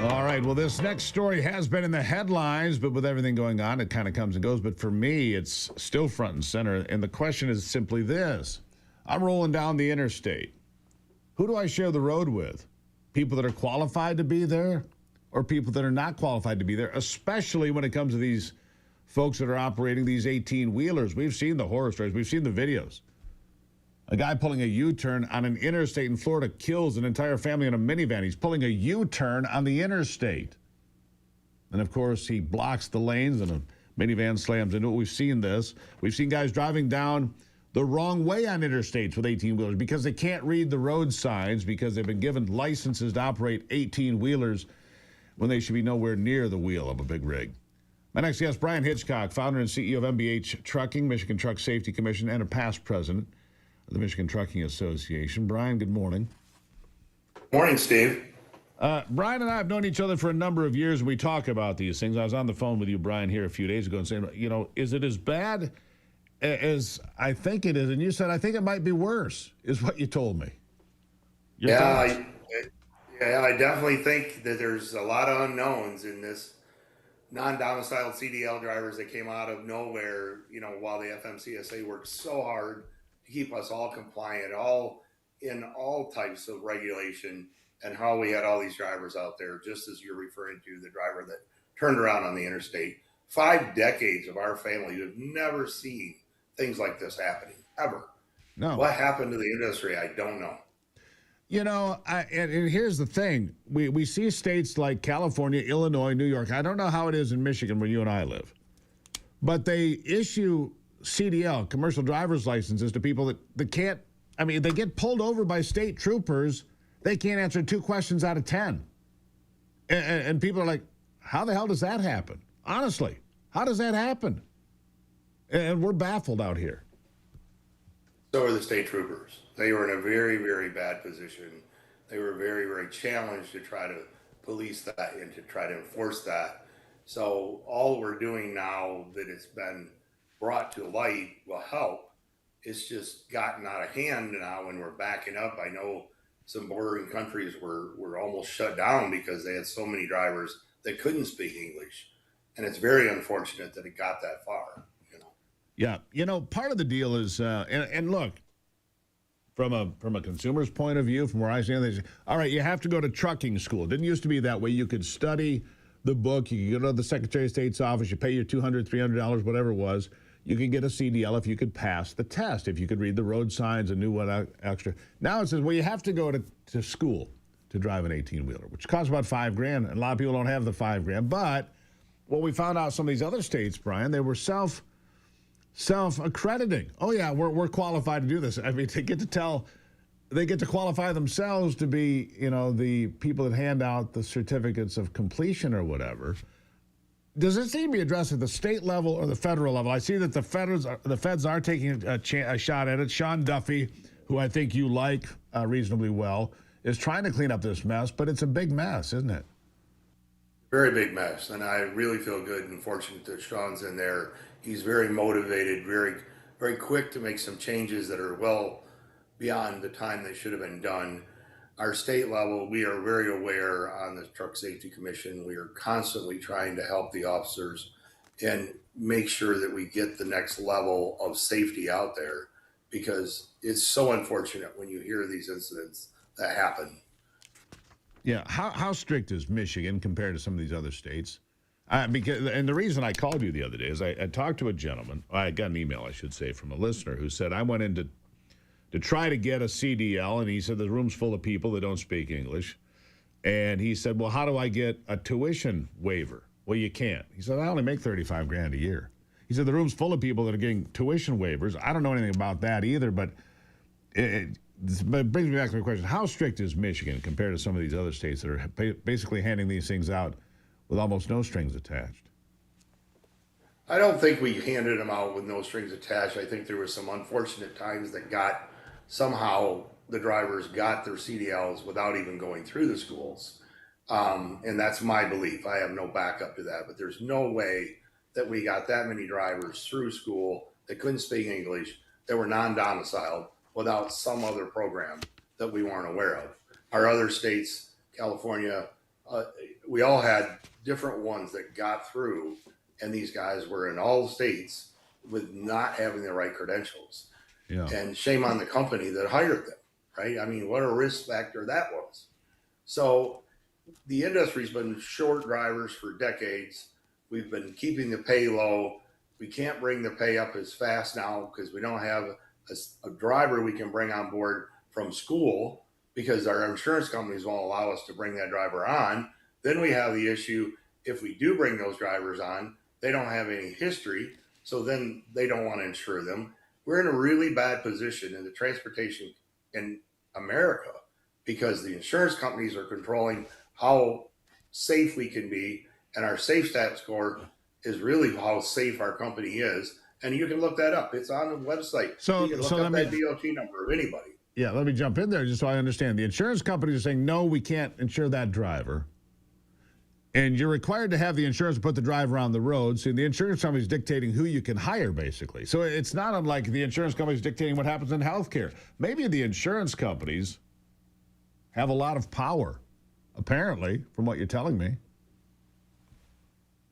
All right. Well, this next story has been in the headlines, but with everything going on, it kind of comes and goes. But for me, it's still front and center. And the question is simply this. I'm rolling down the interstate. Who do I share the road with? People that are qualified to be there or people that are not qualified to be there, especially when it comes to these folks that are operating these 18-wheelers. We've seen the horror stories. We've seen the videos. A guy pulling a U-turn on an interstate in Florida kills an entire family in a minivan. He's pulling a U-turn on the interstate. And, of course, he blocks the lanes and a minivan slams into it. We've seen this. We've seen guys driving down the wrong way on interstates with 18-wheelers because they can't read the road signs because they've been given licenses to operate 18-wheelers when they should be nowhere near the wheel of a big rig. My next guest, Brian Hitchcock, founder and CEO of MBH Trucking, Michigan Truck Safety Commission, and a past president of the Michigan Trucking Association. Brian, good morning. Morning, Steve. Brian and I have known each other for a number of years, and we talk about these things. I was on the phone with you, Brian, here a few days ago and saying, you know, is it as bad as I think it is? And you said, I think it might be worse, is what you told me. I definitely think that there's a lot of unknowns in this non-domiciled CDL drivers that came out of nowhere, you know, while the FMCSA worked so hard to keep us all compliant, all in all types of regulation, and how we had all these drivers out there, just as you're referring to, the driver that turned around on the interstate. 5 decades of our family have never seen things like this happening, ever. No. What happened to the industry? I don't know. You know, and here's the thing. We see states like California, Illinois, New York. I don't know how it is in Michigan where you and I live. But they issue CDL, commercial driver's licenses, to people that can't, I mean, they get pulled over by state troopers. They can't answer 2 questions out of 10. And people are like, how the hell does that happen? Honestly, how does that happen? And we're baffled out here. So are the state troopers. They were in a very, very bad position. They were very, very challenged to try to police that and to try to enforce that. So all we're doing now that it's been brought to light will help. It's just gotten out of hand now and we're backing up. I know some bordering countries were almost shut down because they had so many drivers that couldn't speak English. And it's very unfortunate that it got that far. Yeah, you know, part of the deal is, and look, from a consumer's point of view, from where I stand, they say, all right, you have to go to trucking school. It didn't used to be that way. You could study the book. You could go to the Secretary of State's office. You pay your $200, $300, whatever it was. You could get a CDL if you could pass the test, if you could read the road signs and knew what extra. Now it says, well, you have to go to school to drive an 18-wheeler, which costs about $5,000. And a lot of people don't have the $5,000. But what we found out some of these other states, Brian, they were self-accrediting. Oh yeah, we're qualified to do this. I mean, they get to qualify themselves to be, you know, the people that hand out the certificates of completion or whatever. Does this need to be addressed at the state level or the federal level? I see that the feds are taking a shot at it. Sean Duffy, who I think you like reasonably well, is trying to clean up this mess, but it's a big mess, isn't it? Very big mess, and I really feel good and fortunate that Sean's in there. He's very motivated, very, very quick to make some changes that are well beyond the time they should have been done. Our state level, we are very aware on the Truck Safety Commission. We are constantly trying to help the officers and make sure that we get the next level of safety out there, because it's so unfortunate when you hear these incidents that happen. Yeah, how strict is Michigan compared to some of these other states? Because the reason I called you the other day is I talked to a gentleman. I got an email, I should say, from a listener who said, I went in to try to get a CDL, and he said the room's full of people that don't speak English. And he said, well, how do I get a tuition waiver? Well, you can't. He said, I only make $35,000 a year. He said the room's full of people that are getting tuition waivers. I don't know anything about that either, but it brings me back to the question, how strict is Michigan compared to some of these other states that are basically handing these things out with almost no strings attached? I don't think we handed them out with no strings attached. I think there were some unfortunate times that somehow the drivers got their CDLs without even going through the schools. And that's my belief. I have no backup to that, but there's no way that we got that many drivers through school that couldn't speak English, that were non-domiciled, without some other program that we weren't aware of. Our other states, California, we all had different ones that got through, and these guys were in all states with not having the right credentials. Yeah. And shame on the company that hired them, right? I mean, what a risk factor that was. So the industry's been short drivers for decades. We've been keeping the pay low. We can't bring the pay up as fast now because we don't have a driver we can bring on board from school because our insurance companies won't allow us to bring that driver on. Then we have the issue, if we do bring those drivers on, they don't have any history, so then they don't want to insure them. We're in a really bad position in the transportation in America because the insurance companies are controlling how safe we can be, and our safe stat score is really how safe our company is. And you can look that up. It's on the website. So, you can look up that DOT number of anybody. Yeah, let me jump in there just so I understand. The insurance companies are saying, no, we can't insure that driver. And you're required to have the insurance to put the driver on the road. So the insurance company is dictating who you can hire, basically. So it's not unlike the insurance companies dictating what happens in healthcare. Maybe the insurance companies have a lot of power, apparently, from what you're telling me.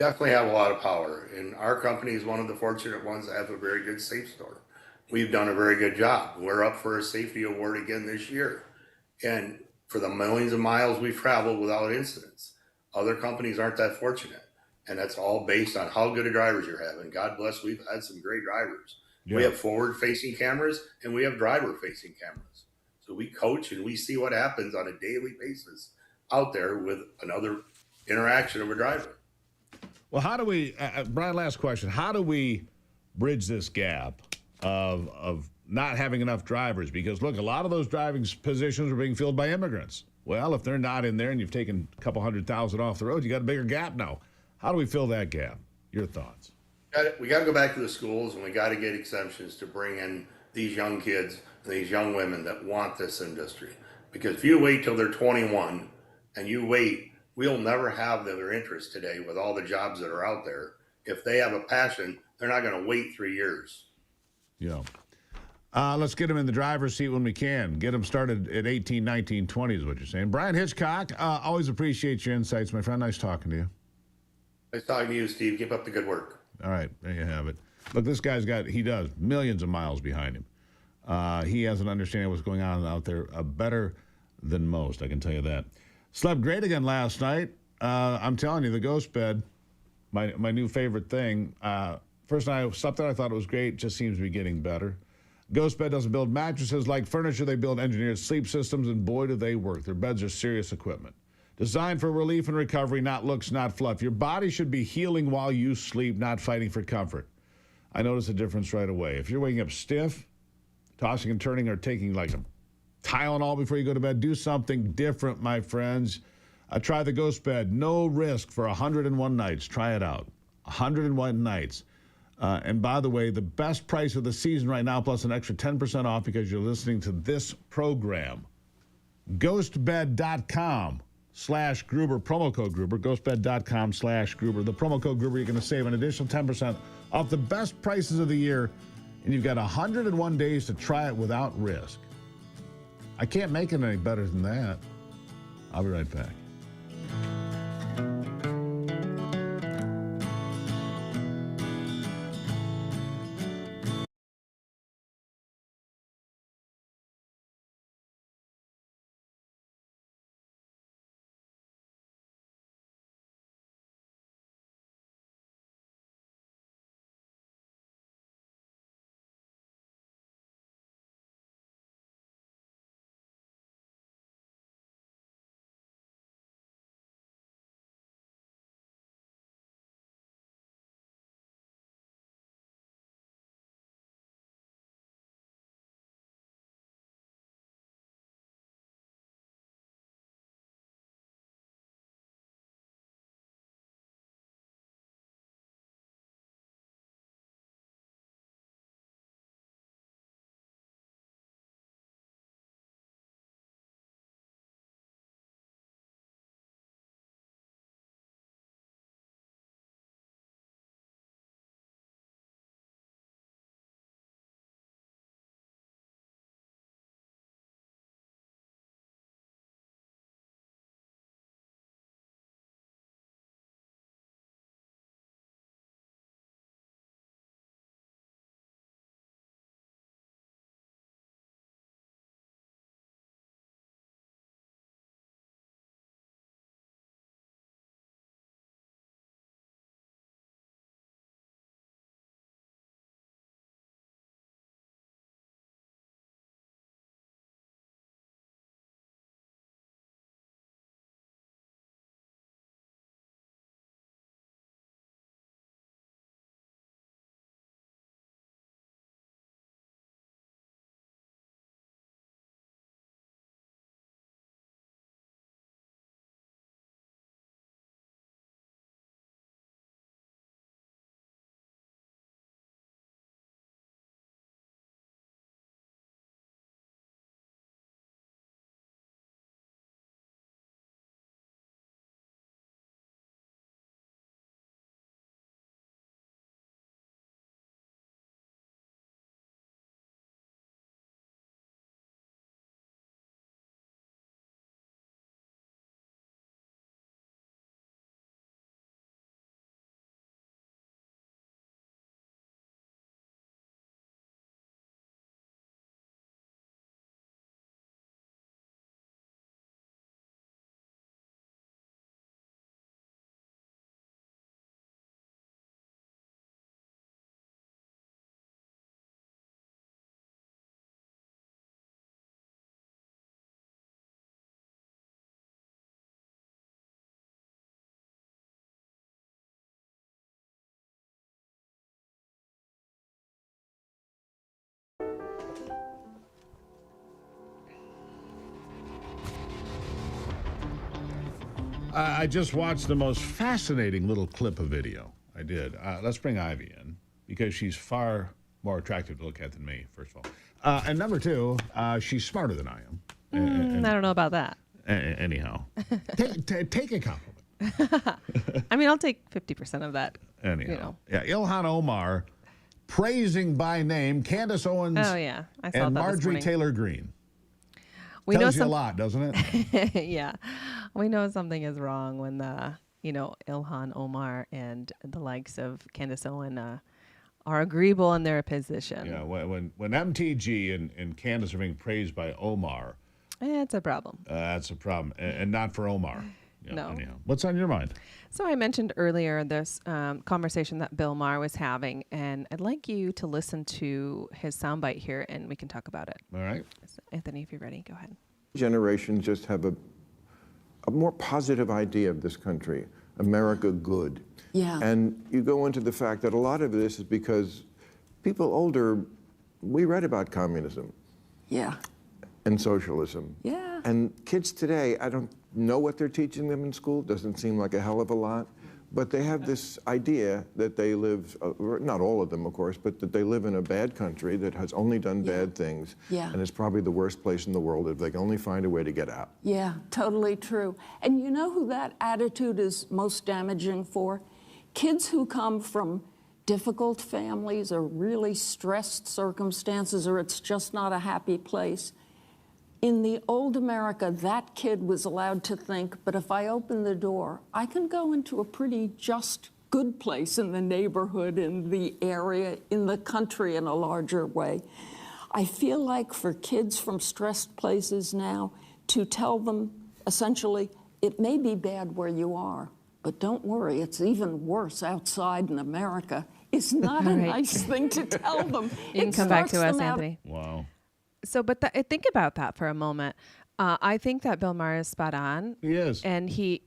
Definitely have a lot of power. And our company is one of the fortunate ones that have a very good safe store. We've done a very good job. We're up for a safety award again this year. And for the millions of miles we've traveled without incidents. Other companies aren't that fortunate. And that's all based on how good of drivers you're having. God bless, we've had some great drivers. Yeah. We have forward-facing cameras and we have driver-facing cameras. So we coach and we see what happens on a daily basis out there with another interaction of a driver. Well, how do we, Brian, last question, how do we bridge this gap of not having enough drivers? Because, look, a lot of those driving positions are being filled by immigrants. Well, if they're not in there and you've taken a couple 100,000 off the road, you got a bigger gap now. How do we fill that gap? Your thoughts? We got to go back to the schools and we got to get exemptions to bring in these young kids and these young women that want this industry. Because if you wait till they're 21 and you wait, we'll never have their interest today with all the jobs that are out there. If they have a passion, they're not going to wait 3 years. Yeah. Let's get them in the driver's seat when we can. Get them started at 18, 19, 20 is what you're saying. Brian Hitchcock, always appreciate your insights, my friend. Nice talking to you. Nice talking to you, Steve. Keep up the good work. All right, there you have it. Look, this guy's he does millions of miles behind him. He has an understanding of what's going on out there better than most, I can tell you that. Slept great again last night. I'm telling you, the ghost bed, my new favorite thing. First night I slept there, I thought it was great. It just seems to be getting better. Ghost Bed doesn't build mattresses like furniture. They build engineered sleep systems, and boy, do they work. Their beds are serious equipment. Designed for relief and recovery, not looks, not fluff. Your body should be healing while you sleep, not fighting for comfort. I notice a difference right away. If you're waking up stiff, tossing and turning, or taking like a Tylenol before you go to bed, do something different, my friends. Try the Ghost Bed. No risk for 101 nights. Try it out. 101 nights. And by the way, the best price of the season right now, plus an extra 10% off because you're listening to this program. Ghostbed.com/Gruber, promo code Gruber, ghostbed.com/Gruber. The promo code Gruber, you're going to save an additional 10% off the best prices of the year, and you've got 101 days to try it without risk. I can't make it any better than that. I'll be right back. I just watched the most fascinating little clip of video. I did. Let's bring Ivy in because she's far more attractive to look at than me, first of all. And number two, she's smarter than I am. I don't know about that. Anyhow, take a compliment. I mean, I'll take 50% of that. Anyhow, You know. yeah, Ilhan Omar praising by name Candace Owens Oh, yeah. I saw and that this Marjorie morning. Taylor Greene. We Tells know you a lot, doesn't it? Yeah. We know something is wrong when Ilhan Omar and the likes of Candace Owen are agreeable in their position. Yeah, when MTG and Candace are being praised by Omar, It's a problem. that's a problem, and not for Omar. Yeah, No. Anyhow, what's on your mind? So I mentioned earlier this conversation that Bill Maher was having, and I'd like you to listen to his soundbite here, and we can talk about it. All right. So, Anthony, if you're ready, go ahead. Generations just have a more positive idea of this country, America good. Yeah. And you go into the fact that a lot of this is because people older, we read about communism Yeah. and socialism. Yeah. And kids today, I don't know what they're teaching them in school, doesn't seem like a hell of a lot, but they have this idea that they live, not all of them, of course, but that they live in a bad country that has only done bad things, Yeah. and it's probably the worst place in the world if they can only find a way to get out. Yeah, totally true. And you know who that attitude is most damaging for? Kids who come from difficult families or really stressed circumstances, or it's just not a happy place. In the old America, that kid was allowed to think, but if I open the door, I can go into a pretty just good place in the neighborhood, in the area, in the country in a larger way. I feel like for kids from stressed places now, to tell them essentially, it may be bad where you are, but don't worry, it's even worse outside in America, is not a Right. nice thing to tell them. You can It come back to starts us, them out- Anthony. Wow. So, but think about that for a moment. I think that Bill Maher is spot on. He is. And he,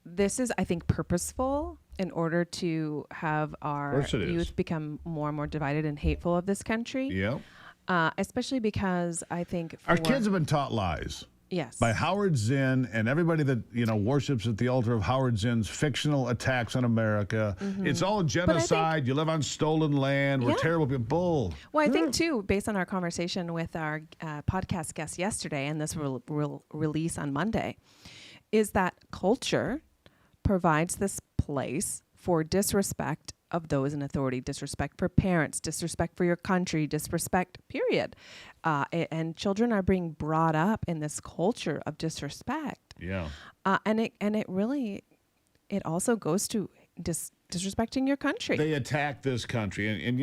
this is, I think, purposeful in order to have our course it is. youth become more and more divided and hateful of this country. Yep. Especially because I think Our kids have been taught lies. Yes. By Howard Zinn and everybody that worships at the altar of Howard Zinn's fictional attacks on America. Mhm. It's all genocide. You live on stolen land. We're Yeah. terrible people. Bull. Well, I think too, based on our conversation with our podcast guest yesterday, and this will release on Monday, is that culture provides this place for disrespect of those in authority, disrespect for parents, disrespect for your country, disrespect, period. And children are being brought up in this culture of disrespect. Yeah. And it really, it also goes to disrespecting your country. They attack this country. And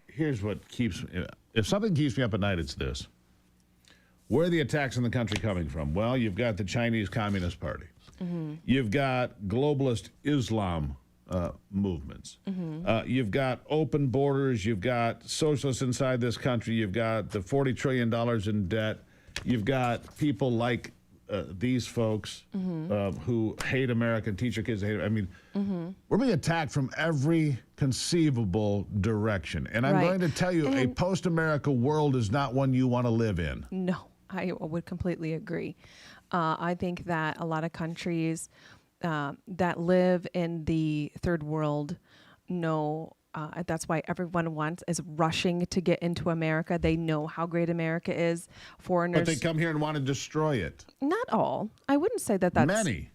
here's what keeps, if something keeps me up at night, it's this. Where are the attacks on the country coming from? Well, you've got the Chinese Communist Party. Mm-hmm. You've got globalist Islam movements. Mm-hmm. You've got open borders. You've got socialists inside this country. You've got the $40 trillion in debt. You've got people like these folks who hate America and teach their kids to hate it. I mean, we're being attacked from every conceivable direction. And I'm Right. going to tell you, a post-America world is not one you want to live in. No, I would completely agree. I think that a lot of countries that live in the third world know that's why everyone is rushing to get into America. They know how great America is. Foreigners, But they come here and want to destroy it. not all. I wouldn't say that's Many.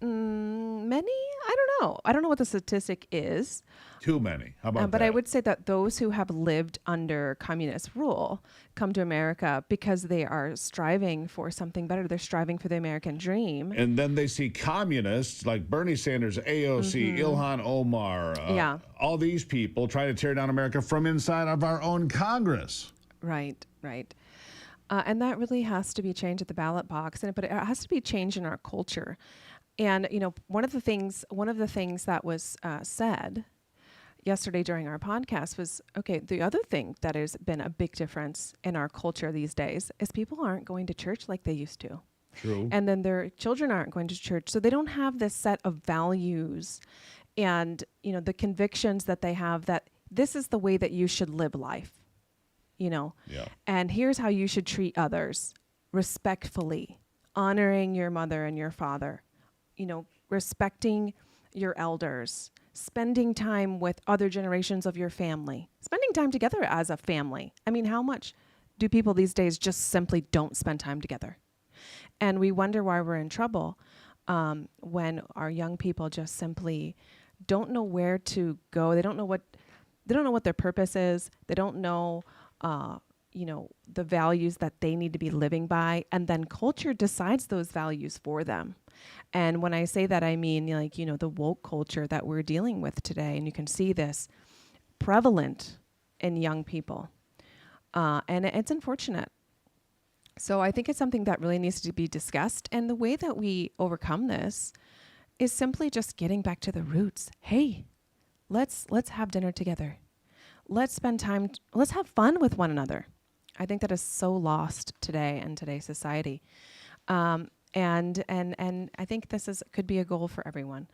Many? I don't know. I don't know what the statistic is. Too many. How about But that? I would say that those who have lived under communist rule come to America because they are striving for something better. They're striving for the American dream. And then they see communists like Bernie Sanders, AOC, Ilhan Omar, Yeah. all these people trying to tear down America from inside of our own Congress. Right, right. And that really has to be changed at the ballot box, but it has to be changed in our culture. And one of the things that was said yesterday during our podcast was, okay, the other thing that has been a big difference in our culture these days is people aren't going to church like they used to. True. And then their children aren't going to church, so they don't have this set of values and the convictions that they have that this is the way that you should live life. Yeah. And here's how you should treat others respectfully, honoring your mother and your father. respecting your elders, spending time with other generations of your family, spending time together as a family. I mean, how much do people these days just simply don't spend time together? And we wonder why we're in trouble when our young people just simply don't know where to go. They don't know what their purpose is. They don't know, the values that they need to be living by. And then culture decides those values for them. And when I say that, I mean, the woke culture that we're dealing with today. And you can see this prevalent in young people. And it's unfortunate. So I think it's something that really needs to be discussed. And the way that we overcome this is simply just getting back to the roots. Hey, let's have dinner together. Let's spend time. Let's have fun with one another. I think that is so lost today in today's society. And I think this could be a goal for everyone.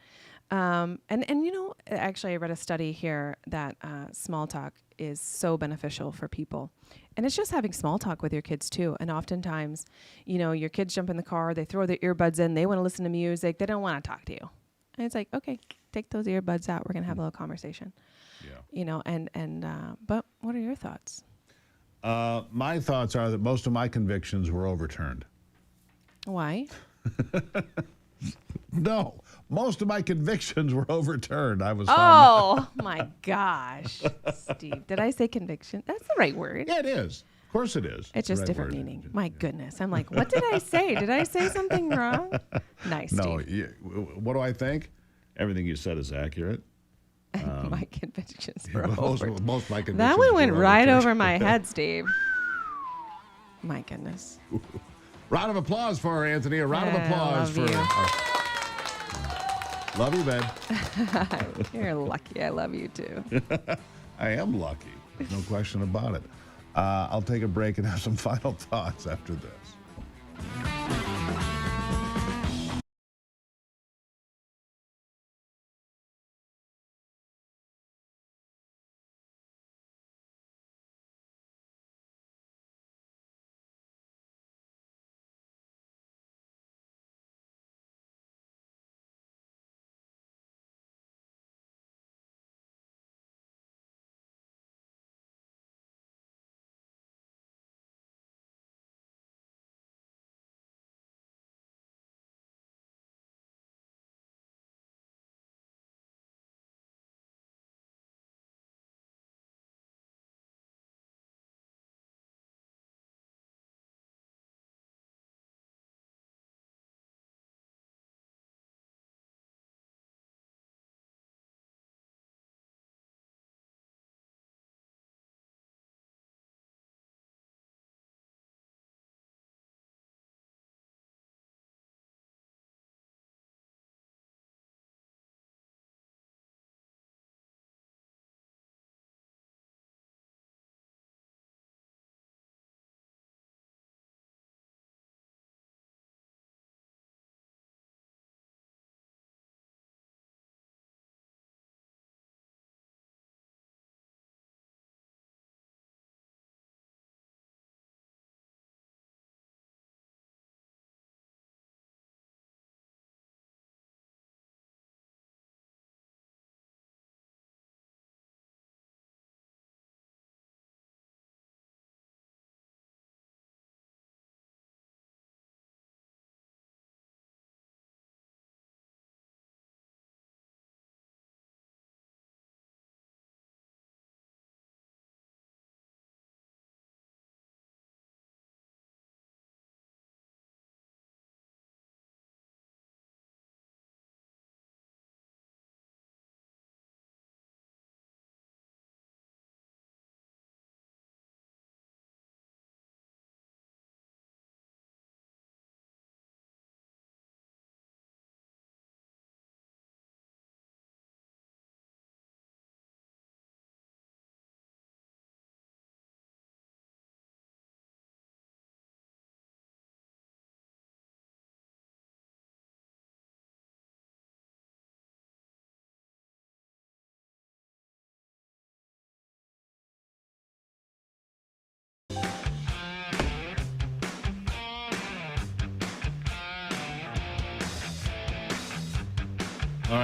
Actually, I read a study here that small talk is so beneficial for people. And it's just having small talk with your kids too. And oftentimes, your kids jump in the car, they throw their earbuds in, they want to listen to music, they don't want to talk to you. And it's like, okay, take those earbuds out, we're going to have a little conversation. Yeah. But what are your thoughts? My thoughts are that most of my convictions were overturned. Why? No, most of my convictions were overturned. I was. Oh my gosh, Steve! Did I say conviction? That's the right word. Yeah, it is. Of course, it is. It's just right different word. Meaning. My goodness, I'm like, what did I say? Did I say something wrong? Nice. No. Steve. What do I think? Everything you said is accurate. My convictions were over. Most of my convictions. That one went right over my head, Steve. My goodness. Round of applause for her, Anthony. A round of applause for her. Love you, babe. You're lucky. I love you too. I am lucky. No question about it. I'll take a break and have some final thoughts after this.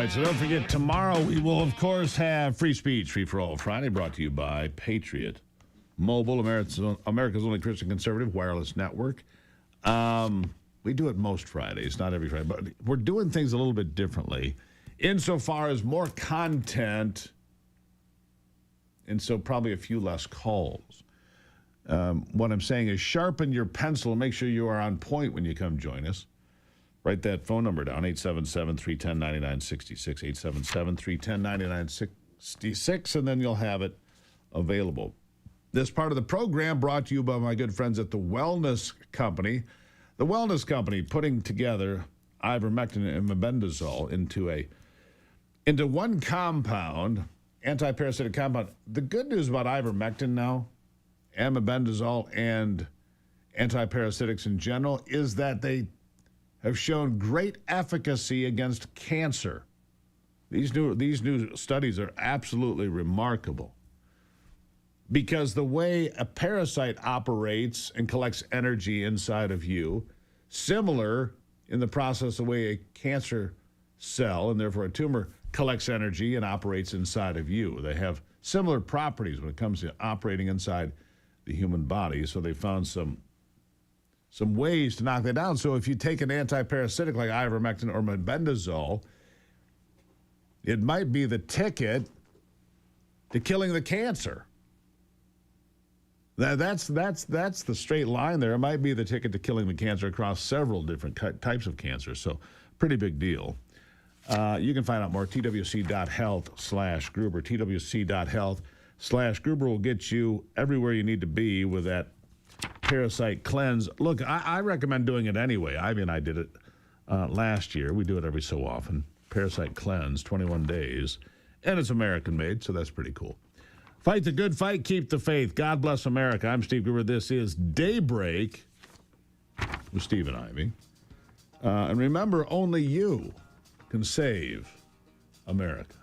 right, so don't forget, tomorrow we will, of course, have Free Speech, Free for All Friday, brought to you by Patriot Mobile, America's only Christian conservative wireless network. We do it most Fridays, not every Friday, but we're doing things a little bit differently insofar as more content, and so probably a few less calls. What I'm saying is sharpen your pencil and make sure you are on point when you come join us. Write that phone number down, 877-310-9966, 877-310-9966, and then you'll have it available. This part of the program brought to you by my good friends at the Wellness Company. The Wellness Company putting together ivermectin and mebendazole into one compound, anti-parasitic compound. The good news about ivermectin now, and mebendazole, and anti-parasitics in general, is that they have shown great efficacy against cancer. These new studies are absolutely remarkable because the way a parasite operates and collects energy inside of you, similar in the process the way a cancer cell, and therefore a tumor, collects energy and operates inside of you. They have similar properties when it comes to operating inside the human body, so they found some ways to knock that down. So if you take an anti-parasitic like ivermectin or mebendazole, it might be the ticket to killing the cancer. That's the straight line there. It might be the ticket to killing the cancer across several different types of cancer. So pretty big deal. You can find out more, twc.health/Gruber, twc.health/Gruber will get you everywhere you need to be with that parasite cleanse. Look, I recommend doing it anyway. Ivy and I did it last year. We do it every so often. Parasite cleanse, 21 days. And it's American made, so that's pretty cool. Fight the good fight, keep the faith. God bless America. I'm Steve Gruber. This is Daybreak with Steve and Ivy. And remember, only you can save America.